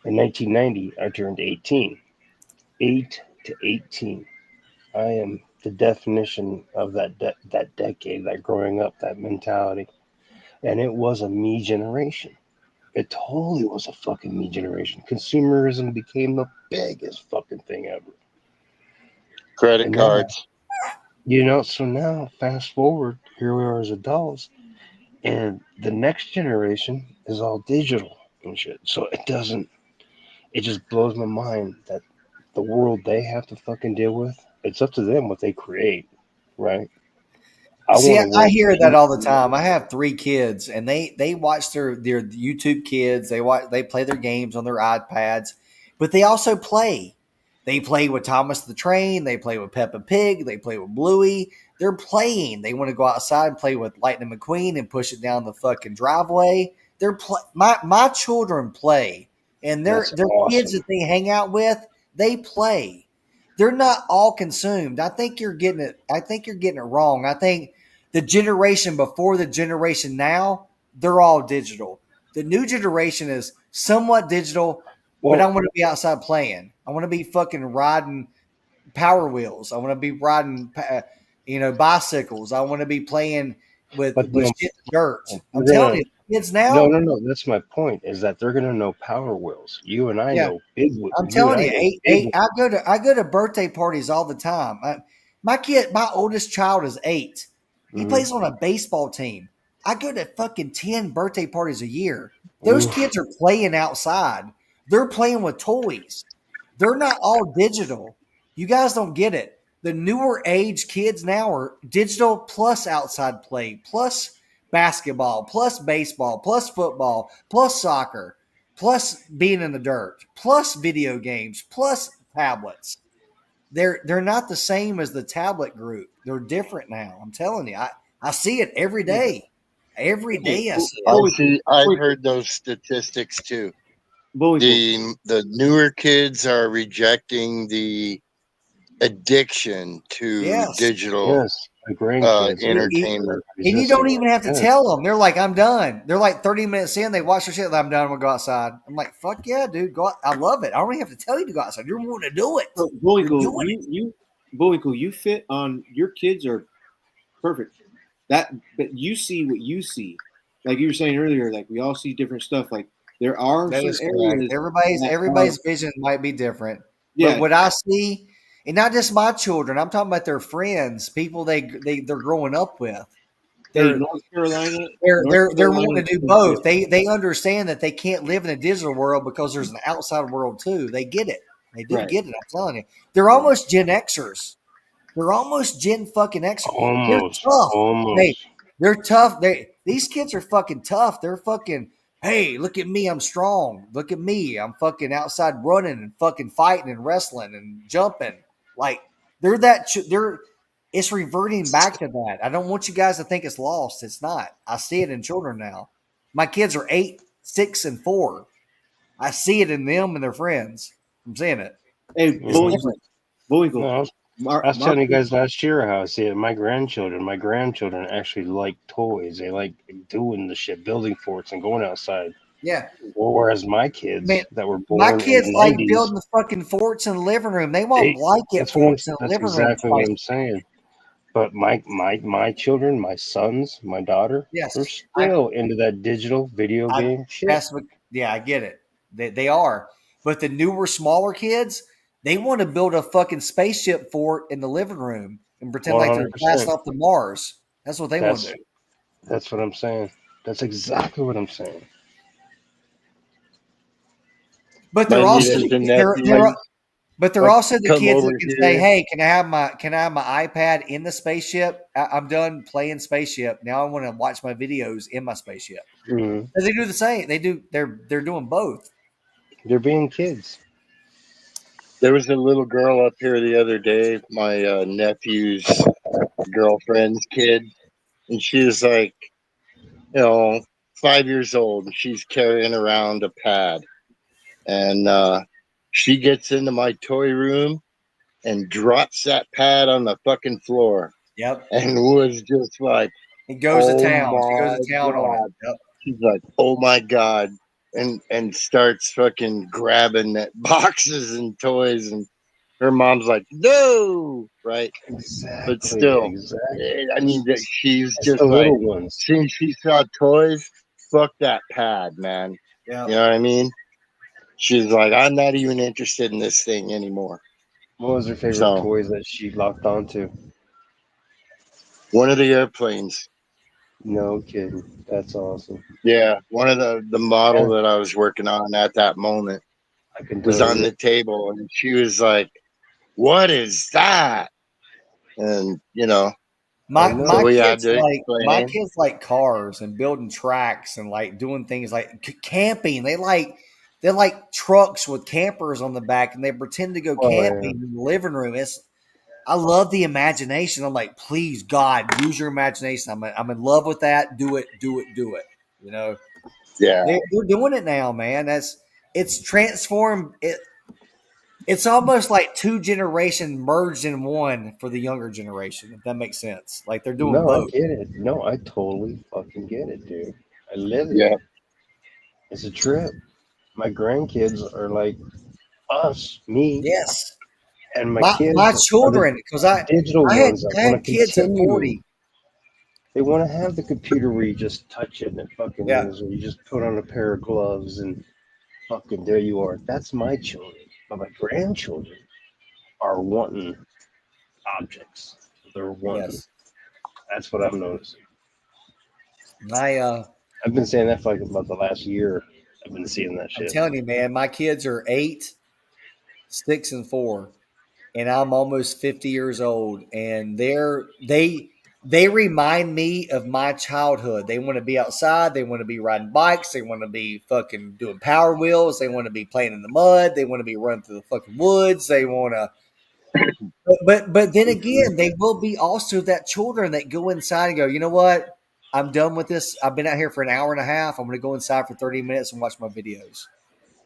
Speaker 2: In 1990, I turned 18. 8 to 18. I am the definition of that decade, that growing up, that mentality. And it was a me generation. It totally was a fucking me generation. Consumerism became the biggest fucking thing ever.
Speaker 4: Credit
Speaker 2: And now,
Speaker 4: cards.
Speaker 2: so now fast forward, here we are as adults, and the next generation is all digital and shit. So it just blows my mind that the world they have to fucking deal with, it's up to them what they create, right? I
Speaker 5: See,
Speaker 2: want a
Speaker 5: I
Speaker 2: world.
Speaker 5: hear that all the time. I have 3 kids, and they watch their YouTube kids. They play their games on their iPads, but they also play. They play with Thomas the Train. They play with Peppa Pig. They play with Bluey. They're playing. They want to go outside and play with Lightning McQueen and push it down the fucking driveway. My children play, and
Speaker 2: That's
Speaker 5: their kids
Speaker 2: awesome.
Speaker 5: that they hang out with, they play. They're not all consumed. I think you're getting it. I think you're getting it wrong. I think the generation before the generation now, they're all digital. The new generation is somewhat digital, but I
Speaker 2: Well,
Speaker 5: want to be outside playing. I want to be fucking riding Power Wheels. I want to be riding, bicycles. I want to be playing with
Speaker 2: but
Speaker 5: shit and dirt. I'm
Speaker 2: they're
Speaker 5: telling
Speaker 2: gonna
Speaker 5: you, kids
Speaker 2: no,
Speaker 5: now,
Speaker 2: no, no. That's my point. Is that they're gonna know Power Wheels. You and I
Speaker 5: yeah,
Speaker 2: know big.
Speaker 5: I'm
Speaker 2: You and
Speaker 5: telling
Speaker 2: I
Speaker 5: you,
Speaker 2: know
Speaker 5: eight,
Speaker 2: big.
Speaker 5: eight. I go to birthday parties all the time. My oldest child is 8. He
Speaker 2: Mm-hmm.
Speaker 5: plays on a baseball team. I go to fucking 10 birthday parties a year. Those kids are playing outside. They're playing with toys. They're not all digital. You guys don't get it. The newer age kids now are digital plus outside play, plus basketball, plus baseball, plus football, plus soccer, plus being in the dirt, plus video games, plus tablets. They're not the same as the tablet group. They're different now. I'm telling you. I see it every day. Every
Speaker 1: Okay,
Speaker 5: day I see it.
Speaker 4: I've heard those statistics too.
Speaker 1: Bullwinkle.
Speaker 4: The newer kids are rejecting the addiction to
Speaker 5: Yes.
Speaker 4: digital
Speaker 2: Yes, my grandkids.
Speaker 4: entertainment.
Speaker 5: And you don't even have to
Speaker 2: Yes.
Speaker 5: tell them. They're like, I'm done. They're like 30 minutes in. They watch their shit. I'm done. I'm going to go outside. I'm like, fuck yeah, dude. Go out. I love it. I don't even have to tell you to go outside. You're wanting to do it.
Speaker 1: So,
Speaker 5: You're
Speaker 1: Bullwinkle,
Speaker 5: doing it.
Speaker 1: Bullwinkle, you fit on your kids are perfect. But you see what you see. Like you were saying earlier, like we all see different stuff. Like there are
Speaker 5: That
Speaker 1: some
Speaker 5: is correct.
Speaker 1: areas that
Speaker 5: Everybody's vision might be different. But
Speaker 1: yeah,
Speaker 5: what I see, and not just my children, I'm talking about their friends, people they're growing up with.
Speaker 1: hey,
Speaker 5: They're
Speaker 1: North Carolina,
Speaker 5: they're wanting to do both. They understand that they can't live in a digital world because there's an outside world too. They get it. They do
Speaker 1: right.
Speaker 5: get it. I'm telling you. They're almost Gen Xers. They're almost Gen fucking Xers. They're
Speaker 2: Almost.
Speaker 5: tough. Hey,
Speaker 2: Almost.
Speaker 5: they're tough. These kids are fucking tough. They're fucking, hey, look at me, I'm strong. Look at me. I'm fucking outside running and fucking fighting and wrestling and jumping. Like they're it's reverting back to that. I don't want you guys to think it's lost. It's not. I see it in children now. My kids are 8, 6, and 4. I see it in them and their friends. I'm seeing it.
Speaker 1: Hey,
Speaker 5: It's
Speaker 2: Mhm.
Speaker 5: different.
Speaker 1: Bullwinkle.
Speaker 2: No, I was telling you guys last year how I see it. My grandchildren actually like toys. They like doing the shit, building forts and going outside.
Speaker 5: Yeah.
Speaker 2: Whereas my kids
Speaker 5: Man,
Speaker 2: that were
Speaker 5: my
Speaker 2: born in
Speaker 5: kids
Speaker 2: the
Speaker 5: like
Speaker 2: 90s,
Speaker 5: building the fucking forts in the living room. They want blanket forts in the
Speaker 2: that's
Speaker 5: living room
Speaker 2: exactly what
Speaker 5: twice.
Speaker 2: I'm saying. But my children, my sons, my daughter,
Speaker 5: Yes,
Speaker 2: they're still into that digital video game shit.
Speaker 5: that's what. Yeah, I get it. They are, but the newer, smaller kids, they want to build a fucking spaceship fort in the living room and pretend like they're
Speaker 2: 100%.
Speaker 5: blasting off to Mars. That's what they want to do.
Speaker 2: That's what I'm saying. That's exactly what I'm saying.
Speaker 5: But
Speaker 4: My
Speaker 5: they're also
Speaker 4: nieces and
Speaker 5: they're
Speaker 4: nephews
Speaker 5: but they're
Speaker 4: like
Speaker 5: also the
Speaker 4: come
Speaker 5: kids
Speaker 4: over
Speaker 5: that can say,
Speaker 4: here.
Speaker 5: "Hey, can I have my iPad in the spaceship? I'm done playing spaceship. Now I want to watch my videos in my spaceship."
Speaker 2: Mhm.
Speaker 5: And they do the same. They're doing both.
Speaker 2: They're being kids.
Speaker 4: There was a little girl up here the other day, my nephew's girlfriend's kid, and she was like, you know, 5 years old, and she's carrying around a pad. And she gets into my toy room and drops that pad on the fucking floor.
Speaker 5: Yep.
Speaker 4: And was just like,
Speaker 5: He goes to
Speaker 4: oh
Speaker 5: town. She goes
Speaker 4: my
Speaker 5: to town on
Speaker 4: God.
Speaker 5: it. Yep.
Speaker 4: She's like, oh my God. And starts fucking grabbing at boxes and toys. And her mom's like, no, right?
Speaker 2: Exactly.
Speaker 4: But still,
Speaker 2: Exactly.
Speaker 4: I mean, she's
Speaker 2: It's
Speaker 4: just
Speaker 2: the
Speaker 4: like,
Speaker 2: little ones.
Speaker 4: since she saw toys, fuck that pad, man.
Speaker 5: Yeah.
Speaker 4: You know what I mean? She's like, I'm not even interested in this thing anymore.
Speaker 2: What was her favorite
Speaker 4: So,
Speaker 2: toys that she locked onto?
Speaker 4: one of the airplanes.
Speaker 2: No kidding. That's awesome.
Speaker 4: Yeah, one of the model
Speaker 2: Yeah.
Speaker 4: that I was working on at that moment
Speaker 2: I can
Speaker 4: was
Speaker 2: totally
Speaker 4: on the table, and she was like, what is that? And, you know,
Speaker 5: My
Speaker 2: know.
Speaker 4: so
Speaker 5: my
Speaker 4: we had
Speaker 5: kids
Speaker 4: to
Speaker 5: like my
Speaker 4: explain.
Speaker 5: kids like cars and building tracks and like doing things like camping. They like trucks with campers on the back and they pretend to go
Speaker 2: Oh, yeah.
Speaker 5: camping in the living room. I love the imagination. I'm like, please God, use your imagination. I'm in love with that. Do it, do it, do it. You know,
Speaker 4: Yeah,
Speaker 5: they're doing it now, man. It's transformed. It's almost like two generations merged in one for the younger generation, if that makes sense. Like they're doing
Speaker 2: No, I
Speaker 5: both.
Speaker 2: get it. No, I totally fucking get it, dude. I live it.
Speaker 4: yeah,
Speaker 2: It's a trip. My grandkids are like us, me,
Speaker 5: Yes.
Speaker 2: and my
Speaker 5: My
Speaker 2: kids are the
Speaker 5: children, because
Speaker 2: digital ones that
Speaker 5: I
Speaker 2: want
Speaker 5: had
Speaker 2: to
Speaker 5: kids at
Speaker 2: continue.
Speaker 5: 40.
Speaker 2: They want to have the computer where you just touch it and it fucking
Speaker 5: Yeah.
Speaker 2: is, or you just put on a pair of gloves and fucking there you are. That's my children. But my grandchildren are wanting objects. They're wanting.
Speaker 5: Yes.
Speaker 2: That's what I'm noticing.
Speaker 5: My
Speaker 2: I've been saying that for like about the last year. I've been seeing that
Speaker 5: I'm
Speaker 2: shit.
Speaker 5: telling you, man, my kids are 8, 6, and 4. And I'm almost 50 years old. And they remind me of my childhood. They want to be outside, they want to be riding bikes, they want to be fucking doing power wheels, they want to be playing in the mud, they want to be running through the fucking woods, they want to but then again, they will be also that children that go inside and go, you know what? I'm done with this. I've been out here for an hour and a half. I'm going to go inside for 30 minutes and watch my videos.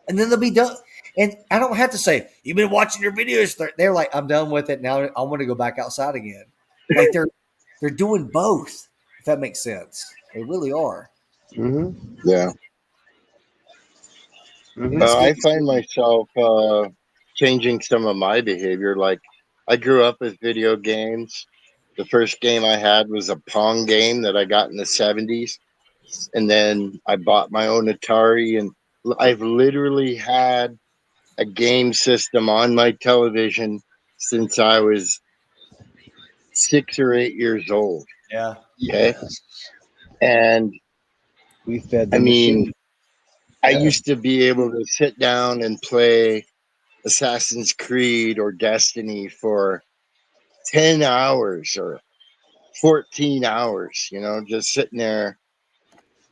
Speaker 5: And then they'll be done. And I don't have to say, you've been watching your videos. They're like, I'm done with it. Now I want to go back outside again. Like they're doing both, if that makes sense. They really are.
Speaker 2: Mm-hmm.
Speaker 4: yeah.
Speaker 2: Mm-hmm.
Speaker 4: I find myself changing some of my behavior. Like, I grew up with video games. The first game I had was a Pong game that I got in the 70s. And then I bought my own Atari. And I've literally had a game system on my television since I was 6 or 8 years old.
Speaker 5: Yeah.
Speaker 4: Okay.
Speaker 2: Yes.
Speaker 4: And
Speaker 2: We fed
Speaker 4: I
Speaker 2: the
Speaker 4: mean,
Speaker 2: machine.
Speaker 4: I
Speaker 2: Yeah.
Speaker 4: used to be able to sit down and play Assassin's Creed or Destiny for 10 hours or 14 hours, you know, just sitting there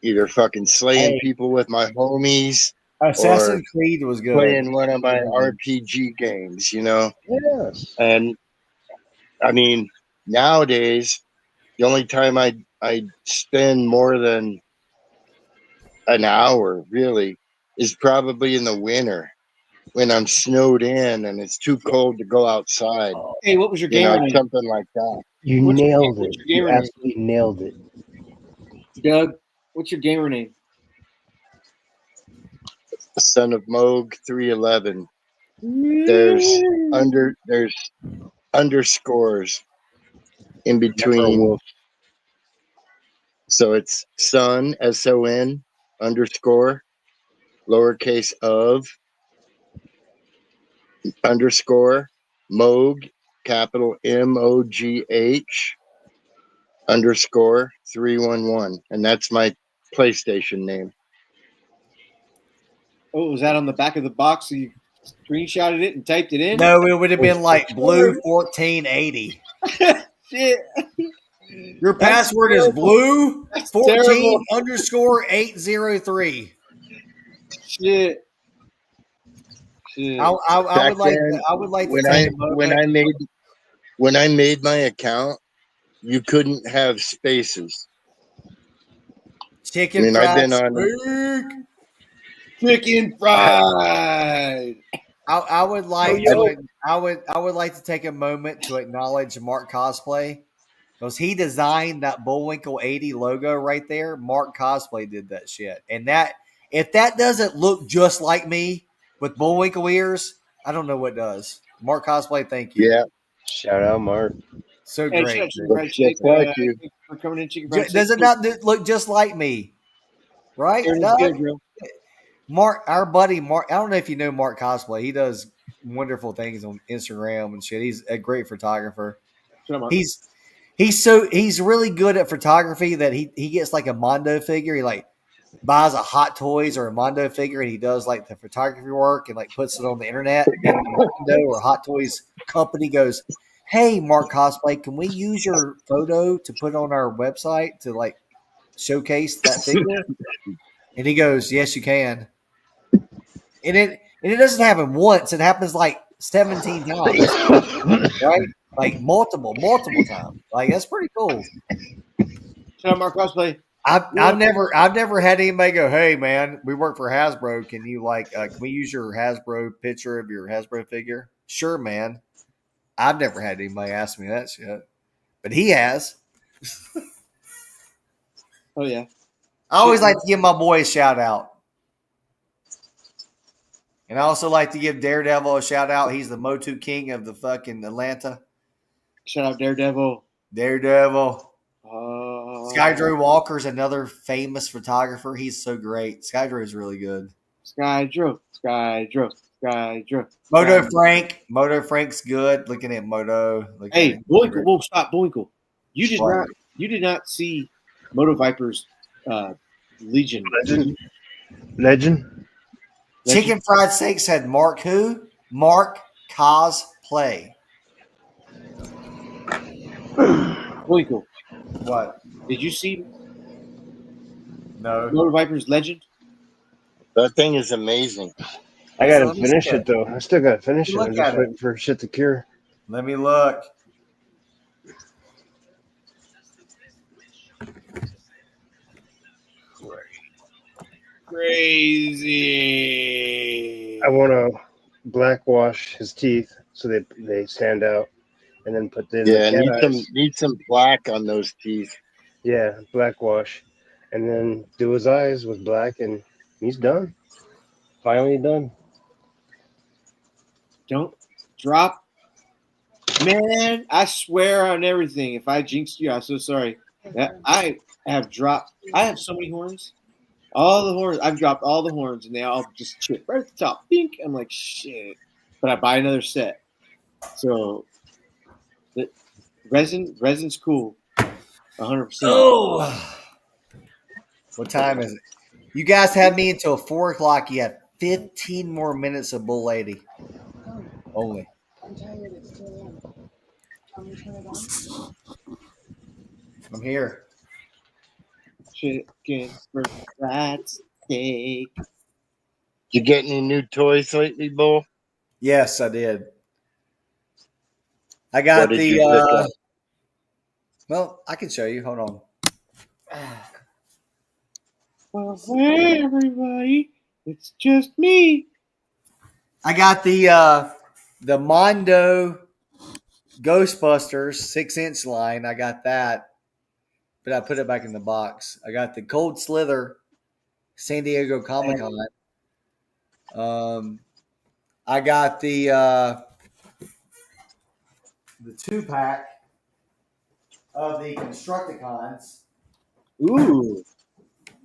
Speaker 4: either fucking slaying
Speaker 5: Hey,
Speaker 4: people with my homies or
Speaker 5: Assassin's Creed was good.
Speaker 4: playing one of my RPG games, you know.
Speaker 2: Yes.
Speaker 4: And I mean, nowadays, the only time I spend more than an hour really is probably in the winter when I'm snowed in and it's too cold to go outside.
Speaker 1: Hey, what was your
Speaker 4: You know,
Speaker 1: gamer name?
Speaker 4: something like that.
Speaker 2: You
Speaker 1: What's your,
Speaker 2: nailed
Speaker 1: what's
Speaker 2: it.
Speaker 1: your
Speaker 2: You
Speaker 1: gamer name?
Speaker 2: absolutely nailed it.
Speaker 1: Doug, what's your gamer name?
Speaker 4: Son of Moog 311. There's there's underscores in
Speaker 2: Never a
Speaker 4: between.
Speaker 2: wolf.
Speaker 4: So it's son, SON, underscore, lowercase of, underscore, Moog, capital MOGH, underscore 311. And that's my PlayStation name.
Speaker 1: Oh, was that on the back of the box? So you screenshotted it and typed it in?
Speaker 5: No, it would have been like blue 1480.
Speaker 1: Shit.
Speaker 5: Your
Speaker 1: That's
Speaker 5: password is
Speaker 1: terrible.
Speaker 5: blue
Speaker 1: That's
Speaker 5: 14
Speaker 1: terrible.
Speaker 5: underscore 803.
Speaker 1: Shit. Shit.
Speaker 5: I
Speaker 4: Back
Speaker 5: would like
Speaker 4: then,
Speaker 5: I would like to
Speaker 4: when
Speaker 5: take
Speaker 4: I
Speaker 5: a
Speaker 4: when
Speaker 5: moment.
Speaker 4: I made when I made my account, you couldn't have spaces.
Speaker 5: Chicken
Speaker 4: I mean, I've
Speaker 5: fried
Speaker 4: been on.
Speaker 5: steak.
Speaker 1: Chicken fried.
Speaker 5: I would like
Speaker 3: yo.
Speaker 5: to. I would like to take a moment to acknowledge Mark Cosplay because he designed that Bullwinkle 80 logo right there. Mark Cosplay did that shit, and that if that doesn't look just like me with Bullwinkle ears, I don't know what does. Mark Cosplay, thank you.
Speaker 4: Yeah,
Speaker 2: Shout out, Mark.
Speaker 5: So
Speaker 1: Hey,
Speaker 5: great.
Speaker 1: chicken
Speaker 5: man.
Speaker 1: fried steak.
Speaker 4: just like you.
Speaker 1: Thanks for coming in, chicken fried steak.
Speaker 5: Does it not look just like me? Right,
Speaker 1: Aaron's
Speaker 5: Doug?
Speaker 1: good, bro.
Speaker 5: Mark, our buddy Mark. I don't know if you know Mark Cosplay. He does wonderful things on Instagram and shit. He's a great photographer.
Speaker 1: Shut up, Mark.
Speaker 5: He's really good at photography that he gets like a Mondo figure. He like buys a Hot Toys or a Mondo figure and he does like the photography work and like puts it on the internet. And the Mondo or Hot Toys company goes, "Hey, Mark Cosplay, can we use your photo to put on our website to like showcase that figure?" And he goes, "Yes, you can." And it doesn't happen once; it happens like 17 times, right? Like multiple times. Like that's pretty cool.
Speaker 1: Shut up, Mark Cosplay.
Speaker 5: I've never had anybody go, "Hey man, we work for Hasbro. Can you can we use your Hasbro picture of your Hasbro figure?" Sure, man. I've never had anybody ask me that shit, but he has.
Speaker 1: Oh yeah.
Speaker 5: I always like to give my boy a shout out. And I also like to give Daredevil a shout out. He's the Motu King of the fucking Atlanta.
Speaker 1: Shout out Daredevil.
Speaker 5: Daredevil. Skydrew Walker's another famous photographer. He's so great. Skydrew is really good.
Speaker 1: Skydrew.
Speaker 5: Moto Frank's good. Looking at Moto.
Speaker 1: Hey, Boinkle. Whoa, stop, Boinkle. You did not see Moto Viper's Legion.
Speaker 2: Legend.
Speaker 5: Chicken Fried Steak said Mark who? Mark Cosplay.
Speaker 1: Boinkle.
Speaker 5: What?
Speaker 1: Did you see
Speaker 5: No.
Speaker 1: Moto Viper's Legend?
Speaker 4: That thing is amazing.
Speaker 2: I gotta
Speaker 5: Let me
Speaker 2: finish
Speaker 5: see
Speaker 2: it though. I still gotta finish it.
Speaker 5: Look
Speaker 2: I'm just
Speaker 5: at it.
Speaker 2: waiting for shit to cure.
Speaker 5: Let me look.
Speaker 1: Crazy.
Speaker 2: I want to black wash his teeth so they stand out, and then put the
Speaker 4: Need some black on those teeth.
Speaker 2: Yeah, black wash, and then do his eyes with black, and he's done. Finally done.
Speaker 1: Don't drop. Man, I swear on everything. If I jinxed you, I'm so sorry. I have dropped. I have so many horns. All the horns. I've dropped all the horns, and they all just chip right at the top. Bink. I'm like, shit. But I buy another set. So, the resin's cool. 100%.
Speaker 5: Oh. What time is it? You guys have me until 4 o'clock. You have 15 more minutes of Bull Lady. Only. I'm here.
Speaker 1: Chicken fried steak.
Speaker 4: You get any new toys lately, Bull?
Speaker 5: Yes, I did. I got
Speaker 4: What did you pick up?
Speaker 5: well, I can show you. Hold on.
Speaker 1: Well, hey, everybody. It's just me.
Speaker 5: I got the Mondo Ghostbusters 6-inch line. I got that, but I put it back in the box. I got the Cold Slither San Diego Comic Con. I got the 2-pack of the Constructicons.
Speaker 1: Ooh.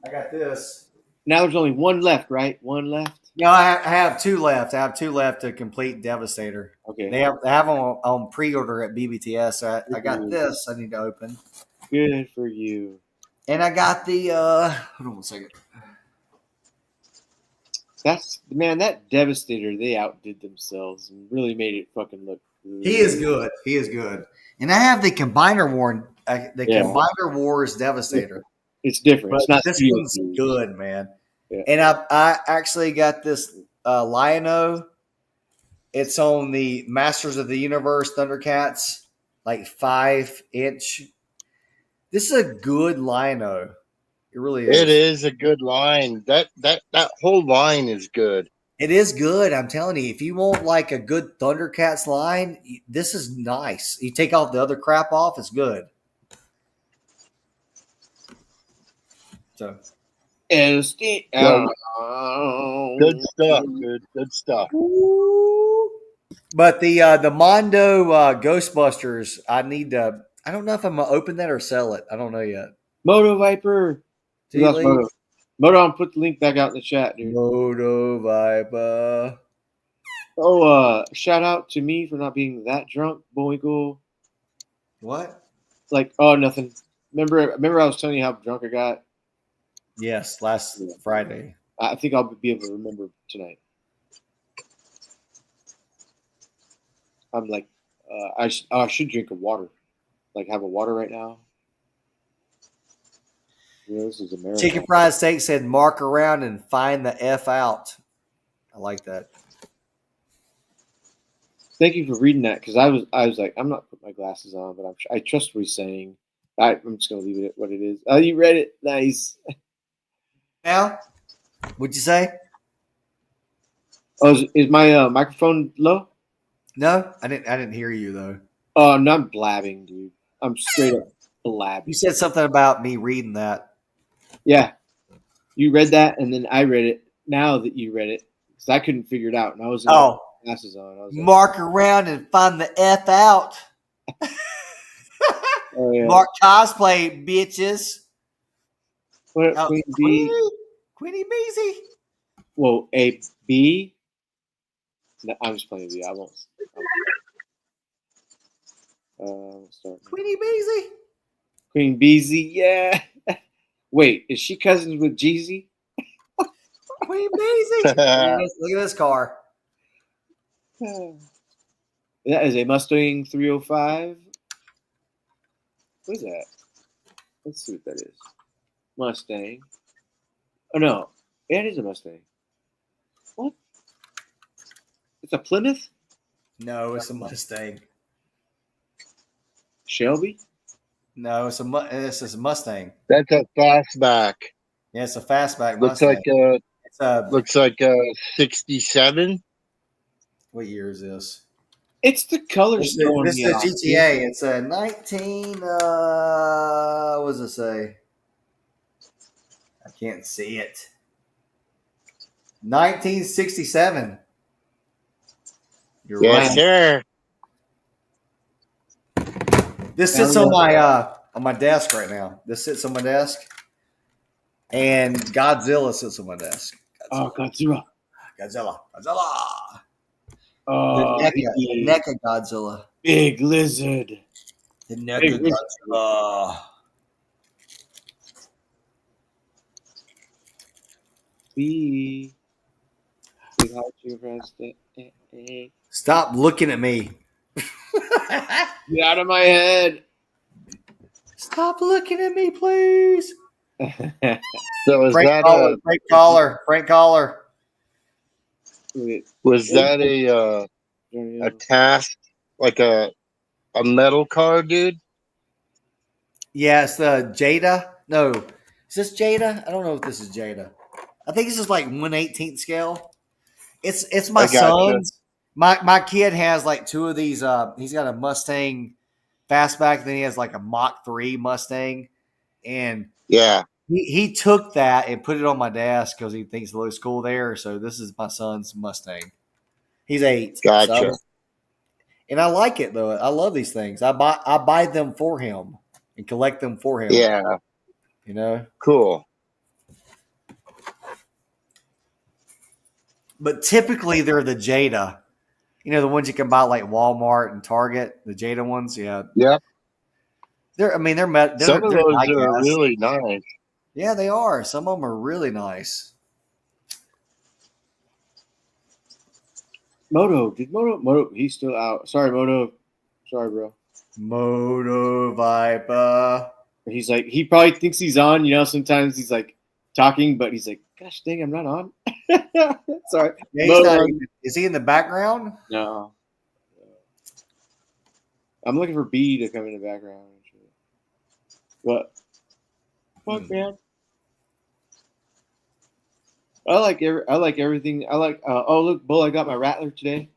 Speaker 5: I got this.
Speaker 1: Now there's only one left, right? One left.
Speaker 5: No, I have 2 left. I have 2 left to complete Devastator.
Speaker 1: Okay.
Speaker 5: They have them on pre-order at BBTS. So I got this. I need to open.
Speaker 1: Good for you.
Speaker 5: And I got the hold on one second.
Speaker 1: That Devastator, they outdid themselves and really made it fucking look good.
Speaker 5: He is good. He is good. And I have the Combiner Combiner Wars Devastator.
Speaker 1: It's different.
Speaker 5: But
Speaker 1: it's not
Speaker 5: this
Speaker 1: steel
Speaker 5: one's
Speaker 1: fused.
Speaker 5: good, man.
Speaker 1: Yeah.
Speaker 5: And I actually got this Lion-O. It's on the Masters of the Universe Thundercats, like 5-inch. This is a good Lion-O. It really is.
Speaker 4: It is a good line. That whole line is good.
Speaker 5: It is good. I'm telling you, if you want like a good Thundercats line, this is nice. You take all the other crap off, it's good. So,
Speaker 1: And Steve,
Speaker 4: Good stuff, dude. Good stuff.
Speaker 5: but the Mondo Ghostbusters, I need to. I don't know if I'm gonna open that or sell it. I don't know yet.
Speaker 1: Moto Viper.
Speaker 5: Do you
Speaker 1: Who else,
Speaker 5: leave?
Speaker 1: Moto? Moto, I'll put the link back out in the chat, dude.
Speaker 5: Moto Viper.
Speaker 1: Oh, shout out to me for not being that drunk, Boinkle.
Speaker 5: What?
Speaker 1: Like, oh, nothing. Remember I was telling you how drunk I got?
Speaker 5: Yes, last Friday.
Speaker 1: I think I'll be able to remember tonight. I'm like, I should drink a water. Like, have a water right now. You know, this is America.
Speaker 5: Chicken Fried Steak said, "Mark around and find the F out." I like that.
Speaker 1: Thank you for reading that, because I was like, I'm not putting my glasses on, but I trust what he's saying. I'm just gonna leave it what it is. Oh, you read it, nice.
Speaker 5: Now, what'd you say?
Speaker 1: Oh, is my microphone low?
Speaker 5: No, I didn't hear you though.
Speaker 1: Oh, no, I'm blabbing, dude. I'm straight up blabbing.
Speaker 5: You said something about me reading that.
Speaker 1: Yeah, you read that, and then I read it. Now that you read it, because I couldn't figure it out, and I was glasses on. I was like,
Speaker 5: Mark around and find the F out.
Speaker 1: oh yeah.
Speaker 5: Mark cosplay, bitches.
Speaker 1: What
Speaker 5: Oh,
Speaker 1: Queen B?
Speaker 5: Queenie Beezy.
Speaker 1: Whoa, a B? No, I'm just playing with you. I won't. Let's start.
Speaker 5: Queenie Beezy.
Speaker 1: Queen Beezy, yeah. Wait, is she cousins with Jeezy?
Speaker 5: Queen Beezy. Look at this car.
Speaker 1: That is a Mustang 305. What is that? Let's see what that is. Mustang. Oh no, yeah, it is a Mustang. What? It's a Plymouth?
Speaker 5: No, it's a Mustang.
Speaker 1: Shelby?
Speaker 5: No, it's a Mustang.
Speaker 4: That's a fastback.
Speaker 5: Yeah, it's a fastback
Speaker 4: Looks
Speaker 5: Mustang.
Speaker 4: Looks like a 67.
Speaker 5: What year is this?
Speaker 1: It's the colors
Speaker 5: This
Speaker 1: throwing
Speaker 5: is
Speaker 1: me
Speaker 5: the
Speaker 1: off.
Speaker 5: GTA. It's a 19. What does it say? I can't see it. 1967. You're
Speaker 4: Yes,
Speaker 5: right.
Speaker 4: sir.
Speaker 5: This sits on my desk right now. This sits on my desk, and Godzilla sits on my desk.
Speaker 1: Oh, Godzilla.
Speaker 5: Godzilla.
Speaker 1: Oh,
Speaker 5: The NECA Godzilla.
Speaker 1: big lizard.
Speaker 5: The NECA Godzilla.
Speaker 1: B. Big hot chicken friends.
Speaker 5: Stop looking at me.
Speaker 1: Get out of my head.
Speaker 5: Stop looking at me, please.
Speaker 4: So is that
Speaker 5: Frank Collar.
Speaker 4: was that a task, like a metal car, dude?
Speaker 5: Yeah, it's the Jada. No, is this Jada? I don't know if this is Jada. I think this is like 1/18 scale. It's my son's. My kid has like two of these. He's got a Mustang fastback, then he has like a Mach 3 Mustang, and
Speaker 4: Yeah.
Speaker 5: he took that and put it on my desk because he thinks it looks cool there. So this is my son's Mustang. He's 8.
Speaker 4: Gotcha.
Speaker 5: And I like it though. I love these things. I buy them for him and collect them for him.
Speaker 4: Yeah.
Speaker 5: You know?
Speaker 4: Cool.
Speaker 5: But typically they're the Jada. You know, the ones you can buy like Walmart and Target, the Jada ones. Yeah.
Speaker 4: Yep.
Speaker 5: They're
Speaker 4: Some of those are really nice.
Speaker 5: Yeah, they are. Some of them are really nice.
Speaker 1: Moto, he's still out. Sorry, Moto. Sorry, bro.
Speaker 5: Moto Viper.
Speaker 1: He's like, he probably thinks he's on. You know, sometimes he's like talking, but he's like, gosh dang, I'm not on. Sorry.
Speaker 5: Yeah, he's not even, is he in the background?
Speaker 1: No. I'm looking for B to come in the background. What? Fuck, man. I like everything. I like. Oh look, Bull! I got my Rattler today.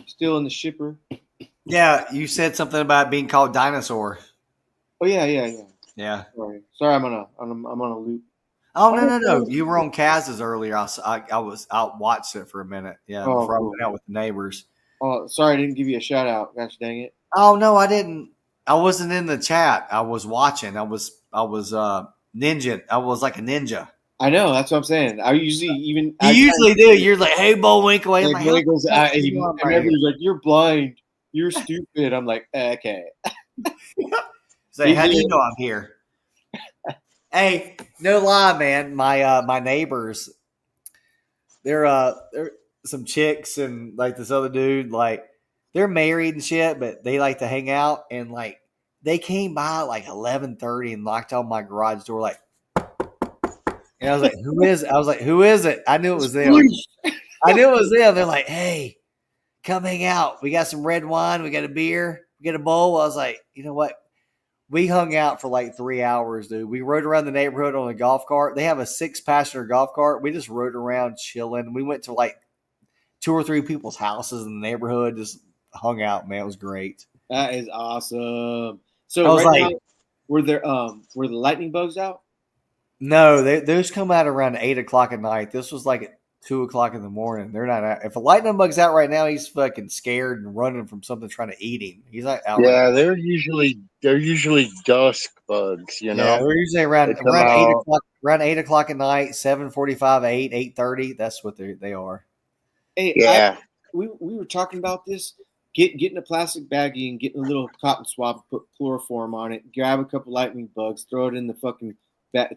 Speaker 1: Still in the shipper.
Speaker 5: Yeah, you said something about being called dinosaur.
Speaker 1: Oh yeah.
Speaker 5: Yeah.
Speaker 1: Sorry. I'm on a loop.
Speaker 5: Oh no! You were on Kaz's earlier. I was out watched it for a minute. Yeah,
Speaker 1: Oh,
Speaker 5: before I
Speaker 1: cool.
Speaker 5: went out with the neighbors.
Speaker 1: Oh, sorry, I didn't give you a shout out. Gosh dang it.
Speaker 5: Oh no, I didn't. I wasn't in the chat. I was watching. I was ninja. I was like a ninja.
Speaker 1: I know. That's what I'm saying. I usually
Speaker 5: You usually do. You're like, hey, Bullwinkle. I'm like,
Speaker 1: Blake goes, I
Speaker 5: you know I'm right
Speaker 1: remember
Speaker 5: here?
Speaker 1: he's like, you're blind. You're stupid. I'm like, okay.
Speaker 5: Say, how do you know I'm here? Hey, no lie, man. My neighbors, they're some chicks and like this other dude, like they're married and shit, but they like to hang out and like they came by at like 11:30 and knocked on my garage door, like, and I was like, who is it? I was like, who is it? I knew it was them. I knew it was them. They're like, hey, come hang out. We got some red wine. We got a beer. We got a bowl. I was like, you know what? We hung out for like 3 hours, dude. We rode around the neighborhood on a golf cart. They have a 6-passenger golf cart. We just rode around chilling. We went to like 2 or 3 people's houses in the neighborhood, just hung out, man. It was great.
Speaker 1: That is awesome. So
Speaker 5: I was
Speaker 1: right
Speaker 5: like,
Speaker 1: now, were the lightning bugs out?
Speaker 5: no, those come out around 8 o'clock at night. This was like at 2 o'clock in the morning. They're not out. If a lightning bug's out right now, he's fucking scared and running from something trying to eat him. He's not out.
Speaker 4: Yeah,
Speaker 5: right
Speaker 4: they're usually dusk bugs, you know.
Speaker 5: Yeah, they're usually around
Speaker 4: They come
Speaker 5: 8
Speaker 4: out.
Speaker 5: o'clock. Around 8 o'clock at night, 7:45, 8:30. That's what they are.
Speaker 1: Hey,
Speaker 4: Yeah.
Speaker 1: we were talking about this. Getting a plastic baggie and getting a little cotton swab, put chloroform on it, grab a couple lightning bugs, throw it in the fucking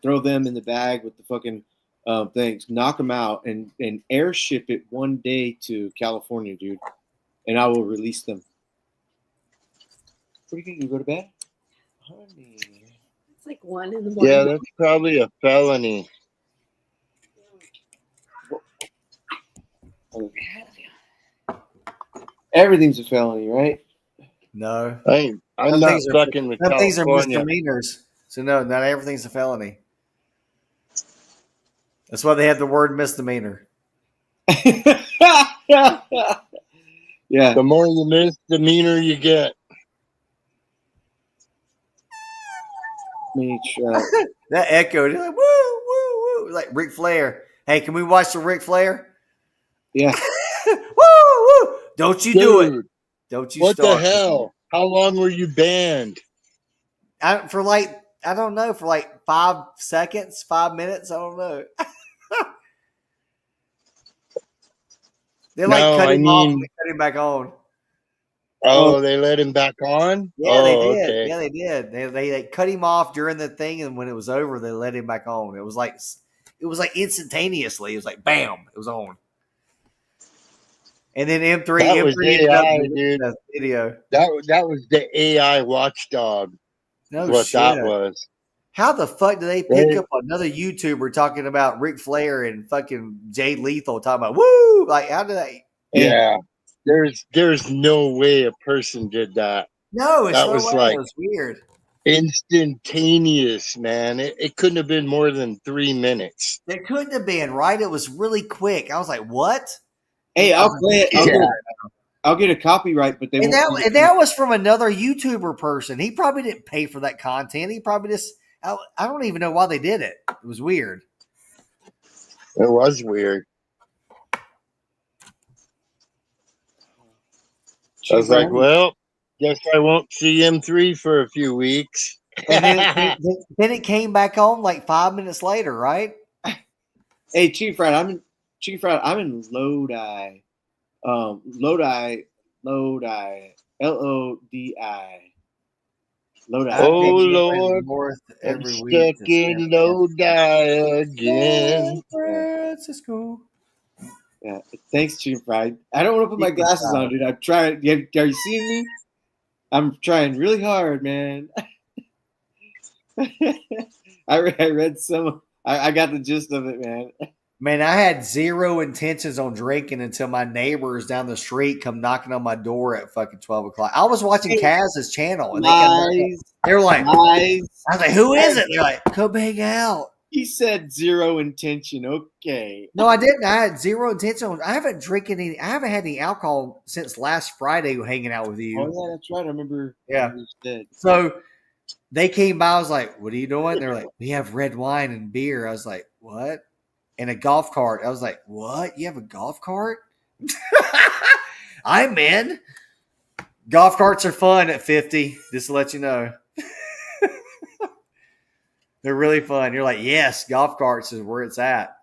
Speaker 1: throw them in the bag with the fucking things, knock them out, and airship it one day to California, dude. And I will release them. What do you think? You go to bed? Honey.
Speaker 7: It's like 1 in the morning.
Speaker 4: Yeah, that's probably a felony.
Speaker 1: Everything's a felony, right?
Speaker 5: No.
Speaker 4: I'm
Speaker 5: Some
Speaker 4: not
Speaker 5: things are-
Speaker 4: fucking with
Speaker 5: Some things are
Speaker 4: California.
Speaker 5: misdemeanors. So no, not everything's a felony. That's why they have the word misdemeanor.
Speaker 1: Yeah.
Speaker 4: The more you miss, the meaner you get.
Speaker 1: Me try.
Speaker 5: That echoed. Like, woo, woo, woo. Like Ric Flair. Hey, can we watch the Ric Flair?
Speaker 1: Yeah.
Speaker 5: Woo, woo. Don't you do it.
Speaker 4: Dude,
Speaker 5: Don't you
Speaker 4: what
Speaker 5: start.
Speaker 4: the hell? How long were you banned?
Speaker 5: For like, I don't know, for like 5 seconds, 5 minutes. I don't know. They like
Speaker 4: No,
Speaker 5: cut
Speaker 4: I
Speaker 5: him off and
Speaker 4: mean-
Speaker 5: they cut him back on.
Speaker 4: Oh, they let him back on?
Speaker 5: Yeah, they did.
Speaker 4: Okay.
Speaker 5: Yeah, they did. They cut him off during the thing, and when it was over, they let him back on. It was like instantaneously. It was like bam, it was on. And then M3,
Speaker 4: That was
Speaker 5: ended up
Speaker 4: AI,
Speaker 5: deleting
Speaker 4: dude.
Speaker 5: the video.
Speaker 4: That was the AI watchdog.
Speaker 5: No
Speaker 4: What
Speaker 5: shit.
Speaker 4: that was.
Speaker 5: How the fuck do they pick
Speaker 4: They-
Speaker 5: up another YouTuber talking about Ric Flair and fucking Jay Lethal talking about woo? Like, how do they?
Speaker 4: Yeah. There's no way a person did that.
Speaker 5: No, it's
Speaker 4: That
Speaker 5: no
Speaker 4: was
Speaker 5: way.
Speaker 4: like-
Speaker 5: It was weird.
Speaker 4: Instantaneous, man. It couldn't have been more than 3 minutes.
Speaker 5: It couldn't have been right. It was really quick. I was like, what?
Speaker 1: Hey, I'll play it.
Speaker 4: Yeah.
Speaker 1: I'll get a copyright, but they
Speaker 5: And
Speaker 1: won't.
Speaker 5: that was from another YouTuber person. He probably didn't pay for that content. He probably just, I don't even know why they did it. It was weird.
Speaker 4: It was weird. I was like, well, guess I won't see M3 for a few weeks.
Speaker 5: And then it came back on like 5 minutes later, right?
Speaker 1: Hey, Chief Fried, I'm in Lodi. Lodi, Lodi. Lodi.
Speaker 4: Oh,
Speaker 5: I've been
Speaker 4: Lord.
Speaker 5: north
Speaker 4: I'm
Speaker 5: every week.
Speaker 4: stuck in Lodi again.
Speaker 5: San Francisco.
Speaker 1: Yeah. Thanks, Chief Fried. I don't want to put my glasses on, dude. I'm trying. Are you seeing me? I'm trying really hard, man. I read some. I got the gist of it, man.
Speaker 5: Man, I had zero intentions on drinking until my neighbors down the street come knocking on my door at fucking 12 o'clock. I was watching Kaz's channel, and they were like,
Speaker 1: Lies.
Speaker 5: I was like, who is it? They're like, come hang out.
Speaker 1: He said zero intention. Okay.
Speaker 5: No, I didn't. I had zero intention. I haven't had any alcohol since last Friday hanging out with you.
Speaker 1: Oh yeah, that's right. I remember.
Speaker 5: Yeah.
Speaker 1: You said.
Speaker 5: So they came by. I was like, "What are you doing?" They're like, "We have red wine and beer." I was like, "What?" And a golf cart. I was like, "What? You have a golf cart?" I'm in. Golf carts are fun at 50. Just to let you know. They're really fun. You're like, yes, golf carts is where it's at.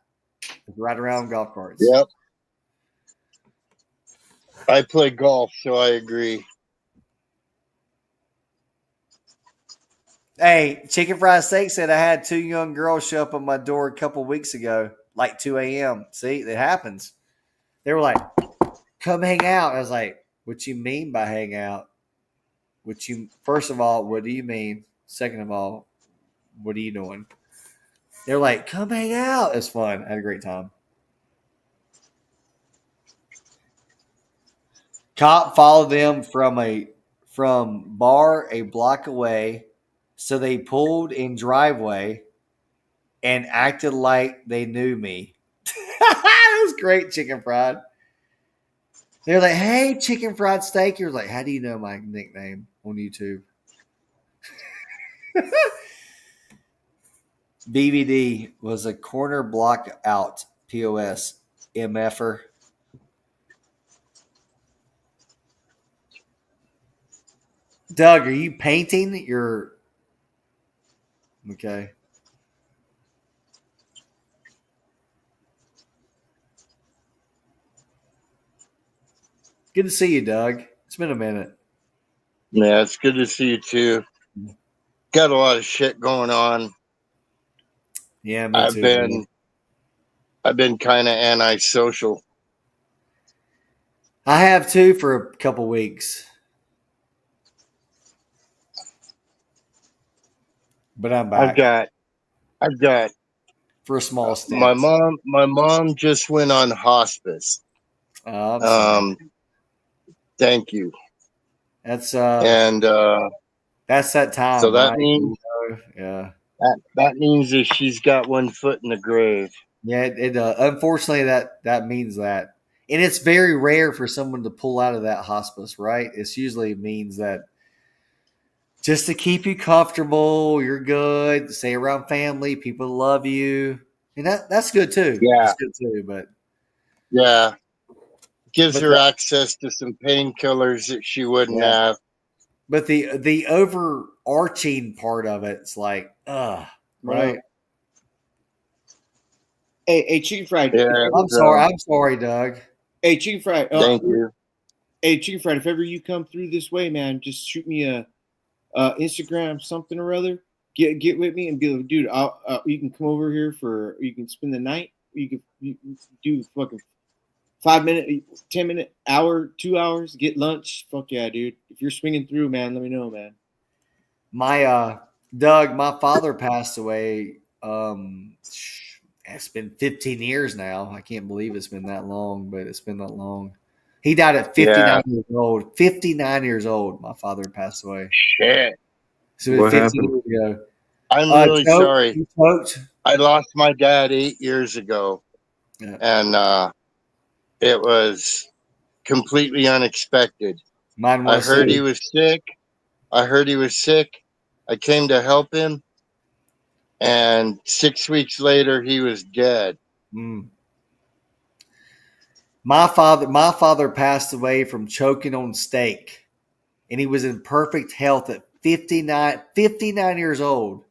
Speaker 5: It's right around golf carts.
Speaker 4: Yep. I play golf, so I agree.
Speaker 5: Hey, Chicken Fried Steak said I had 2 young girls show up at my door a couple weeks ago, like 2 a.m. See, it happens. They were like, come hang out. I was like, what you mean by hang out? First of all, what do you mean? Second of all, what are you doing? They're like, come hang out. It's fun. I had a great time. Cop followed them from bar a block away, so they pulled in driveway and acted like they knew me. That was great, Chicken Fried. They're like, hey, Chicken Fried Steak. You're like, how do you know my nickname on YouTube? BBD was a corner block out POS MFer. Doug, are you painting your okay? Good to see you, Doug. It's been a minute.
Speaker 4: Yeah, it's good to see you too. Got a lot of shit going on.
Speaker 5: Yeah, me too. Man.
Speaker 4: I've been kind of antisocial.
Speaker 5: I have too for a couple weeks, but I'm back.
Speaker 4: I've got
Speaker 5: for a small stint.
Speaker 4: My mom just went on hospice. Thank you.
Speaker 5: That's
Speaker 4: and
Speaker 5: that's that time.
Speaker 4: So that
Speaker 5: right?
Speaker 4: means that means that she's got one foot in the grave.
Speaker 5: Yeah, it unfortunately that means that. And it's very rare for someone to pull out of that hospice, right? It's usually means that just to keep you comfortable, you're good, stay around family, people love you. And that's good too.
Speaker 4: Yeah.
Speaker 5: That's good too, but
Speaker 4: yeah. Gives her access to some painkillers that she wouldn't have.
Speaker 5: But the overarching part of it's like, right?
Speaker 1: Hey, Chicken Fried.
Speaker 4: Yeah,
Speaker 5: I'm sorry, Doug.
Speaker 1: Hey, Chicken Fried.
Speaker 4: Thank you.
Speaker 1: Hey, Chicken Fried, if ever you come through this way, man, just shoot me a Instagram something or other. Get with me and be like, dude, you can come over here you can spend the night. You do fucking 5 minute, 10 minute, hour, 2 hours, get lunch. Fuck yeah, dude. If you're swinging through, man, let me know, man.
Speaker 5: Doug, my father passed away. It's been 15 years now. I can't believe it's been that long, but it's been that long. He died at 59 years old. 59 years old. My father passed away.
Speaker 4: Shit.
Speaker 5: So what happened? Years ago.
Speaker 4: I'm really sorry. I lost my dad 8 years ago. Yeah. And it was completely unexpected. I heard he was sick. I came to help him. And 6 weeks later, he was dead.
Speaker 5: My father passed away from choking on steak, and he was in perfect health at 59 years old.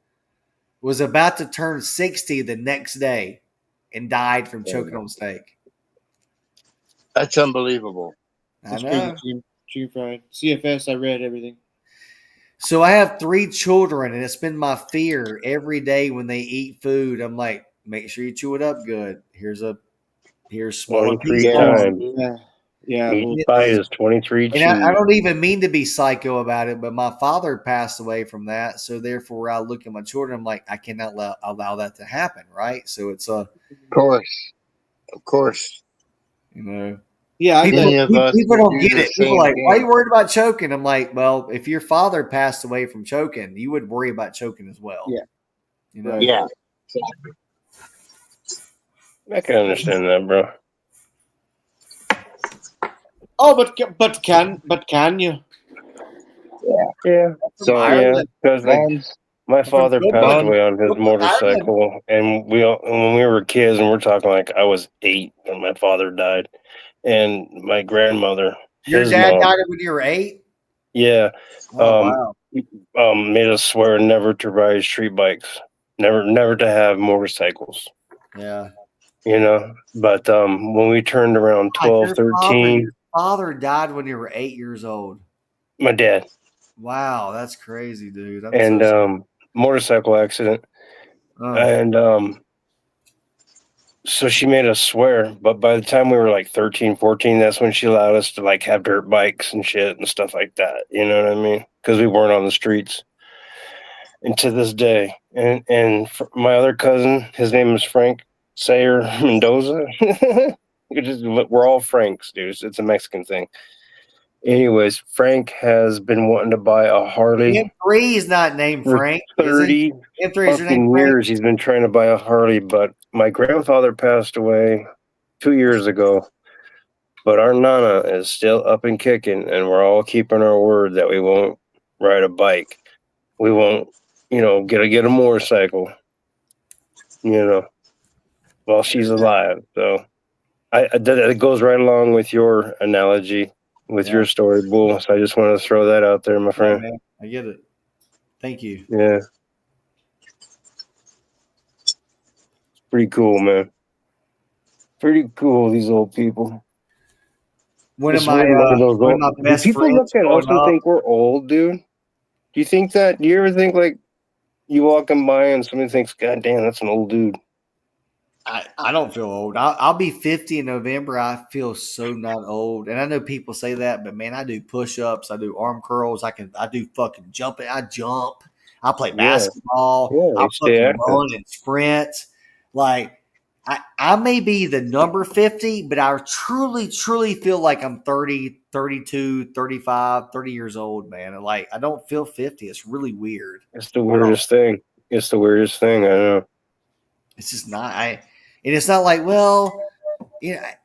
Speaker 5: Was about to turn 60 the next day, and died from choking on steak.
Speaker 4: That's unbelievable.
Speaker 5: I know.
Speaker 1: Chicken Fried. CFS, I read everything.
Speaker 5: So I have 3 children, and it's been my fear every day when they eat food. I'm like, make sure you chew it up good. Here's small
Speaker 2: 23 times.
Speaker 1: Yeah.
Speaker 2: Each bite is 23 chews.
Speaker 5: And I don't even mean to be psycho about it, but my father passed away from that. So therefore, I look at my children. I'm like, I cannot allow that to happen, right? So it's
Speaker 4: of course.
Speaker 5: You know.
Speaker 1: Yeah,
Speaker 5: people don't get it. People are like, why are you worried about choking? I'm like, well, if your father passed away from choking, you would worry about choking as well.
Speaker 1: Yeah.
Speaker 5: You know?
Speaker 4: Yeah.
Speaker 2: I can understand that, bro.
Speaker 1: Oh, but can you?
Speaker 2: Yeah.
Speaker 5: From
Speaker 4: So
Speaker 2: Yeah,
Speaker 5: Ireland.
Speaker 2: because like
Speaker 4: mom's
Speaker 2: my
Speaker 5: I'm from
Speaker 2: father passed
Speaker 5: Dublin.
Speaker 2: away on his
Speaker 5: Dublin, Ireland.
Speaker 2: motorcycle, and when we were kids, and we're talking like I was 8 when my father died, and my grandmother,
Speaker 5: Your
Speaker 2: his
Speaker 5: dad
Speaker 2: mom,
Speaker 5: died when you were 8?
Speaker 2: yeah,
Speaker 5: Oh,
Speaker 2: um,
Speaker 5: wow.
Speaker 2: made us swear never to ride street bikes, never to have motorcycles,
Speaker 5: Yeah.
Speaker 2: you know. But when we turned around
Speaker 5: God,
Speaker 2: 12, 13,
Speaker 5: your father died when you were 8 years old.
Speaker 2: my dad,
Speaker 5: Wow, that's crazy, dude. I'm
Speaker 2: and
Speaker 5: so sorry.
Speaker 2: motorcycle accident,
Speaker 5: Oh,
Speaker 2: and so she made us swear, but by the time we were like 13, 14, that's when she allowed us to like have dirt bikes and shit and stuff like that. You know what I mean? Because we weren't on the streets. And to this day, my other cousin, his name is Frank Sayer Mendoza. We're all Franks, dude. It's a Mexican thing. Anyways, Frank has been wanting to buy a Harley
Speaker 5: M3 is not named
Speaker 2: for
Speaker 5: Frank, is he?
Speaker 2: 30
Speaker 5: M3 is your name
Speaker 2: fucking
Speaker 5: Frank?
Speaker 2: years. He's been trying to buy a Harley, but my grandfather passed away 2 years ago. But our Nana is still up and kicking, and we're all keeping our word that we won't ride a bike. We won't, get a motorcycle, while she's alive. So that goes right along with your analogy, with your
Speaker 5: Yeah.
Speaker 2: story, Bull. So I just wanted to throw that out there, my
Speaker 5: Yeah,
Speaker 2: friend.
Speaker 5: man. I get it. Thank you.
Speaker 2: Yeah. Pretty cool, man. Pretty cool, these old people.
Speaker 5: One of
Speaker 2: It's
Speaker 5: my
Speaker 2: weird looking at those
Speaker 5: one of
Speaker 2: old.
Speaker 5: my
Speaker 2: Do
Speaker 5: best
Speaker 2: people look
Speaker 5: friends
Speaker 2: at us
Speaker 5: growing
Speaker 2: and
Speaker 5: up.
Speaker 2: think we're old, dude? Do you think that? Do you ever think like you walking by and somebody thinks, God damn, that's an old dude?
Speaker 5: I don't feel old. I'll be 50 in November. I feel so not old. And I know people say that, but man, I do push-ups. I do arm curls. I do fucking jumping. I jump. I play
Speaker 2: Yeah.
Speaker 5: basketball.
Speaker 2: Yeah,
Speaker 5: I
Speaker 2: you stay
Speaker 5: fucking
Speaker 2: active.
Speaker 5: run and sprint. Like I may be the number 50, but I truly, truly feel like I'm 30, 32, 35, 30 years old, man. And like I don't feel 50. It's really weird.
Speaker 2: It's the weirdest thing. It's the weirdest thing. I know.
Speaker 5: It's just not. And it's not like, well,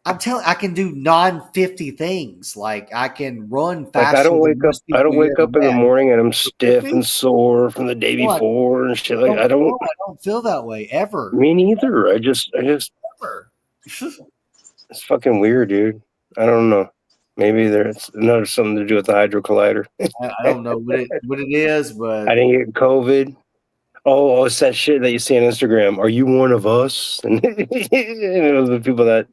Speaker 5: I'm telling. I can do non-50 things. Like I can run
Speaker 2: Like
Speaker 5: faster than most
Speaker 2: I don't
Speaker 5: people you
Speaker 2: wake
Speaker 5: ever
Speaker 2: up in the
Speaker 5: met.
Speaker 2: morning and I'm
Speaker 5: So
Speaker 2: stiff
Speaker 5: 50?
Speaker 2: and sore from the day
Speaker 5: No,
Speaker 2: before and shit. Like I don't.
Speaker 5: I don't feel that way ever.
Speaker 2: Me neither. I just.
Speaker 5: Ever.
Speaker 2: It's fucking weird, dude. I don't know. Maybe there's another something to do with the hydro collider.
Speaker 5: I don't know what it is, but
Speaker 2: I didn't get COVID. Oh, it's that shit that you see on Instagram. Are you one of us? And it was the people that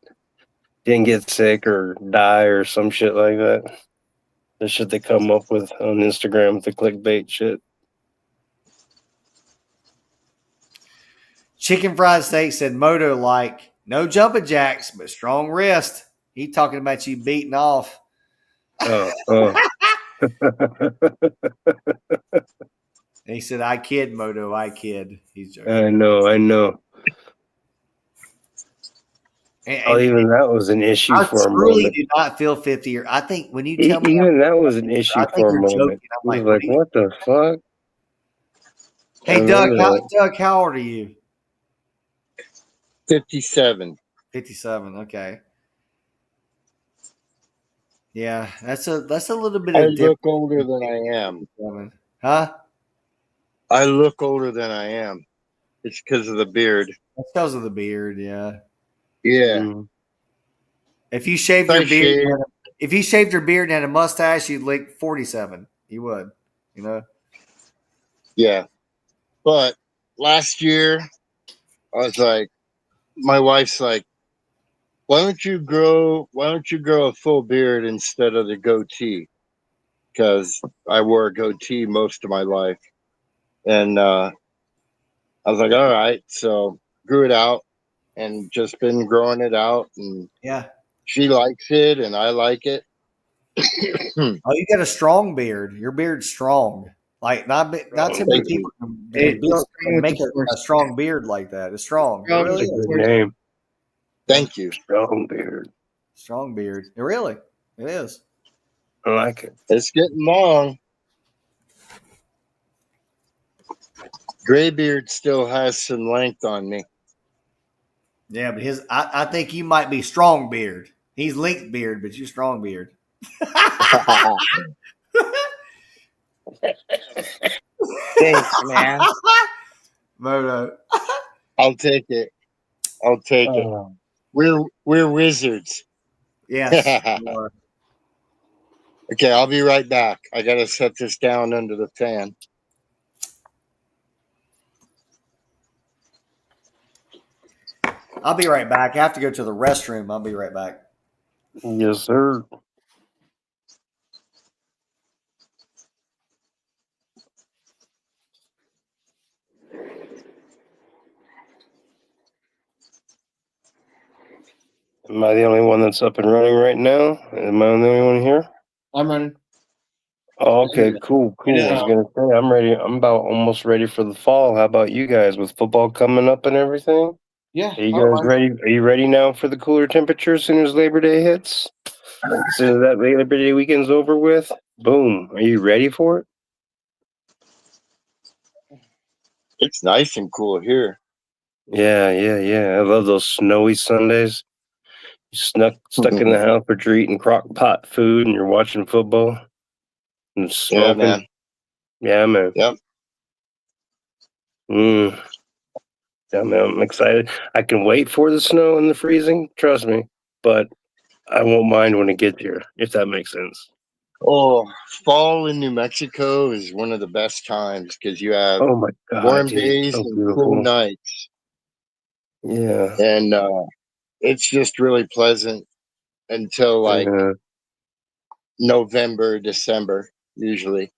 Speaker 2: didn't get sick or die or some shit like that. The shit they come up with on Instagram with the clickbait shit.
Speaker 5: Chicken Fried Steak said Moto like no jumping jacks, but strong wrist. He talking about you beating off.
Speaker 2: Oh.
Speaker 5: And he said, "I kid, Moto. I kid." He's joking.
Speaker 2: I know.
Speaker 5: And
Speaker 2: Even that was an issue
Speaker 5: I
Speaker 2: for a
Speaker 5: truly
Speaker 2: moment.
Speaker 5: do not feel 50 or I think when you tell me
Speaker 2: Even that was an issue
Speaker 5: I think
Speaker 2: for a
Speaker 5: you're
Speaker 2: moment.
Speaker 5: joking. I'm
Speaker 2: It was
Speaker 5: like,
Speaker 2: like, what the fuck? I
Speaker 5: Hey
Speaker 2: remember that.
Speaker 5: Doug, how old are you?
Speaker 4: 57.
Speaker 5: 57. Okay. Yeah, that's a little bit
Speaker 4: I
Speaker 5: of difference.
Speaker 4: look older than I am.
Speaker 5: Huh?
Speaker 4: I look older than I am. It's because of the beard.
Speaker 5: That's because of the beard, yeah.
Speaker 4: Yeah.
Speaker 2: Mm.
Speaker 5: If you shaved
Speaker 4: I
Speaker 5: your beard,
Speaker 4: shave.
Speaker 5: if you shaved your beard and had a mustache, you'd look 47. You would, you know.
Speaker 4: Yeah. But last year, I was like, my wife's like, why don't you grow a full beard instead of the goatee? Because I wore a goatee most of my life. And I was like, all right. So grew it out and just been growing it out. And
Speaker 5: Yeah.
Speaker 4: she likes it and I like it.
Speaker 5: Oh, you got a strong beard. Your beard's strong. Like not too many
Speaker 4: Thank you.
Speaker 5: people
Speaker 1: It's strong
Speaker 5: can
Speaker 1: with
Speaker 5: make
Speaker 1: the force.
Speaker 5: a strong beard like that. It's strong. It
Speaker 1: Strong
Speaker 5: really
Speaker 1: with
Speaker 2: That's a
Speaker 5: is.
Speaker 2: good name.
Speaker 4: Thank you.
Speaker 2: Strong beard.
Speaker 5: Strong beard. It really. It is.
Speaker 2: I like it.
Speaker 4: It's getting long. Graybeard still has some length on me.
Speaker 5: Yeah, but I think you might be strong beard. He's linked beard, but you strong beard.
Speaker 4: Thanks, man.
Speaker 5: Moto.
Speaker 4: I'll take it. I'll take it.
Speaker 3: Oh.
Speaker 4: We're wizards.
Speaker 5: Yes.
Speaker 4: Okay, I'll be right back. I gotta set this down under the fan.
Speaker 5: I'll be right back. I have to go to the restroom. I'll be right back.
Speaker 2: Yes, sir. Am I the only one that's up and running right now? Am I the only one here?
Speaker 1: I'm running.
Speaker 2: Oh, okay, cool. I was
Speaker 1: Yeah.
Speaker 2: gonna say I'm ready. I'm about almost ready for the fall. How about you guys with football coming up and everything?
Speaker 1: Yeah.
Speaker 2: Are you guys ready? Are you ready now for the cooler temperature as soon as Labor Day hits? As soon as that Labor Day weekend's over with, boom. Are you ready for it?
Speaker 4: It's nice and cool here.
Speaker 2: Yeah. I love those snowy Sundays. Stuck in the house, but you're eating crock pot food and you're watching football and smoking.
Speaker 4: Yeah, man.
Speaker 2: Yeah, man.
Speaker 4: Yep.
Speaker 2: Yeah, man. I'm excited. I can wait for the snow and the freezing. Trust me, but I won't mind when it gets here, if that makes sense.
Speaker 4: Oh, fall in New Mexico is one of the best times because you have
Speaker 2: Oh my God,
Speaker 4: warm
Speaker 2: dude,
Speaker 4: days
Speaker 2: so
Speaker 4: and
Speaker 2: beautiful.
Speaker 4: cool nights.
Speaker 2: Yeah.
Speaker 4: And it's just really pleasant until like November, December, usually.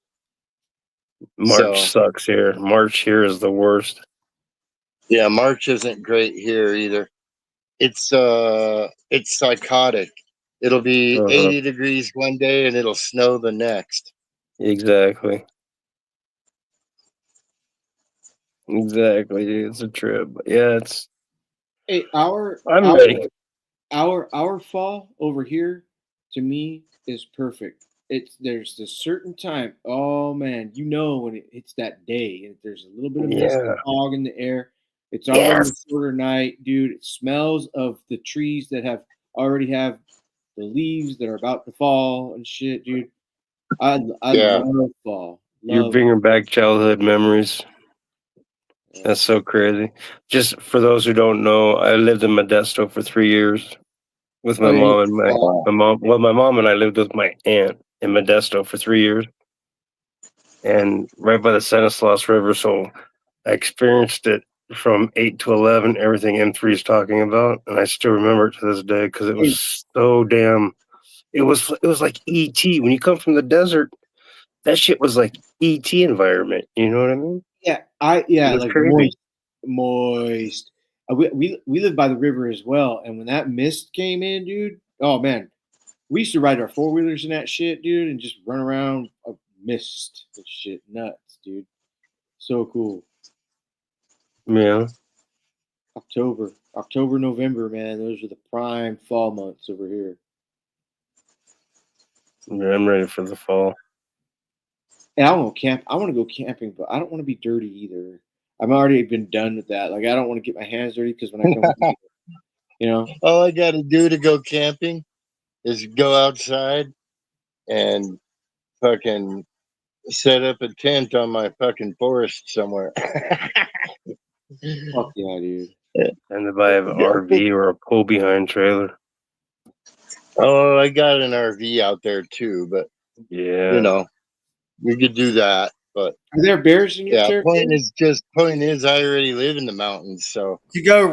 Speaker 2: March sucks here. March here is the worst.
Speaker 4: Yeah, March isn't great here either. It's psychotic. It'll be 80 degrees one day and it'll snow the next.
Speaker 2: Exactly, dude. It's a trip. But yeah, it's.
Speaker 1: Hey,
Speaker 2: I'm ready.
Speaker 1: Our fall over here, to me, is perfect. There's this certain time. Oh man, you know when it's that day and there's a little bit of mist and fog in the air. It's already a shorter night, dude. It smells of the trees that already have the leaves that are about to fall and shit, dude. I love fall.
Speaker 2: You're bringing back childhood memories. That's so crazy. Just for those who don't know, I lived in Modesto for 3 years with my mom and my mom. Well, my mom and I lived with my aunt in Modesto for 3 years, and right by the Stanislaus River. So I experienced it from 8 to 11. Everything M3 is talking about, and I still remember it to this day because it was so damn. It was like ET when you come from the desert. That shit was like ET environment. You know what I mean?
Speaker 1: Yeah, like
Speaker 2: crazy.
Speaker 1: moist. We live by the river as well, and when that mist came in, dude, oh man, we used to ride our 4-wheelers in that shit, dude, and just run around a mist and shit, nuts, dude. So cool.
Speaker 2: Yeah.
Speaker 1: October, November, man, those are the prime fall months over here.
Speaker 2: Yeah, I'm ready for the fall.
Speaker 1: And I want to camp. I want to go camping, but I don't want to be dirty either. I've already been done with that. Like I don't want to get my hands dirty because when I come home, you know.
Speaker 4: All I got to do to go camping is go outside and fucking set up a tent on my fucking forest somewhere.
Speaker 1: Fuck yeah, dude.
Speaker 2: And if I have an RV or a pull behind trailer.
Speaker 4: Oh, I got an RV out there too, but
Speaker 2: yeah,
Speaker 4: you know, we could do that. But
Speaker 1: are there bears in your territory?
Speaker 4: Point is, I already live in the mountains, so
Speaker 5: to go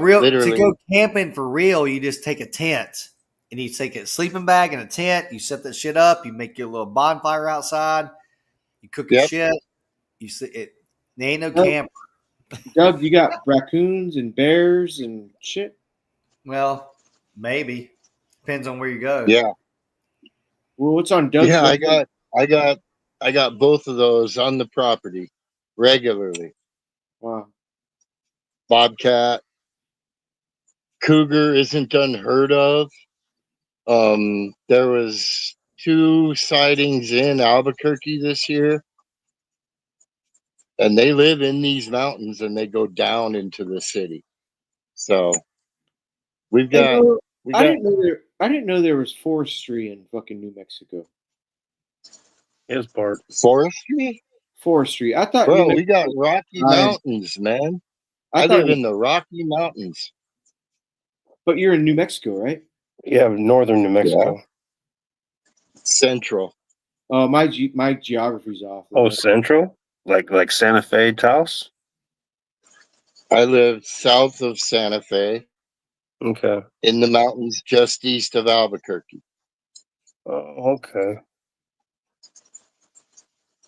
Speaker 5: camping for real, you just take a tent and you take a sleeping bag and a tent. You set that shit up. You make your little bonfire outside. You cook your shit. You see it. There ain't no camper.
Speaker 1: Doug, you got raccoons and bears and shit.
Speaker 5: Well, maybe depends on where you go.
Speaker 4: Yeah.
Speaker 1: Well, what's on Doug's?
Speaker 4: Yeah, I got both of those on the property regularly.
Speaker 1: Wow.
Speaker 4: Bobcat, cougar isn't unheard of. There was 2 sightings in Albuquerque this year, and they live in these mountains and they go down into the city. So we've
Speaker 1: Hey,
Speaker 4: got
Speaker 1: bro,
Speaker 4: we
Speaker 1: I
Speaker 4: got
Speaker 1: didn't know there. I didn't know there was forestry in fucking New Mexico.
Speaker 2: His part.
Speaker 4: forestry,
Speaker 1: Forestry. I thought New
Speaker 4: bro. We got
Speaker 1: Mexico.
Speaker 4: Rocky
Speaker 1: I
Speaker 4: Mountains, man.
Speaker 1: I
Speaker 4: I
Speaker 1: thought,
Speaker 4: live in the Rocky Mountains.
Speaker 1: but you're in New Mexico, right?
Speaker 2: Yeah, northern New
Speaker 4: Yeah,
Speaker 2: Mexico.
Speaker 4: central.
Speaker 1: My geography's off.
Speaker 2: Oh,
Speaker 1: Though.
Speaker 2: central? Like Santa Fe, Taos?
Speaker 4: I live south of Santa Fe
Speaker 2: Okay.
Speaker 4: in the mountains just east of Albuquerque.
Speaker 2: Oh, okay.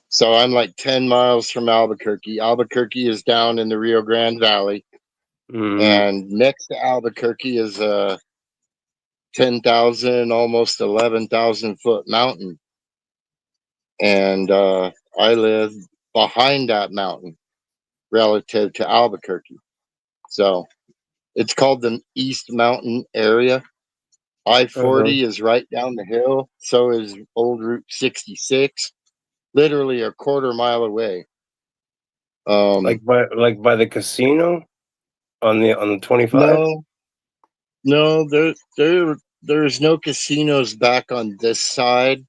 Speaker 4: So I'm like 10 miles from Albuquerque. Albuquerque is down in the Rio Grande Valley.
Speaker 2: Mm,
Speaker 4: And next to Albuquerque is a 10,000, almost 11,000 foot mountain. And I live behind that mountain relative to Albuquerque. So it's called the East Mountain area. I
Speaker 2: uh-huh.
Speaker 4: 40 is right down the hill. So is old Route 66, literally a quarter mile away.
Speaker 2: Like by the casino on the 25?
Speaker 4: No, no, there's no casinos back on this side.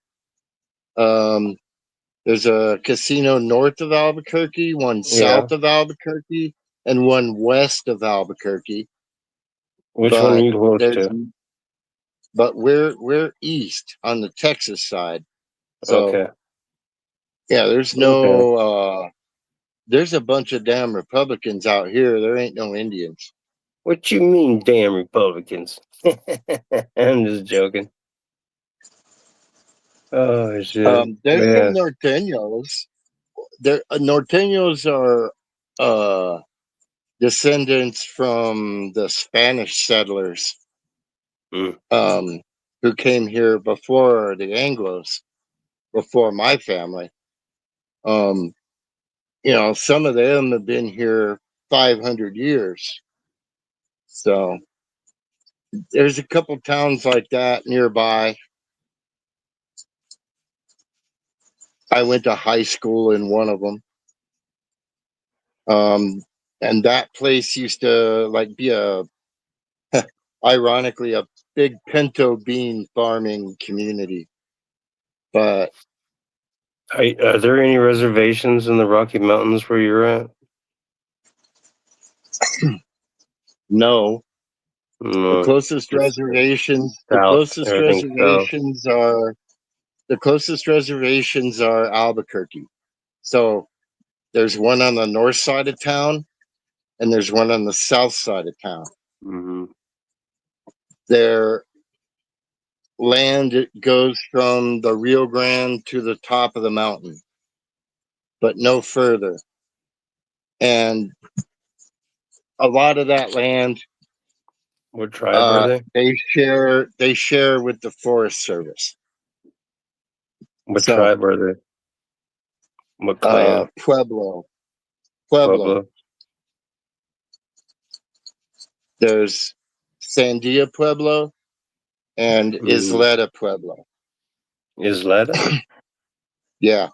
Speaker 4: Um, there's a casino north of Albuquerque, one
Speaker 2: Yeah.
Speaker 4: south of Albuquerque, and one west of Albuquerque.
Speaker 2: Which one are
Speaker 4: But
Speaker 2: you close
Speaker 4: there's
Speaker 2: to?
Speaker 4: but we're east on the Texas side. So
Speaker 2: Okay.
Speaker 4: yeah, there's
Speaker 2: Okay.
Speaker 4: no there's a bunch of damn Republicans out here. There ain't no Indians.
Speaker 2: What you mean, damn Republicans? I'm just joking. Oh shit.
Speaker 4: There's some
Speaker 2: Man.
Speaker 4: Norteños. There Norteños are descendants from the Spanish settlers
Speaker 2: Mm.
Speaker 4: um, who came here before the Anglos, before my family. Um, some of them have been here 500 years. So there's a couple towns like that nearby. I went to high school in one of them. And that place used to like be ironically, a big pinto bean farming community. But
Speaker 2: Are there any reservations in the Rocky Mountains where you're at?
Speaker 4: no, the
Speaker 2: No,
Speaker 4: closest
Speaker 2: just
Speaker 4: reservations, the
Speaker 2: south.
Speaker 4: closest
Speaker 2: Everything's south.
Speaker 4: reservations are the closest reservations are Albuquerque. So there's one on the north side of town, and there's one on the south side of town.
Speaker 2: Mm-hmm.
Speaker 4: Their land goes from the Rio Grande to the top of the mountain, but no further. And a lot of that land,
Speaker 2: What tribe are they?
Speaker 4: they share with the Forest Service.
Speaker 2: What
Speaker 4: So
Speaker 2: tribe are they? What clan?
Speaker 4: Pueblo.
Speaker 2: Pueblo.
Speaker 4: There's Sandia Pueblo and
Speaker 2: Mm.
Speaker 4: Isleta Pueblo.
Speaker 2: Isleta?
Speaker 4: Yeah,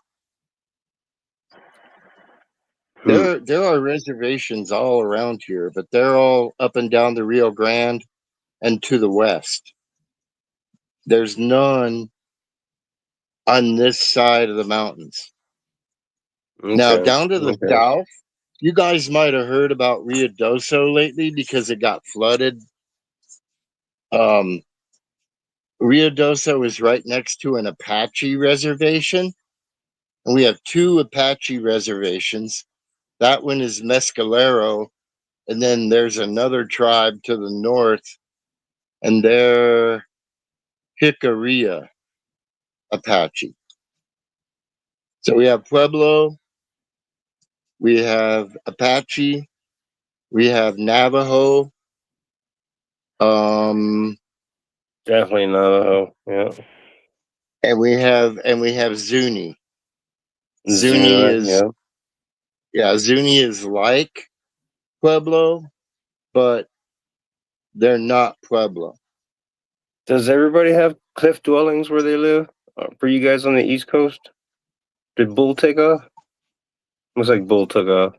Speaker 2: Hmm.
Speaker 4: there are reservations all around here, but they're all up and down the Rio Grande and to the west. There's none on this side of the mountains. Now
Speaker 2: Okay.
Speaker 4: down to the
Speaker 2: Okay.
Speaker 4: south, you guys might have heard about Rio Doso lately because it got flooded. Um, Rio Doso is right next to an Apache reservation, and we have two Apache reservations. That one is Mescalero, and then there's another tribe to the north, and they're Jicarilla Apache. So we have Pueblo, we have Apache, we have Navajo, um,
Speaker 2: Definitely Navajo. Yeah.
Speaker 4: and we have Zuni. Zuni
Speaker 2: Zuna.
Speaker 4: is
Speaker 2: Yeah.
Speaker 4: yeah, Zuni is like Pueblo, but they're not Pueblo.
Speaker 2: Does everybody have cliff dwellings where they live? For you guys on the East Coast? Did Bull take off?
Speaker 8: Looks like Bull took off.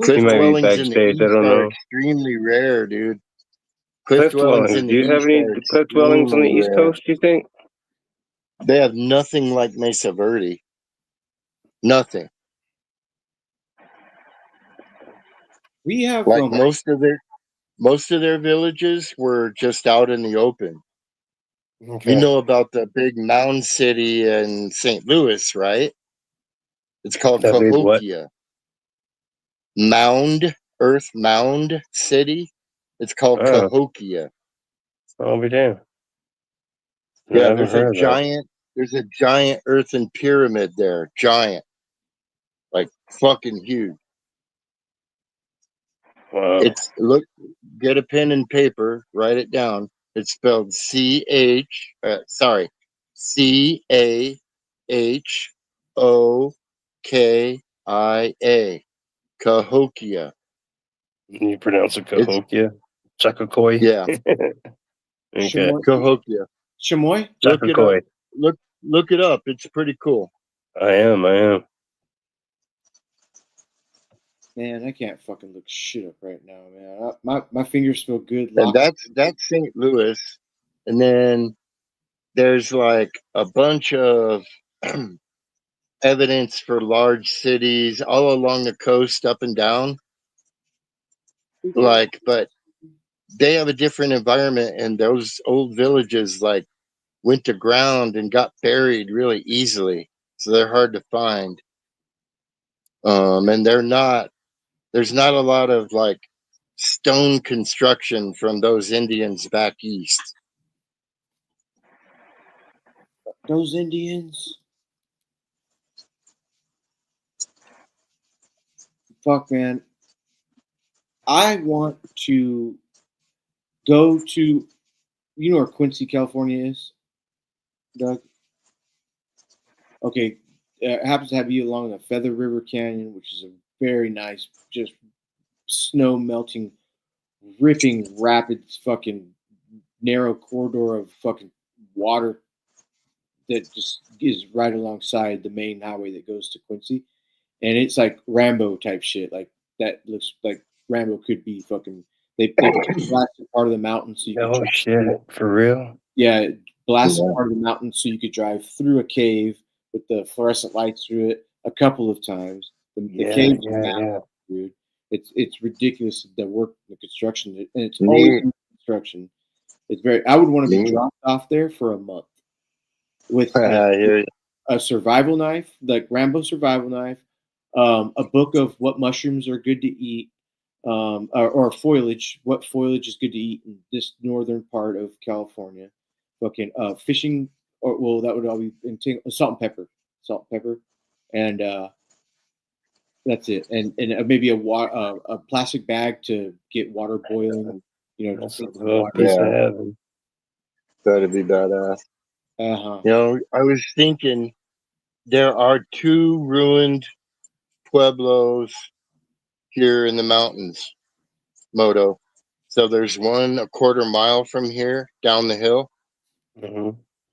Speaker 4: Cliff
Speaker 8: He might be
Speaker 4: dwellings in the
Speaker 8: backstage. I
Speaker 4: east
Speaker 8: don't
Speaker 4: are
Speaker 8: know.
Speaker 4: extremely rare, dude. Cliff
Speaker 8: Cliff
Speaker 4: dwellings
Speaker 8: dwellings.
Speaker 4: in
Speaker 8: Do
Speaker 4: the
Speaker 8: you have
Speaker 4: east
Speaker 8: any
Speaker 4: are
Speaker 8: cliff dwellings on the
Speaker 4: extremely
Speaker 8: East
Speaker 4: rare.
Speaker 8: Coast? Do you think?
Speaker 4: They have nothing like Mesa Verde. Nothing.
Speaker 1: We have
Speaker 4: Like most of their villages were just out in the open.
Speaker 8: Okay.
Speaker 4: You know about the big mound city in St. Louis, right? It's called
Speaker 8: That big what?
Speaker 4: Cahokia. Earth mound city. It's called
Speaker 8: Oh,
Speaker 4: Cahokia.
Speaker 8: I'll be damned. I
Speaker 4: Yeah,
Speaker 8: haven't
Speaker 4: there's
Speaker 8: heard of that.
Speaker 4: a giant earthen pyramid there. Giant. Like fucking huge.
Speaker 8: Wow.
Speaker 4: Get a pen and paper, write it down. It's spelled Cahokia. Cahokia.
Speaker 8: You pronounce it
Speaker 4: It's
Speaker 8: Cahokia? Chakakoi?
Speaker 4: yeah,
Speaker 8: Okay.
Speaker 1: Chamoy.
Speaker 4: Cahokia.
Speaker 1: Chamoy?
Speaker 4: Look it up.
Speaker 8: Chakakoi.
Speaker 4: Look it up. It's pretty cool.
Speaker 8: I am.
Speaker 1: Man, I can't fucking look shit up right now, man. My fingers feel good.
Speaker 4: And
Speaker 1: Locked.
Speaker 4: that's St. Louis. And then there's like a bunch of evidence for large cities all along the coast, up and down. Like, but they have a different environment, and those old villages like went to ground and got buried really easily, so they're hard to find. And there's not a lot of like stone construction from those Indians back east.
Speaker 1: Those Indians. Fuck, man. I want to go to. You know where Quincy, California is, Doug? Okay. It happens to have you along the Feather River Canyon, which is a very nice, just snow melting, ripping, rapid, fucking narrow corridor of fucking water that just is right alongside the main highway that goes to Quincy, and it's like Rambo type shit. Like that looks like Rambo could be fucking. They blasted part of the mountain so you could.
Speaker 8: Oh shit! For real?
Speaker 1: Yeah, blasted part of the mountain so you could drive through a cave with the fluorescent lights through it a couple of times. The caves are massive, dude. It's ridiculous the work, the construction, and it's always in construction. It's very. I would want to be dropped off there for a month with a survival knife, like Rambo survival knife, a book of what mushrooms are good to eat, or foliage, what foliage is good to eat in this northern part of California. Fucking fishing, or well, that would all be salt and pepper, and that's it. And maybe a plastic bag to get water boiling. You know,
Speaker 8: That's a
Speaker 1: water.
Speaker 8: piece of heaven.
Speaker 4: That'd be badass.
Speaker 1: Uh-huh.
Speaker 4: You know, I was thinking there are 2 ruined pueblos here in the mountains, Moto. So there's one a quarter mile from here down the hill,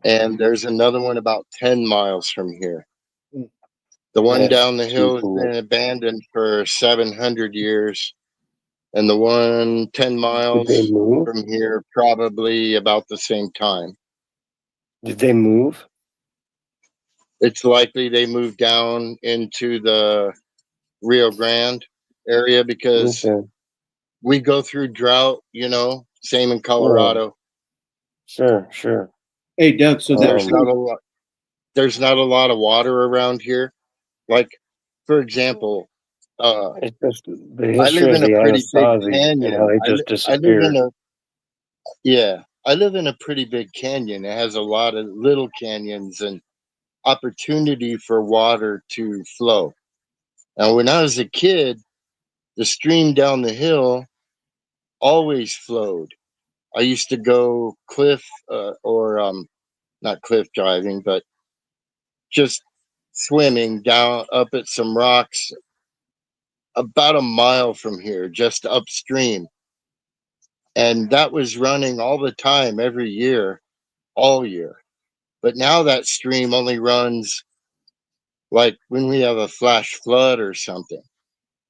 Speaker 4: and there's another one about 10 miles from here. The one down the hill has been abandoned for 700 years, and the one 10 miles from here probably about the same time.
Speaker 8: Did they move?
Speaker 4: It's likely they moved down into the Rio Grande area because we go through drought, you know, same in Colorado.
Speaker 8: Sure.
Speaker 1: Hey, Doug, so
Speaker 4: there's not a lot of water around here. Like, for example,
Speaker 8: it's just the
Speaker 4: I
Speaker 8: history
Speaker 4: live
Speaker 8: of
Speaker 4: in
Speaker 8: the
Speaker 4: a pretty big
Speaker 8: Anasazi and how
Speaker 4: canyon.
Speaker 8: they just
Speaker 4: I live
Speaker 8: disappeared.
Speaker 4: I live in a pretty big canyon. It has a lot of little canyons and opportunity for water to flow. Now, when I was a kid, the stream down the hill always flowed. I used to go not cliff driving, but just swimming down up at some rocks about a mile from here, just upstream. And that was running all the time, every year, all year. But now that stream only runs like when we have a flash flood or something,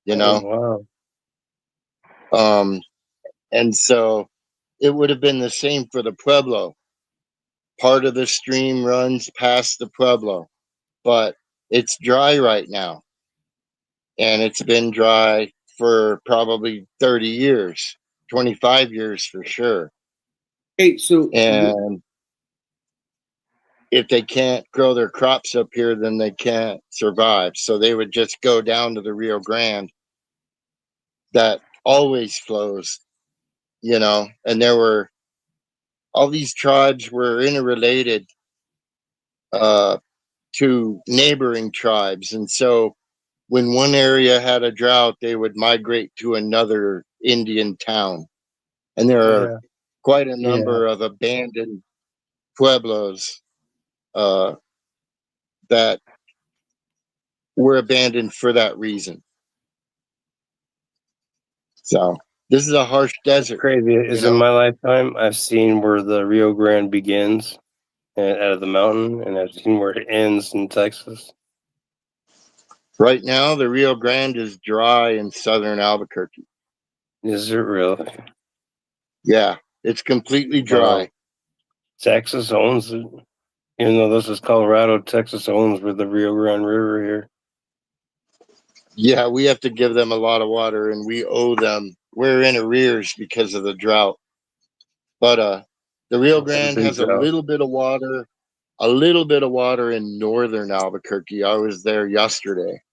Speaker 4: you know.
Speaker 8: Oh, wow.
Speaker 4: And so it would have been the same for the Pueblo. Part of the stream runs past the Pueblo, but it's dry right now. And it's been dry for probably 30 years, 25 years for sure.
Speaker 1: Hey, so
Speaker 4: And if they can't grow their crops up here, then they can't survive. So they would just go down to the Rio Grande that always flows, you know. And there were all these tribes were interrelated to neighboring tribes. And so when one area had a drought, they would migrate to another Indian town. And there are
Speaker 8: Yeah.
Speaker 4: quite a
Speaker 8: Yeah.
Speaker 4: number of abandoned pueblos that were abandoned for that reason. So this is a harsh desert.
Speaker 8: Crazy. Is in my lifetime, I've seen where the Rio Grande begins out of the mountain, and I've seen where it ends in Texas.
Speaker 4: Right now, the Rio Grande is dry in southern Albuquerque.
Speaker 8: Is it really?
Speaker 4: Yeah, it's completely dry.
Speaker 8: Texas owns it. Even though this is Colorado, Texas owns with the Rio Grande River here.
Speaker 4: Yeah, we have to give them a lot of water, and we owe them. We're in arrears because of the drought. But the Rio Grande has a little bit of water, in northern Albuquerque. I was there yesterday,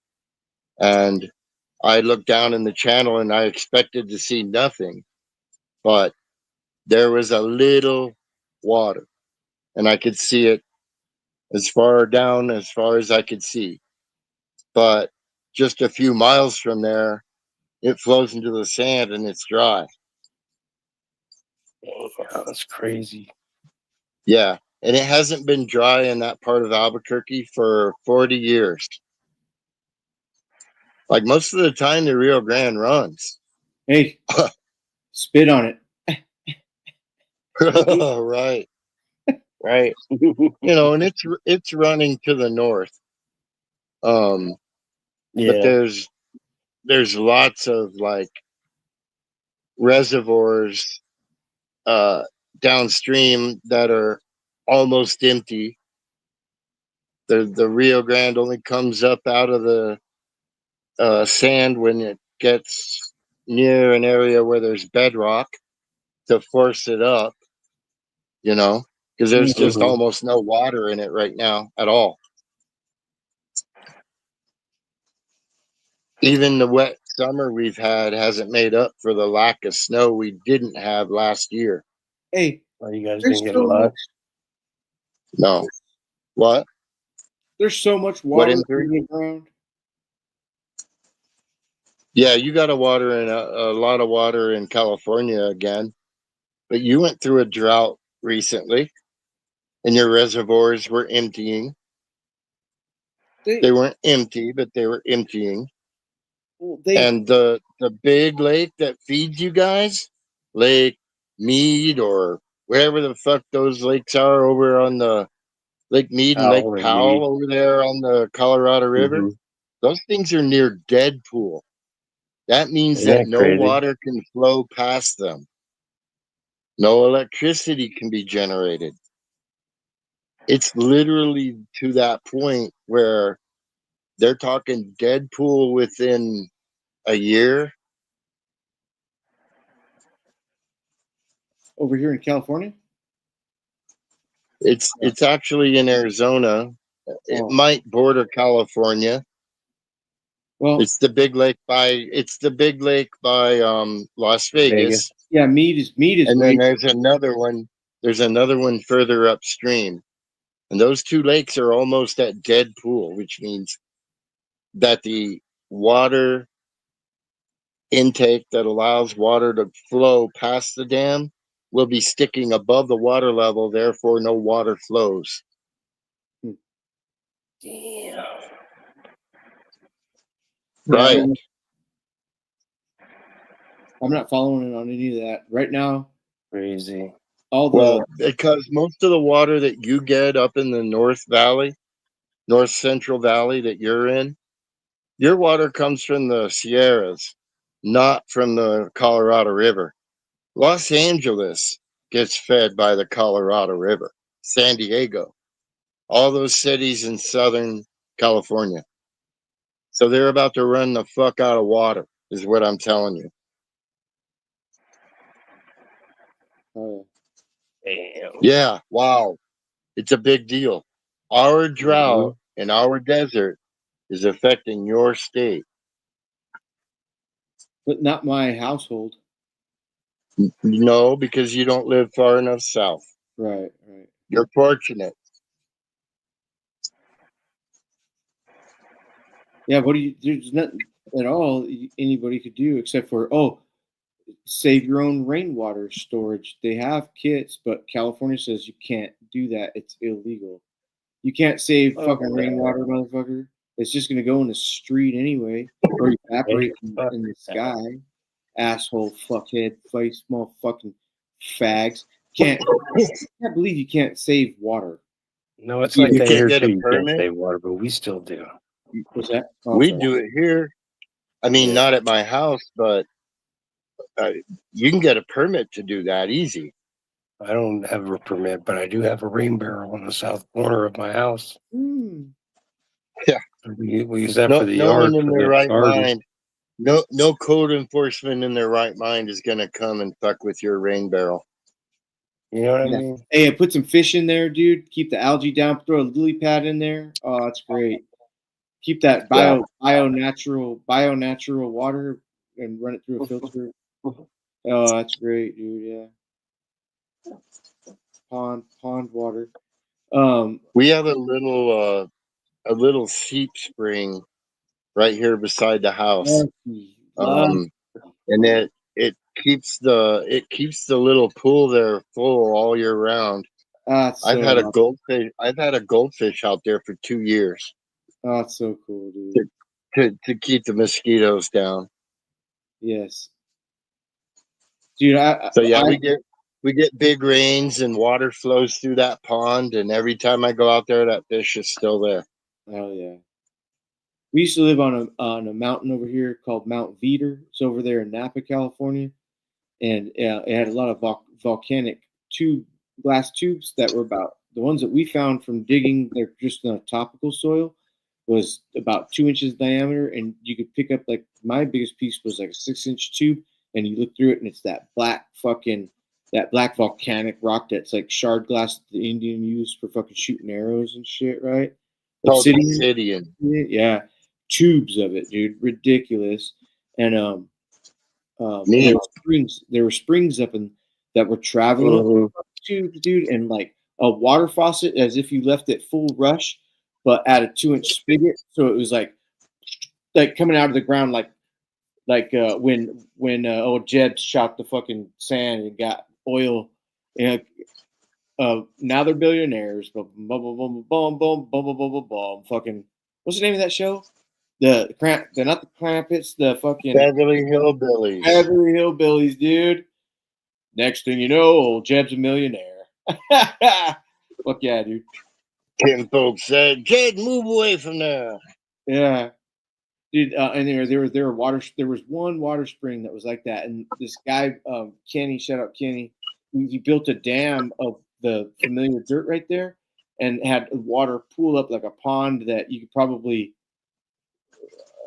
Speaker 4: and I looked down in the channel, and I expected to see nothing, but there was a little water, and I could see it as far down as far as I could see. But just a few miles from there, it flows into the sand and it's dry.
Speaker 8: Dang, that's crazy.
Speaker 4: Yeah. And it hasn't been dry in that part of Albuquerque for 40 years. Like most of the time, the Rio Grande runs.
Speaker 1: Hey, spit on it.
Speaker 4: Right. Right. You know, and it's running to the north.
Speaker 8: Yeah.
Speaker 4: But there's lots of like reservoirs downstream that are almost empty. The Rio Grande only comes up out of the sand when it gets near an area where there's bedrock to force it up, you know, because there's just almost no water in it right now at all. Even the wet summer we've had hasn't made up for the lack of snow we didn't have last year.
Speaker 1: Hey,
Speaker 8: you guys
Speaker 1: there's
Speaker 8: didn't get
Speaker 1: so
Speaker 8: a lot?
Speaker 1: much,
Speaker 4: No. What?
Speaker 1: there's so much
Speaker 4: What
Speaker 1: water
Speaker 4: in
Speaker 1: in the ground.
Speaker 4: Yeah, you got a lot of water in California again, but you went through a drought recently, and your reservoirs were emptying. They weren't empty, but they were emptying. And the big lake that feeds you guys, Lake Mead or wherever the fuck those lakes are over on the Lake Mead and Lake Powell over there on the Colorado River, those things are near Deadpool. That means that no water can flow past them. No electricity can be generated. It's literally to that point where they're talking Deadpool within a year.
Speaker 1: Over here in California?
Speaker 4: It's actually in Arizona. It might border California.
Speaker 1: Well,
Speaker 4: it's the big lake by Las Vegas.
Speaker 1: Yeah, Mead is
Speaker 4: and then there's another one. There's another one further upstream. And those two lakes are almost at dead pool, which means that the water intake that allows water to flow past the dam will be sticking above the water level, therefore no water flows.
Speaker 8: Damn.
Speaker 4: Right.
Speaker 1: I'm not following it on any of that right now.
Speaker 8: Crazy.
Speaker 4: Well, because most of the water that you get up in the North Valley North Central Valley that you're in, your water comes from the Sierras, not from the Colorado River. Los Angeles gets fed by the Colorado River. San Diego, all those cities in Southern California. So they're about to run the fuck out of water, is what I'm telling you.
Speaker 1: Oh,
Speaker 8: Damn.
Speaker 4: Yeah, wow. It's a big deal. Our drought and our desert is affecting your state.
Speaker 1: but not my household.
Speaker 4: No, because you don't live far enough south.
Speaker 1: Right.
Speaker 4: You're fortunate.
Speaker 1: Yeah. What do you? There's nothing at all anybody could do except for save your own rainwater storage. They have kits, but California says you can't do that. It's illegal. You can't save fucking rainwater, motherfucker. It's just gonna go in the street anyway, or evaporate in the sky. Asshole, fuckhead, face, small fucking fags. Can't believe you can't save water.
Speaker 8: No, it's
Speaker 1: You
Speaker 8: like that
Speaker 4: can't
Speaker 8: here
Speaker 4: get a
Speaker 8: too. You can't
Speaker 4: permit?
Speaker 8: save water, but we still do.
Speaker 1: What's that? Oh,
Speaker 4: We
Speaker 1: sorry.
Speaker 4: do it here. I mean, not at my house, but you can get a permit to do that easy.
Speaker 8: I don't have a permit, but I do have a rain barrel on the south corner of my house.
Speaker 4: Yeah.
Speaker 8: We use that
Speaker 4: No,
Speaker 8: for the
Speaker 4: no
Speaker 8: yard,
Speaker 4: one in
Speaker 8: for
Speaker 4: their
Speaker 8: the
Speaker 4: right
Speaker 8: garden.
Speaker 4: mind. No code enforcement in their right mind is going to come and fuck with your rain barrel.
Speaker 8: You know what I
Speaker 1: Yeah.
Speaker 8: mean?
Speaker 1: Hey, I put some fish in there, dude. Keep the algae down. Throw a lily pad in there. Oh, that's great. Keep that bio natural water and run it through a filter. Oh, that's great, dude. Yeah. Pond water.
Speaker 4: We have a little seep spring right here beside the house. And it keeps the little pool there full all year round. I've had a goldfish out there for 2 years.
Speaker 1: Oh, that's so cool, dude.
Speaker 4: To keep the mosquitoes down.
Speaker 1: Yes. Dude, we get big rains and water flows through that pond, and every time I go out there, that fish is still there. Oh yeah. We used to live on a mountain over here called Mount Veeder. It's over there in Napa, California, and it had a lot of volcanic glass tubes that were about the ones that we found from digging. They're just in a topical soil, was about 2 inches diameter, and you could pick up like my biggest piece was like a 6-inch tube, and you look through it, and it's that black volcanic rock that's like shard glass that the Indian used for fucking shooting arrows and shit, right?
Speaker 4: Obsidian.
Speaker 1: Yeah, tubes of it, dude, ridiculous. And there were springs up in that were traveling up tubes, dude, and like a water faucet as if you left it full rush, but at a 2-inch spigot, so it was like coming out of the ground like when old Jeb shot the fucking sand and got oil. And now they're billionaires. Boom, boom, boom, boom, boom, boom, boom, boom, boom. Fucking, what's the name of that show? They're not the Crampets. The fucking
Speaker 4: Beverly Hillbillies.
Speaker 1: Beverly Hillbillies, dude. Next thing you know, old Jeb's a millionaire. Fuck yeah, dude.
Speaker 4: Tim folks said, "Jed, move away from there."
Speaker 1: Yeah. Dude, and there was one water spring that was like that, and this guy, Kenny, shout out Kenny, he built a dam of the familiar dirt right there, and had water pool up like a pond that you could probably,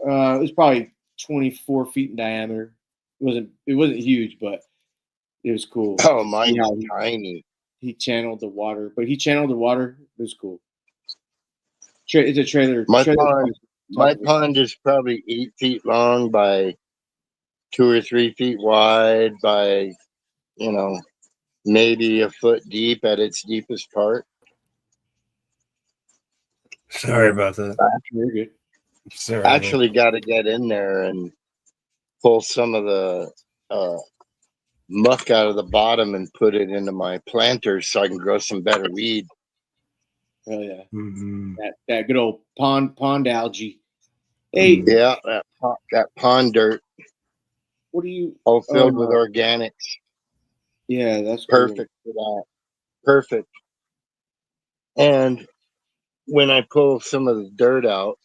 Speaker 1: it was probably 24 feet in diameter. It wasn't huge, but it was cool.
Speaker 4: Oh, mine's tiny.
Speaker 1: He channeled the water, It was cool. It's a trailer.
Speaker 4: My pond is probably 8 feet long by 2 or 3 feet wide by, maybe a foot deep at its deepest part.
Speaker 2: Sorry about that.
Speaker 1: Very good.
Speaker 2: Sorry.
Speaker 4: Actually, got to get in there and pull some of the muck out of the bottom and put it into my planters so I can grow some better weed.
Speaker 1: Oh yeah,
Speaker 2: Mm-hmm.
Speaker 1: that good old pond algae. Hey,
Speaker 4: yeah, that pond dirt.
Speaker 1: What do you?
Speaker 4: All filled with organics.
Speaker 1: Yeah, that's
Speaker 4: perfect
Speaker 1: cool.
Speaker 4: for that. Perfect. And when I pull some of the dirt out,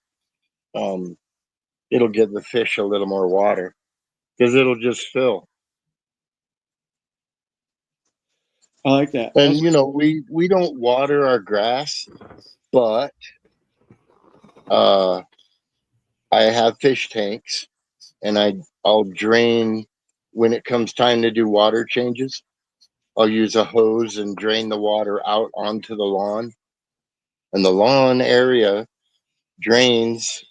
Speaker 4: it'll give the fish a little more water because it'll just fill.
Speaker 1: I like that.
Speaker 4: And you know, we don't water our grass, but I have fish tanks, and I'll drain when it comes time to do water changes. I'll use a hose and drain the water out onto the lawn, and the lawn area drains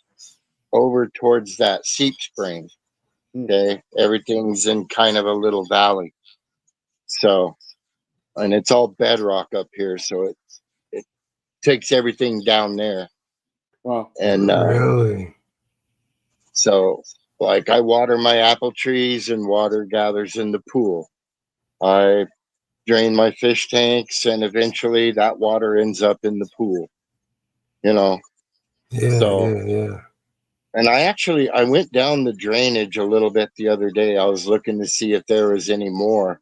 Speaker 4: over towards that seep spring. Okay, everything's in kind of a little valley, so and it's all bedrock up here, so it takes everything down there.
Speaker 1: Wow.
Speaker 4: And
Speaker 2: Really?
Speaker 4: so, like, I water my apple trees, and water gathers in the pool. I drain my fish tanks, and eventually that water ends up in the pool. You know,
Speaker 2: Yeah,
Speaker 4: so.
Speaker 2: yeah.
Speaker 4: And I went down the drainage a little bit the other day. I was looking to see if there was any more,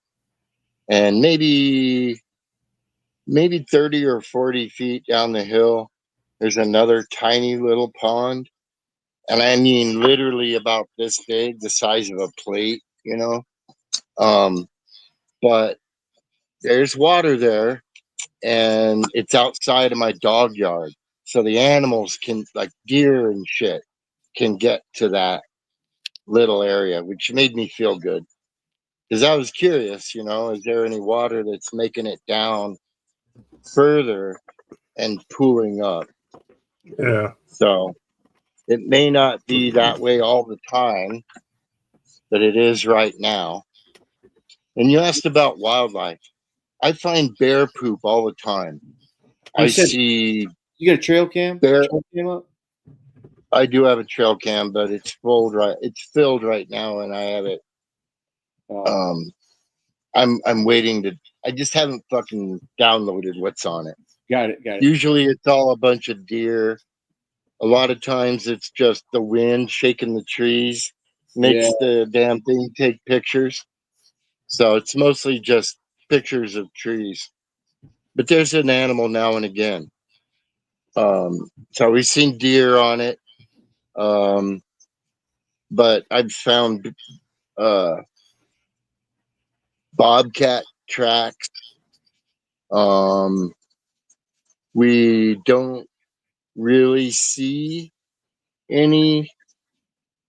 Speaker 4: and maybe 30 or 40 feet down the hill, there's another tiny little pond. And I mean, literally about this big, the size of a plate, you know. But there's water there, and it's outside of my dog yard. So the animals can, like deer and shit, can get to that little area, which made me feel good. Because I was curious, you know, is there any water that's making it down further and pooling up?
Speaker 2: Yeah.
Speaker 4: So it may not be that way all the time, but it is right now. And you asked about wildlife. I find bear poop all the time.
Speaker 1: You
Speaker 4: I
Speaker 1: said
Speaker 4: see
Speaker 1: you got a trail cam?
Speaker 4: bear.
Speaker 1: Trail cam up?
Speaker 4: I do have a trail cam, but it's filled right now, and I have it.
Speaker 1: Oh,
Speaker 4: I'm waiting to. I just haven't fucking downloaded what's on it.
Speaker 1: got it.
Speaker 4: Usually, it's all a bunch of deer. A lot of times, it's just the wind shaking the trees, makes the damn thing take pictures. So it's mostly just pictures of trees. But there's an animal now and again. So we've seen deer on it. But I've found uh, bobcat tracks. We don't really see any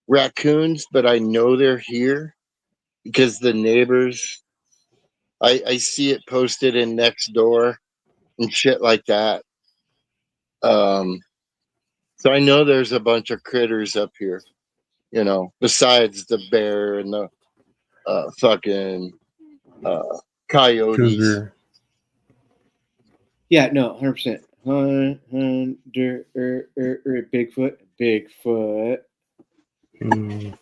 Speaker 4: raccoons, but I know they're here because the neighbors, I see it posted in next door and shit like that. So I know there's a bunch of critters up here, you know, besides the bear and the fucking coyotes.
Speaker 2: Cougar.
Speaker 1: Yeah, no, 100%. Bigfoot.
Speaker 2: Mm.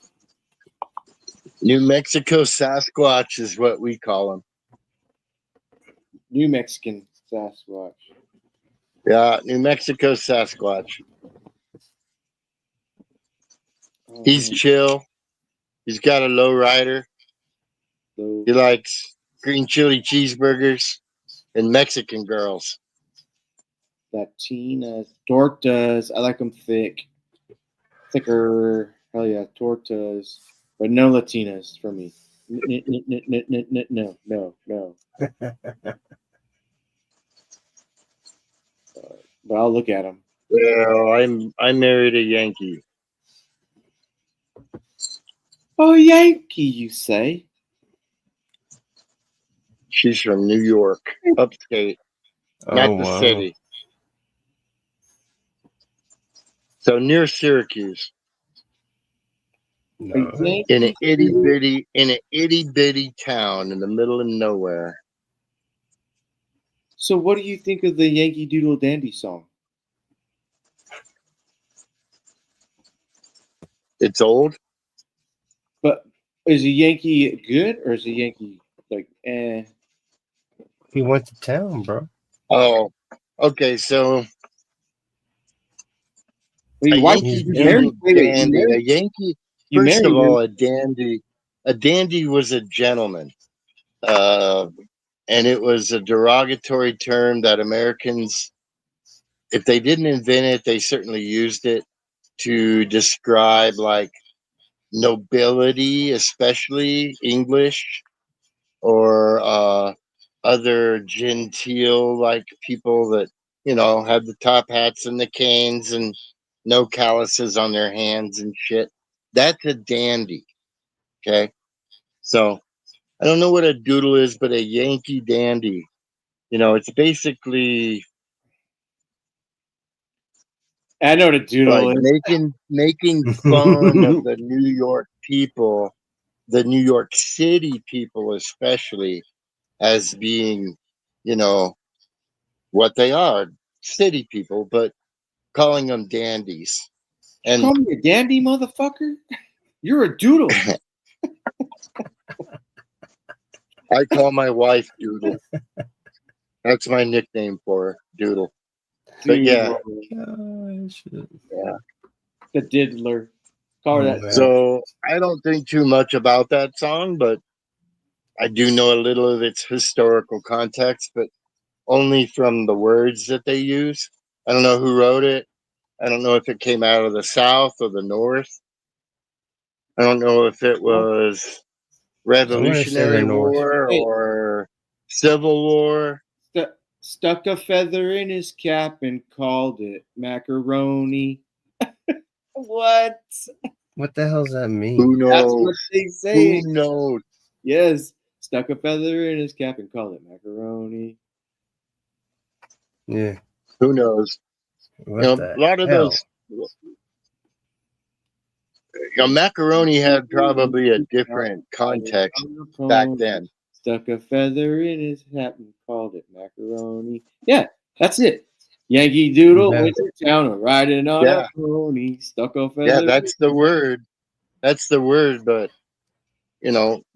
Speaker 4: New Mexico Sasquatch is what we call them.
Speaker 1: New Mexican Sasquatch.
Speaker 4: Yeah, New Mexico Sasquatch. He's chill. He's got a low rider. He likes green chili cheeseburgers and Mexican girls.
Speaker 1: Latinas. Tortas. I like them thick. Thicker. Hell yeah, tortas. But no Latinas for me. No. But I'll look at them.
Speaker 4: Well, I married a Yankee.
Speaker 1: Oh, Yankee, you say?
Speaker 4: She's from New York, upstate, not the city. So near Syracuse.
Speaker 2: No.
Speaker 4: In an itty bitty town in the middle of nowhere.
Speaker 1: So what do you think of the Yankee Doodle Dandy song?
Speaker 4: It's old.
Speaker 1: But is a Yankee good or is a Yankee like eh?
Speaker 2: He went to town, bro.
Speaker 4: Oh, okay. So
Speaker 1: Well,
Speaker 4: a
Speaker 1: why
Speaker 4: Yankee
Speaker 1: you
Speaker 4: Doodle
Speaker 1: married?
Speaker 4: dandy. A Yankee.
Speaker 1: You
Speaker 4: First of
Speaker 1: married
Speaker 4: all,
Speaker 1: him.
Speaker 4: a dandy. A dandy was a gentleman, and it was a derogatory term that Americans if they didn't invent it, they certainly used it to describe like nobility, especially English or other genteel like people that have the top hats and the canes and no calluses on their hands and shit. That's a dandy. Okay, so I don't know what a doodle is, but a Yankee dandy. It's basically
Speaker 1: I know what a doodle
Speaker 4: like
Speaker 1: is.
Speaker 4: making fun of the New York people, the New York City people especially, as being, what they are, city people, but calling them dandies.
Speaker 1: You
Speaker 4: And
Speaker 1: call me a dandy, motherfucker? You're a doodle.
Speaker 4: I call my wife Doodle. That's my nickname for her, Doodle. But yeah,
Speaker 8: Oh, shit.
Speaker 4: yeah.
Speaker 1: The diddler. Call her that.
Speaker 8: Man.
Speaker 4: So I don't think too much about that song, but I do know a little of its historical context, but only from the words that they use. I don't know who wrote it. I don't know if it came out of the South or the North. I don't know if it was
Speaker 8: I'm gonna say the
Speaker 4: Revolutionary
Speaker 8: North.
Speaker 4: War
Speaker 1: Hey.
Speaker 4: or Civil War.
Speaker 1: Stuck a feather in his cap and called it macaroni. What?
Speaker 8: What the hell does that mean?
Speaker 4: Who
Speaker 1: That's what
Speaker 4: knows?
Speaker 1: they say.
Speaker 4: Who knows?
Speaker 1: Yes. Stuck a feather in his cap and called it macaroni.
Speaker 8: Yeah.
Speaker 4: Who knows?
Speaker 8: What the
Speaker 4: A lot of
Speaker 8: hell?
Speaker 4: those. Macaroni had probably a different context back then.
Speaker 1: Stuck a feather in his hat and called it macaroni. Yeah, that's it. Yankee Doodle
Speaker 8: Yeah.
Speaker 1: went to town riding on
Speaker 4: Yeah.
Speaker 1: a pony. Stuck a feather.
Speaker 4: Yeah, that's the word. That's the word, but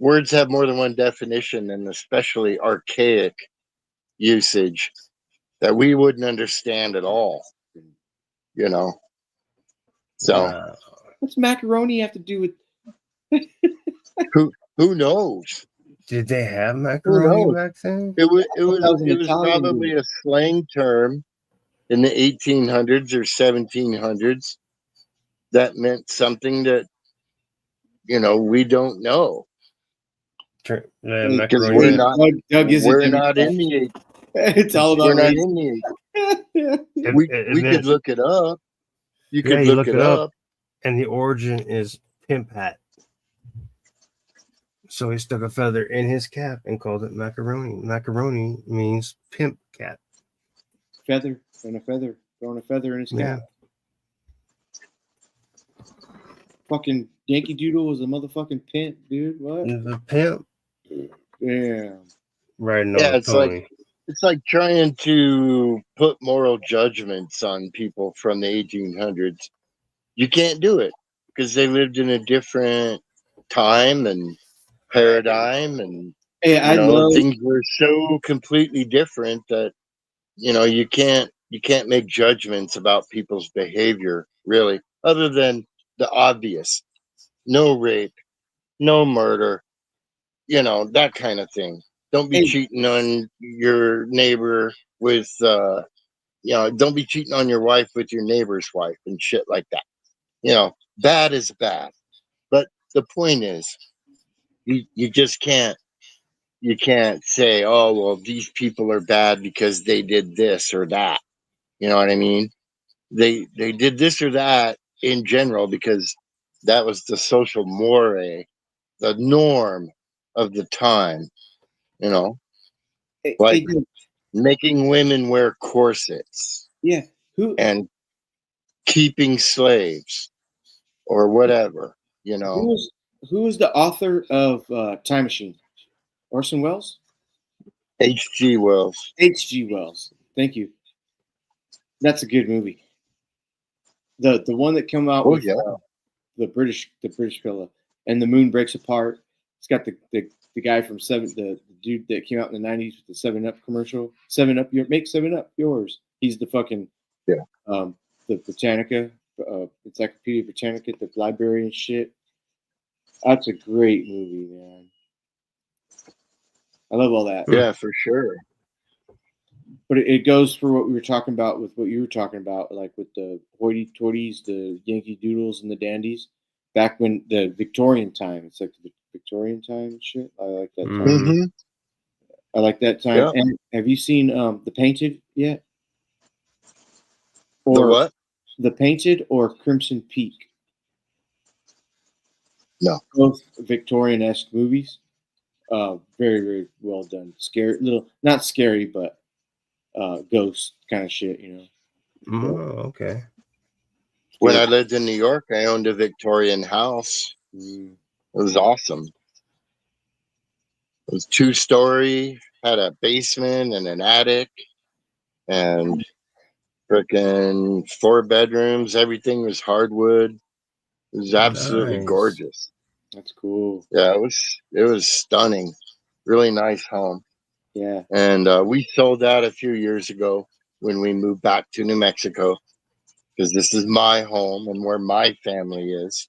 Speaker 4: words have more than one definition, and especially archaic usage that we wouldn't understand at all. So
Speaker 8: Wow.
Speaker 1: What's macaroni have to do with?
Speaker 4: who knows?
Speaker 8: Did they have
Speaker 4: Who
Speaker 8: macaroni
Speaker 4: knows?
Speaker 8: back then?
Speaker 4: It was
Speaker 1: an Italian
Speaker 4: probably
Speaker 1: dude.
Speaker 4: a slang term in the 1800s or 1700s that meant something that we don't know because
Speaker 8: Macaroni.
Speaker 4: we're not
Speaker 1: Doug is
Speaker 4: we're not in the
Speaker 1: It's all
Speaker 4: we're
Speaker 1: about
Speaker 4: not
Speaker 1: race.
Speaker 4: in the
Speaker 8: It-
Speaker 4: we
Speaker 8: it
Speaker 4: we
Speaker 8: meant-
Speaker 4: could look it up. You
Speaker 8: Yeah,
Speaker 4: could
Speaker 8: you
Speaker 4: look it up.
Speaker 8: and the origin is pimp hat. So he stuck a feather in his cap and called it macaroni. Macaroni means pimp cap.
Speaker 1: Feather and a feather. Throwing a feather in his cap.
Speaker 8: Yeah.
Speaker 1: Fucking Yankee Doodle was a motherfucking pimp, dude. What?
Speaker 8: The pimp
Speaker 1: Damn.
Speaker 8: riding
Speaker 4: Yeah,
Speaker 8: on a
Speaker 4: it's like
Speaker 8: pony.
Speaker 4: it's like trying to put moral judgments on people from the 1800s. You can't do it because they lived in a different time and paradigm, and
Speaker 1: Hey, I love.
Speaker 4: things were so completely different that you can't make judgments about people's behavior really, other than the obvious: no rape, no murder, that kind of thing. Don't be
Speaker 1: Hey,
Speaker 4: cheating on your neighbor with don't be cheating on your wife with your neighbor's wife and shit like that. Bad is bad, but the point is you just can't say, oh well, these people are bad because they did this or that. You know what I mean? They did this or that in general because that was the social mores, the norm of the time. Like
Speaker 1: hey,
Speaker 4: making women wear corsets
Speaker 1: yeah. Who
Speaker 4: and keeping slaves or whatever.
Speaker 1: who was the author of Time Machine? Orson Welles?
Speaker 4: H.G. Wells.
Speaker 1: H.G. Wells. Thank you. That's a good movie. The one that came out with the British fella, and the moon breaks apart. It's got the guy from the dude that came out in the 90s with the 7-Up commercial. 7-Up, make 7-Up yours. He's the fucking the Britannica, Encyclopedia Britannica, the library and shit. That's a great movie, man. I love all that.
Speaker 4: Yeah, for sure.
Speaker 1: But it goes for what we were talking about with what you were talking about, like with the hoity-toities, the Yankee Doodles, and the dandies. Back when the Victorian time, it's like the Victorian time shit. I like that time.
Speaker 8: Mhm.
Speaker 1: I like that time.
Speaker 4: Yeah.
Speaker 1: And have you seen the Painted yet?
Speaker 4: The what?
Speaker 1: The Painted or Crimson Peak?
Speaker 4: No.
Speaker 1: Both Victorian-esque movies. Very, very well done. Scary, not scary, but ghost kind of shit, you know.
Speaker 8: Oh, okay.
Speaker 4: When I lived in New York, I owned a Victorian house.
Speaker 1: Mm.
Speaker 4: It was awesome. It was 2-story, had a basement and an attic, and freaking 4 bedrooms. Everything was hardwood. It was absolutely
Speaker 8: Nice.
Speaker 4: gorgeous.
Speaker 1: That's cool.
Speaker 4: Yeah, it was stunning. Really nice home.
Speaker 1: Yeah.
Speaker 4: And we sold that a few years ago when we moved back to New Mexico, because this is my home and where my family is.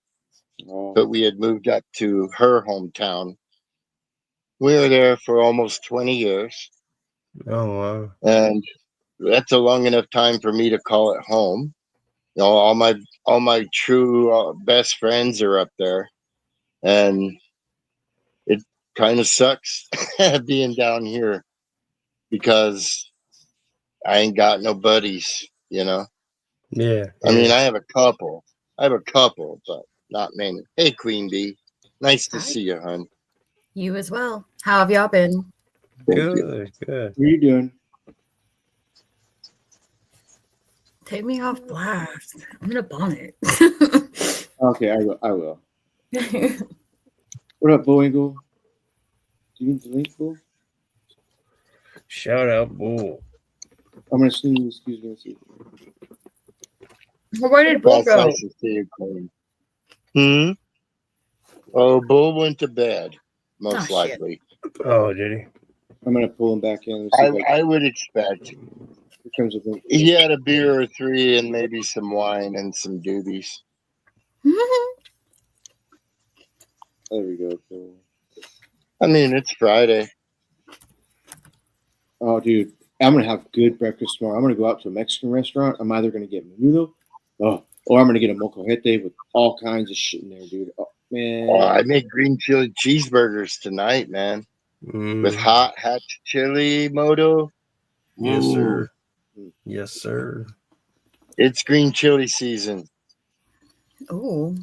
Speaker 1: Oh.
Speaker 4: But we had moved up to her hometown. We were there for almost 20 years,
Speaker 8: Oh wow.
Speaker 4: and that's a long enough time for me to call it home. You know, all my true best friends are up there, and it kind of sucks being down here because I ain't got no buddies. You know,
Speaker 8: Yeah.
Speaker 4: I mean,
Speaker 8: yeah.
Speaker 4: I have a couple, but not many. Hey, Queen Bee, nice to
Speaker 7: Hi.
Speaker 4: see you, hon.
Speaker 7: You as well. How have y'all been?
Speaker 4: Thank you.
Speaker 8: Good. Good.
Speaker 1: What are you doing?
Speaker 7: Take me off blast. I'm in a bonnet.
Speaker 1: Okay, I will. What up, Boingle? Do you need the link, Bull?
Speaker 8: Shout out, Bull.
Speaker 1: I'm gonna sneeze. Excuse me. Let's see.
Speaker 7: Where did Bull
Speaker 4: That's
Speaker 7: go?
Speaker 4: nice to see you, Queen. Oh, Bull went to bed, most
Speaker 7: Oh, shit.
Speaker 4: likely.
Speaker 8: Oh, did he?
Speaker 1: I'm gonna pull him back in. Let's see if
Speaker 4: I would expect.
Speaker 1: here comes a link.
Speaker 4: He had a beer or 3 and maybe some wine and some doobies.
Speaker 1: There we go. Bull.
Speaker 4: I mean, it's Friday.
Speaker 1: Oh, dude, I'm gonna have good breakfast tomorrow. I'm gonna go out to a Mexican restaurant. I'm either gonna get menudo, or I'm gonna get a molcajete with all kinds of shit in there, dude. Oh man.
Speaker 4: Oh, I make green chili cheeseburgers tonight, man, with hot chili moto.
Speaker 8: Yes,
Speaker 4: Ooh,
Speaker 8: sir. Yes, sir.
Speaker 4: it's green chili season.
Speaker 7: Ooh.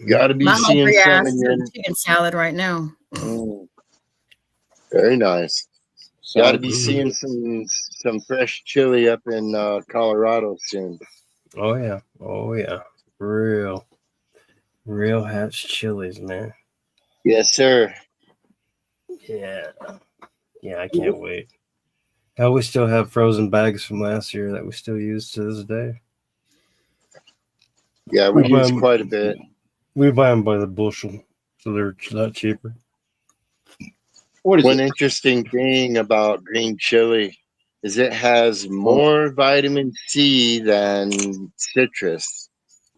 Speaker 4: Got to be
Speaker 7: My
Speaker 4: seeing
Speaker 7: hungry ass
Speaker 4: something
Speaker 7: is
Speaker 4: in
Speaker 7: eating chicken salad right now.
Speaker 4: Very nice. Got to be
Speaker 8: Mhm.
Speaker 4: seeing some fresh chili up in Colorado soon.
Speaker 8: Oh yeah. Oh yeah. Real Hatch chilies, man.
Speaker 4: Yes, sir.
Speaker 8: Yeah. Yeah, I can't wait. Hell, we still have frozen bags from last year that we still use to this day.
Speaker 4: Yeah, we use quite a bit.
Speaker 8: We buy them by the bushel, so they're a lot cheaper.
Speaker 1: What is
Speaker 4: One
Speaker 1: it?
Speaker 4: interesting thing about green chili is it has more vitamin C than citrus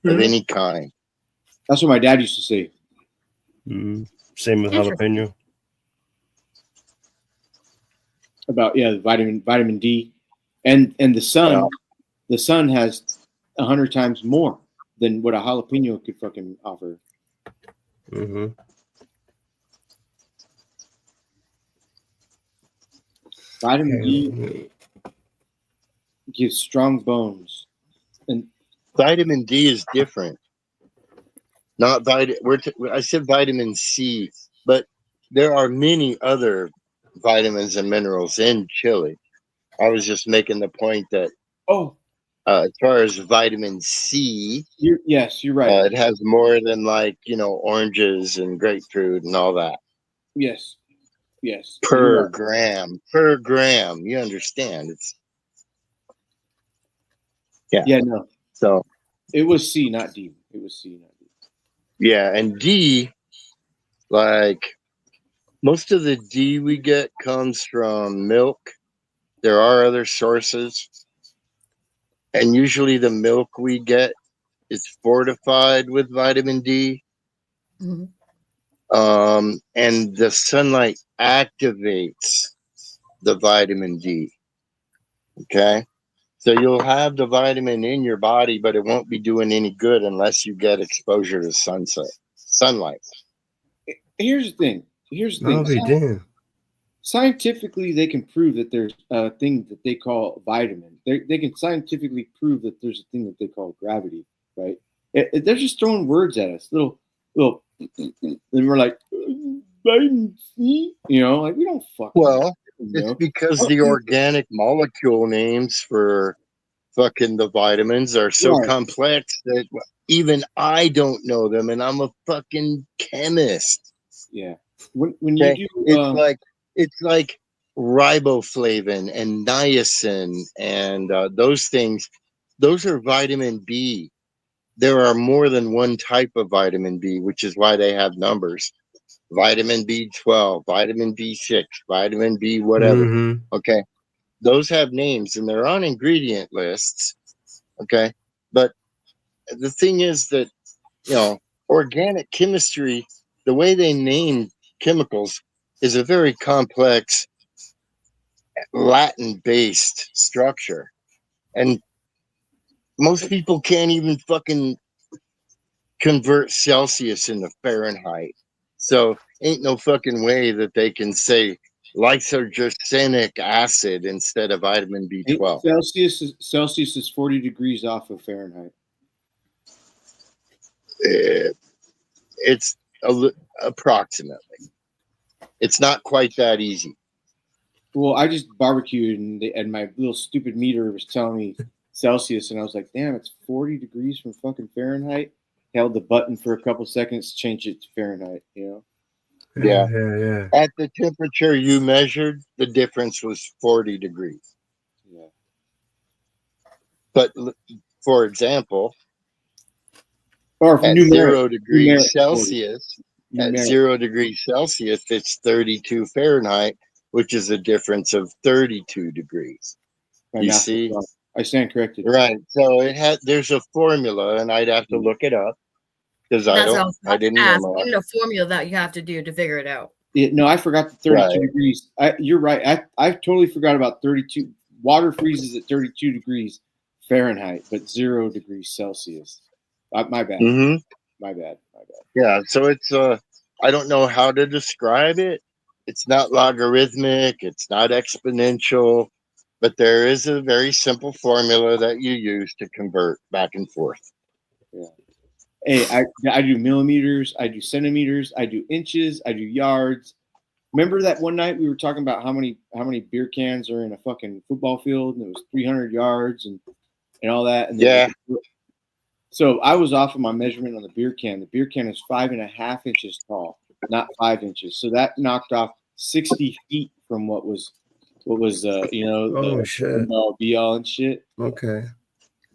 Speaker 4: of any kind.
Speaker 1: That's what my dad used to say.
Speaker 8: Same with
Speaker 7: Interesting.
Speaker 8: jalapeno.
Speaker 1: About the vitamin D, and the sun.
Speaker 4: Yeah.
Speaker 1: The sun has 100 times more than what a jalapeno could fucking offer.
Speaker 8: Mm-hmm.
Speaker 1: Vitamin D gives strong bones, and
Speaker 4: Vitamin D is different. Not I said vitamin C, but there are many other vitamins and minerals in chili. I was just making the point that as far as vitamin C,
Speaker 1: you're right.
Speaker 4: it has more than oranges and grapefruit and all that.
Speaker 1: Yes.
Speaker 4: Per gram. You understand? It's
Speaker 1: no.
Speaker 4: So
Speaker 1: it was C, not D. It was C, not D.
Speaker 4: Yeah, and D, like most of the D we get comes from milk. There are other sources, and usually the milk we get is fortified with vitamin D.
Speaker 7: Mhm.
Speaker 4: And the sunlight activates the vitamin D. Okay. So you'll have the vitamin in your body, but it won't be doing any good unless you get exposure to sunlight.
Speaker 1: Here's the thing. Here's the
Speaker 8: I'll
Speaker 1: thing.
Speaker 8: be damned.
Speaker 1: Scientifically, they can prove that there's a thing that they call vitamin. They can scientifically prove that there's a thing that they call gravity, right? They're just throwing words at us, little, and we're like, vitamin C, like we don't fucking.
Speaker 4: Well,
Speaker 1: know.
Speaker 4: it's because the organic molecule names for fucking the vitamins are so
Speaker 1: Right.
Speaker 4: complex that even I don't know them, and I'm a fucking chemist.
Speaker 1: Yeah. When you
Speaker 4: Okay?
Speaker 1: do,
Speaker 4: It's like riboflavin and niacin and those things. Those are vitamin B. There are more than one type of vitamin B, which is why they have numbers. Vitamin B12, vitamin B6, vitamin B whatever.
Speaker 8: Mhm.
Speaker 4: Okay. Those have names and they're on ingredient lists. Okay. But the thing is that, organic chemistry, the way they name chemicals is a very complex Latin based structure. And most people can't even fucking convert Celsius into Fahrenheit. So ain't no fucking way that they can say lysergicinic acid instead of vitamin B12.
Speaker 1: Celsius is 40 degrees off of Fahrenheit.
Speaker 4: It's approximately. It's not quite that easy.
Speaker 1: Well, I just barbecued and my little stupid meter was telling me Celsius, and I was like, damn, it's 40 degrees from fucking Fahrenheit. Held the button for a couple seconds, changed it to Fahrenheit,
Speaker 4: Yeah.
Speaker 8: Yeah.
Speaker 4: At the temperature you measured, the difference was 40 degrees.
Speaker 1: Yeah.
Speaker 4: But for example,
Speaker 1: or
Speaker 4: at 0 degrees Celsius,
Speaker 1: numeric.
Speaker 4: at 0 degrees Celsius, it's 32 Fahrenheit, which is a difference of 32 degrees. You see?
Speaker 1: I stand corrected.
Speaker 4: Right. So there's a formula, and I'd have to look it up because I didn't memorize.
Speaker 7: The formula that you have to do to figure it out.
Speaker 1: No, I forgot the 32 degrees. You're right. I totally forgot about 32. Water freezes at 32 degrees Fahrenheit, but 0 degrees Celsius. My bad.
Speaker 4: Mm-hmm.
Speaker 1: My bad.
Speaker 4: Yeah. So it's I don't know how to describe it. It's not logarithmic. It's not exponential. But there is a very simple formula that you use to convert back and forth.
Speaker 1: Yeah. Hey, I do millimeters, I do centimeters, I do inches, I do yards. Remember that one night we were talking about how many beer cans are in a fucking football field, and it was 300 yards and all that. And
Speaker 4: yeah.
Speaker 1: So I was off of my measurement on the beer can. The beer can is 5.5 inches tall, not 5 inches. So that knocked off 60 feet from what was
Speaker 8: shit.
Speaker 1: be all and shit.
Speaker 8: Okay.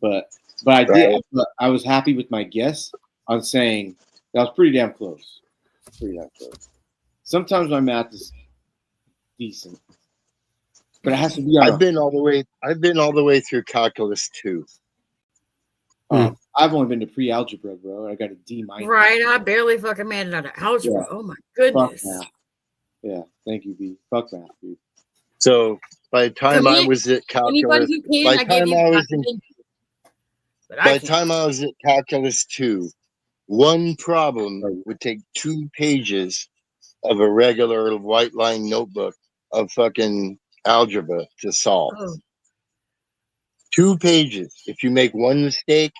Speaker 1: But I did. I was happy with my guess on saying that was pretty damn close. Sometimes my math is decent, but it has to be.
Speaker 4: I've been all the way through calculus 2.
Speaker 1: I've only been to pre-algebra, bro. I got a D-.
Speaker 7: Right, I barely fucking made it out of algebra. Yeah. Oh my goodness.
Speaker 1: Fuck math. Yeah, thank you, B. Fuck math, dude.
Speaker 4: So by the time I was at calculus, by the time I was at calculus 2, one problem would take 2 pages of a regular white line notebook of fucking algebra to solve. 2 pages. If you make one mistake,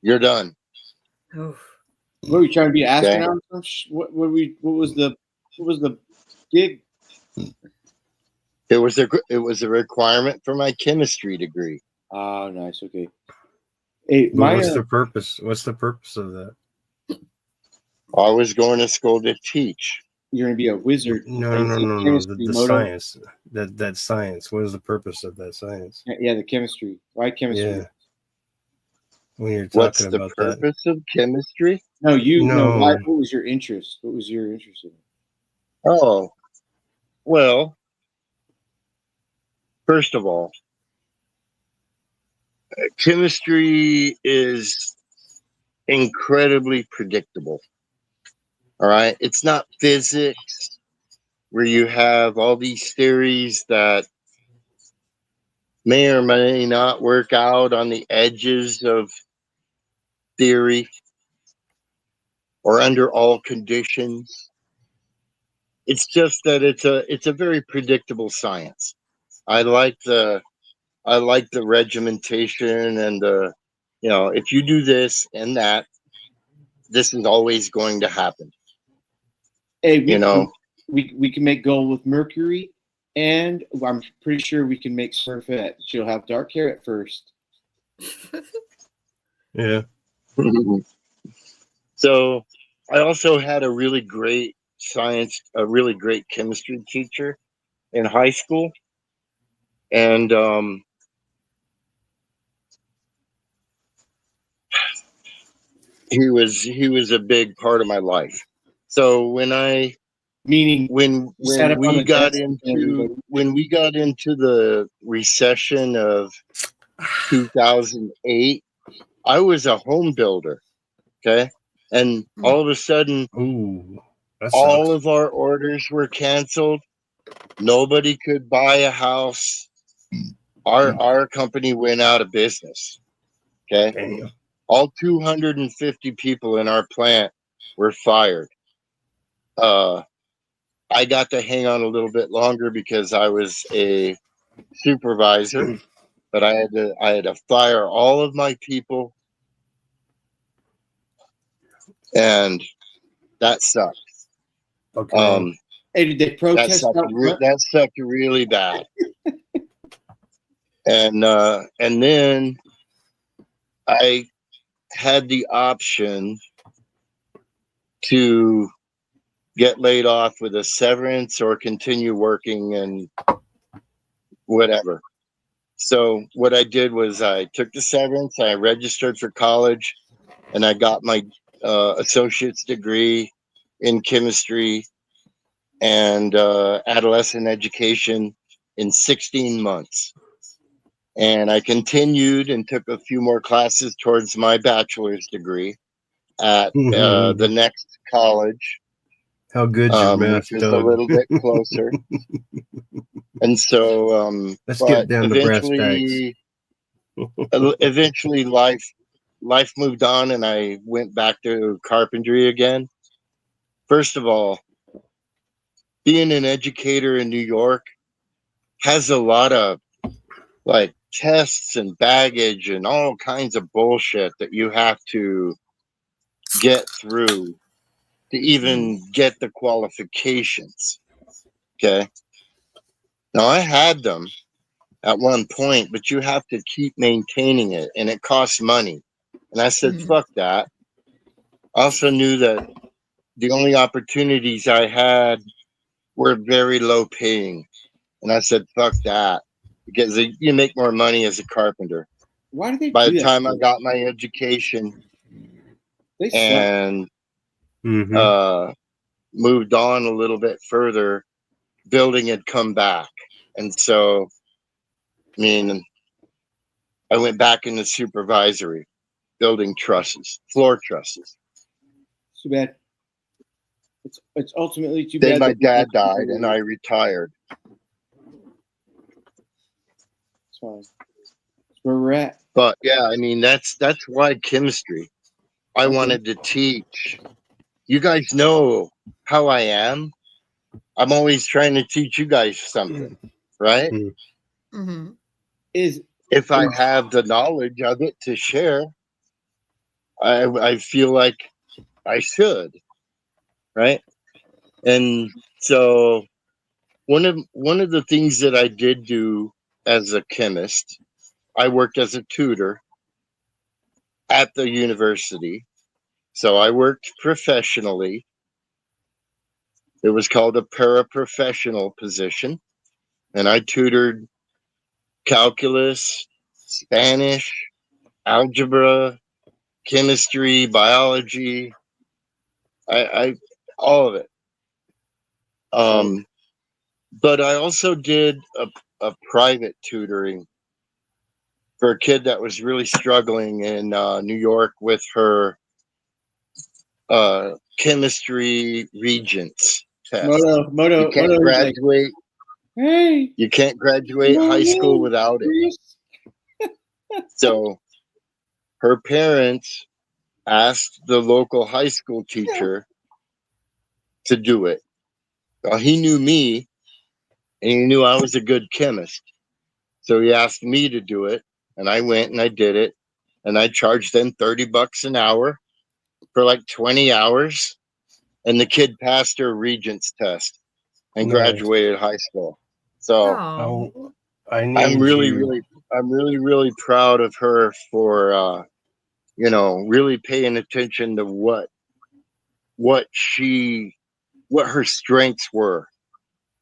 Speaker 4: you're done.
Speaker 1: What were you trying to be an astronaut? What was the gig?
Speaker 4: It was a requirement for my chemistry degree.
Speaker 1: Oh, nice. Okay. Hey,
Speaker 8: what's the purpose? What's the purpose of that?
Speaker 4: I was going to school to teach.
Speaker 1: You're going to be a wizard.
Speaker 8: No. The science. That science. What is the purpose of that science?
Speaker 1: Yeah, the chemistry. Why chemistry?
Speaker 8: Yeah. When you're talking about that.
Speaker 4: What's the purpose of chemistry?
Speaker 1: No. What was your interest? What was your interest in?
Speaker 4: Oh, well, first of all, chemistry is incredibly predictable. All right. It's not physics. where you have all these theories that may or may not work out on the edges of theory or under all conditions. It's just that it's a very predictable science. I like the regimentation and the, if you do this and that, this is always going to happen.
Speaker 1: Hey,
Speaker 4: You know,
Speaker 1: we can make gold with Mercury, and I'm pretty sure we can make Smurfette. She'll have dark hair at first.
Speaker 8: Yeah.
Speaker 4: So I also had a really great chemistry teacher in high school. And he was a big part of my life. So when
Speaker 1: Meaning
Speaker 4: we got into the recession of 2008, I was a home builder. Okay. And all of a sudden,
Speaker 8: Ooh, that
Speaker 4: all
Speaker 8: sucks.
Speaker 4: of our orders were canceled. Nobody could buy a house. Our company went out of business. Okay.
Speaker 8: Damn.
Speaker 4: All 250 people in our plant were fired. I got to hang on a little bit longer because I was a supervisor, but I had to fire all of my people, and that sucked.
Speaker 8: Okay.
Speaker 1: Hey, did they protest out front?
Speaker 4: That sucked really bad. And then I had the option to get laid off with a severance or continue working and whatever. So what I did was I took the severance, I registered for college, and I got my associate's degree in chemistry and adolescent education in 16 months. And I continued and took a few more classes towards my bachelor's degree at the next college.
Speaker 8: How good's your math,
Speaker 4: which is
Speaker 8: Doug?
Speaker 4: a little bit closer. And so,
Speaker 8: let's get down to brass tacks.
Speaker 4: Eventually, life moved on, and I went back to carpentry again. First of all, being an educator in New York has a lot of like tests and baggage and all kinds of bullshit that you have to get through to even get the qualifications. Okay. Now I had them at one point, but you have to keep maintaining it and it costs money. And I said, fuck that. I also knew that the only opportunities I had were very low paying. And I said, fuck that. Because you make more money as a carpenter.
Speaker 1: Why do they
Speaker 4: By
Speaker 1: do
Speaker 4: the
Speaker 1: that
Speaker 4: time
Speaker 1: to
Speaker 4: I
Speaker 1: you?
Speaker 4: got my education
Speaker 1: They suck.
Speaker 4: and moved on a little bit further, building had come back. And so, I mean, I went back into supervisory, building trusses, floor trusses.
Speaker 1: Too bad. It's ultimately too
Speaker 4: Then
Speaker 1: bad.
Speaker 4: my
Speaker 1: that
Speaker 4: dad died and I retired.
Speaker 1: It's fine. That's where we're at.
Speaker 4: But yeah, I mean, that's why chemistry. I wanted to teach. You guys know how I am. I'm always trying to teach you guys something, right?
Speaker 7: Mm-hmm.
Speaker 4: If I have the knowledge of it to share, I feel like I should, right? And so one of the things that I did do as a chemist, I worked as a tutor at the university. So I worked professionally. It was called a paraprofessional position. And I tutored calculus, Spanish, algebra, chemistry, biology, I all of it. But I also did a private tutoring for a kid that was really struggling in New York with her chemistry regents. test. You
Speaker 1: Moto
Speaker 4: can't
Speaker 1: was like,
Speaker 4: graduate.
Speaker 1: hey,
Speaker 4: You can't graduate high school without it.
Speaker 1: Chris.
Speaker 4: So her parents asked the local high school teacher to do it. Well, he knew me and he knew I was a good chemist. So he asked me to do it. And I went and I did it. And I charged them $30 an hour for like 20 hours. And the kid passed her regents test and
Speaker 8: Nice.
Speaker 4: graduated high school. So
Speaker 7: Oh,
Speaker 8: I need
Speaker 4: I'm really,
Speaker 8: you.
Speaker 4: really proud of her for, really paying attention to what her strengths were.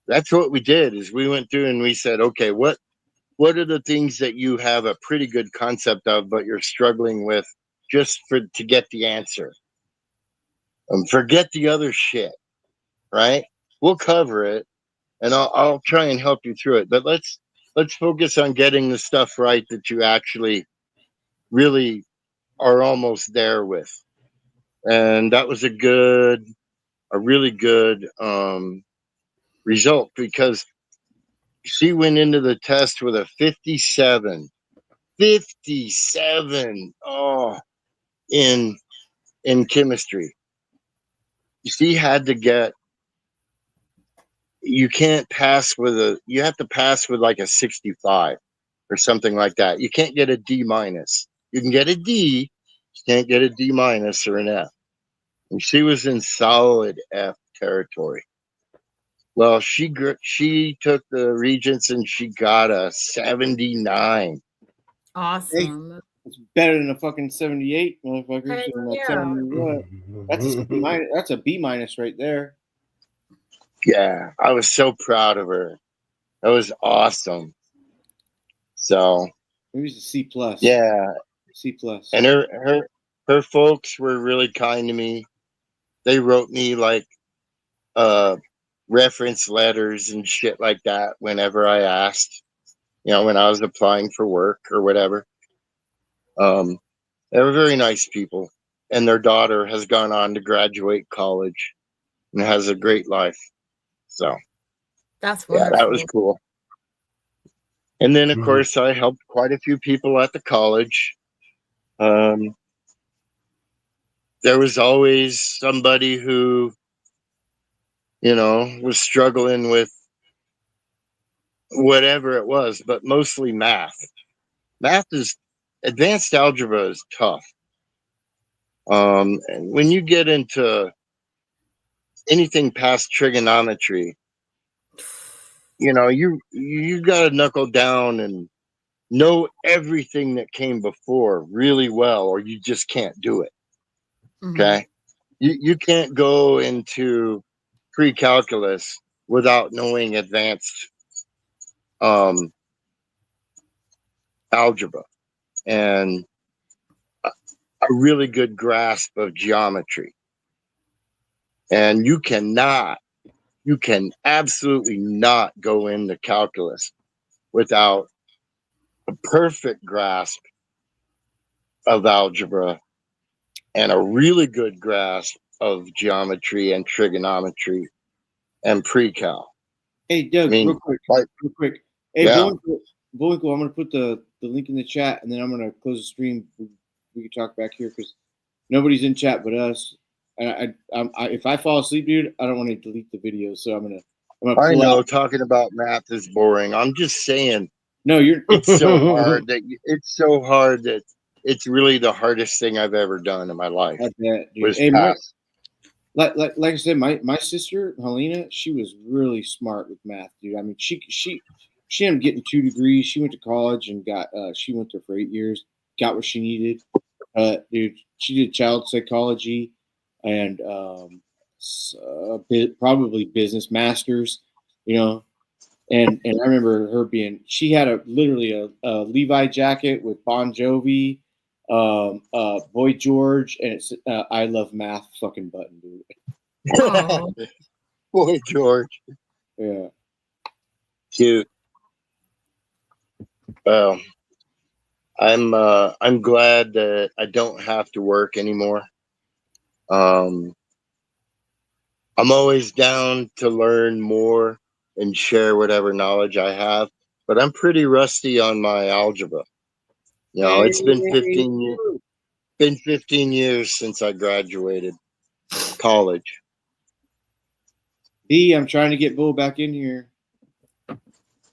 Speaker 4: That's what we did is we went through and we said, okay, what are the things that you have a pretty good concept of, but you're struggling with just to get the answer? Forget the other shit, right? We'll cover it, and I'll try and help you through it. But let's focus on getting the stuff right that you actually really are almost there with. And that was a really good result because she went into the test with a 57. 57. Oh, in chemistry. She had to get, you can't pass you have to pass with like a 65 or something like that. You can't get a D minus. You can get a D, you can't get a D minus or an F. And she was in solid F territory. Well, she took the regents and she got a 79.
Speaker 7: awesome.
Speaker 1: It's better than a fucking 78, motherfucker.
Speaker 7: Heck
Speaker 1: So like
Speaker 7: yeah.
Speaker 1: 70 what? That's a C minus. That's a B minus right there.
Speaker 4: Yeah, I was so proud of her. That was awesome. So
Speaker 1: Maybe it's a C plus.
Speaker 4: yeah,
Speaker 1: C plus.
Speaker 4: and her folks were really kind to me. They wrote me like reference letters and shit like that whenever I asked. When I was applying for work or whatever. They were very nice people, and their daughter has gone on to graduate college and has a great life. So
Speaker 7: That's
Speaker 4: yeah,
Speaker 7: wonderful.
Speaker 4: that was cool. And then of course I helped quite a few people at the college. There was always somebody who, was struggling with whatever it was, but mostly math. Advanced algebra is tough. And when you get into anything past trigonometry, you got to knuckle down and know everything that came before really well, or you just can't do it.
Speaker 7: Mhm.
Speaker 4: Okay. You can't go into pre-calculus without knowing advanced algebra and a really good grasp of geometry. And you can absolutely not go into calculus without a perfect grasp of algebra and a really good grasp of geometry and trigonometry and pre-cal.
Speaker 1: Hey, Doug,
Speaker 4: I mean,
Speaker 1: real quick. Hey,
Speaker 4: yeah.
Speaker 1: Bullwinkle, I'm going to put the link in the chat, and then I'm going to close the stream. We can talk back here because nobody's in chat but us. And if I fall asleep, dude, I don't want to delete the video, so I'm gonna
Speaker 4: I
Speaker 1: pull
Speaker 4: know
Speaker 1: out.
Speaker 4: talking about math is boring. I'm just saying.
Speaker 1: No,
Speaker 4: It's so hard that it's really the hardest thing I've ever done in my life.
Speaker 1: I bet, dude.
Speaker 4: Was
Speaker 1: Hey,
Speaker 4: pass.
Speaker 1: like I said, my sister Helena, she was really smart with math, dude. I mean, she ended up getting 2 degrees. She went to college and got she went there for 8 years, got what she needed. Dude, she did child psychology and probably business masters, And I remember her she had literally a Levi jacket with Bon Jovi, Boy George, and it's I love math fucking button, dude.
Speaker 7: Oh,
Speaker 4: Boy George.
Speaker 1: Yeah.
Speaker 4: Cute. Well, I'm glad that I don't have to work anymore. I'm always down to learn more and share whatever knowledge I have, but I'm pretty rusty on my algebra. You know, it's been 15 years since I graduated college.
Speaker 1: B, I'm trying to get Bull back in here.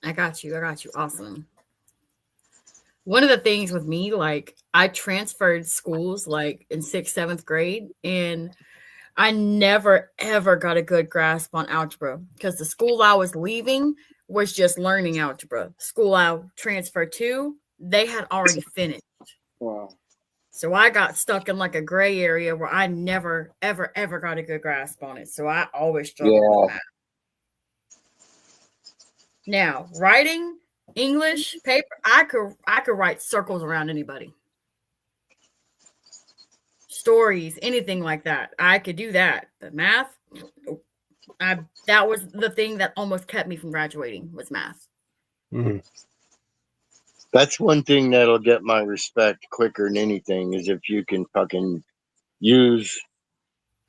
Speaker 7: I got you. Awesome. One of the things with me, like I transferred schools like in 6th, 7th grade, and I never ever got a good grasp on algebra because the school I was leaving was just learning algebra. School I transferred to, they had already finished.
Speaker 1: Wow.
Speaker 7: So I got stuck in like a gray area where I never ever ever got a good grasp on it. So I always struggled with math. Now, writing English paper, I could write circles around anybody. Stories, anything like that. I could do that. But math, that was the thing that almost kept me from graduating was math.
Speaker 8: Mm-hmm.
Speaker 4: That's one thing that'll get my respect quicker than anything is if you can fucking use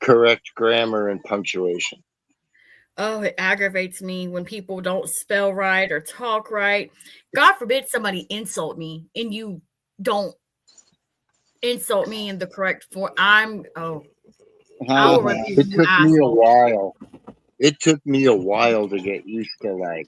Speaker 4: correct grammar and punctuation.
Speaker 7: Oh, it aggravates me when people don't spell right or talk right. God forbid somebody insult me and you don't insult me in the correct form.
Speaker 4: It took me a while to get used to like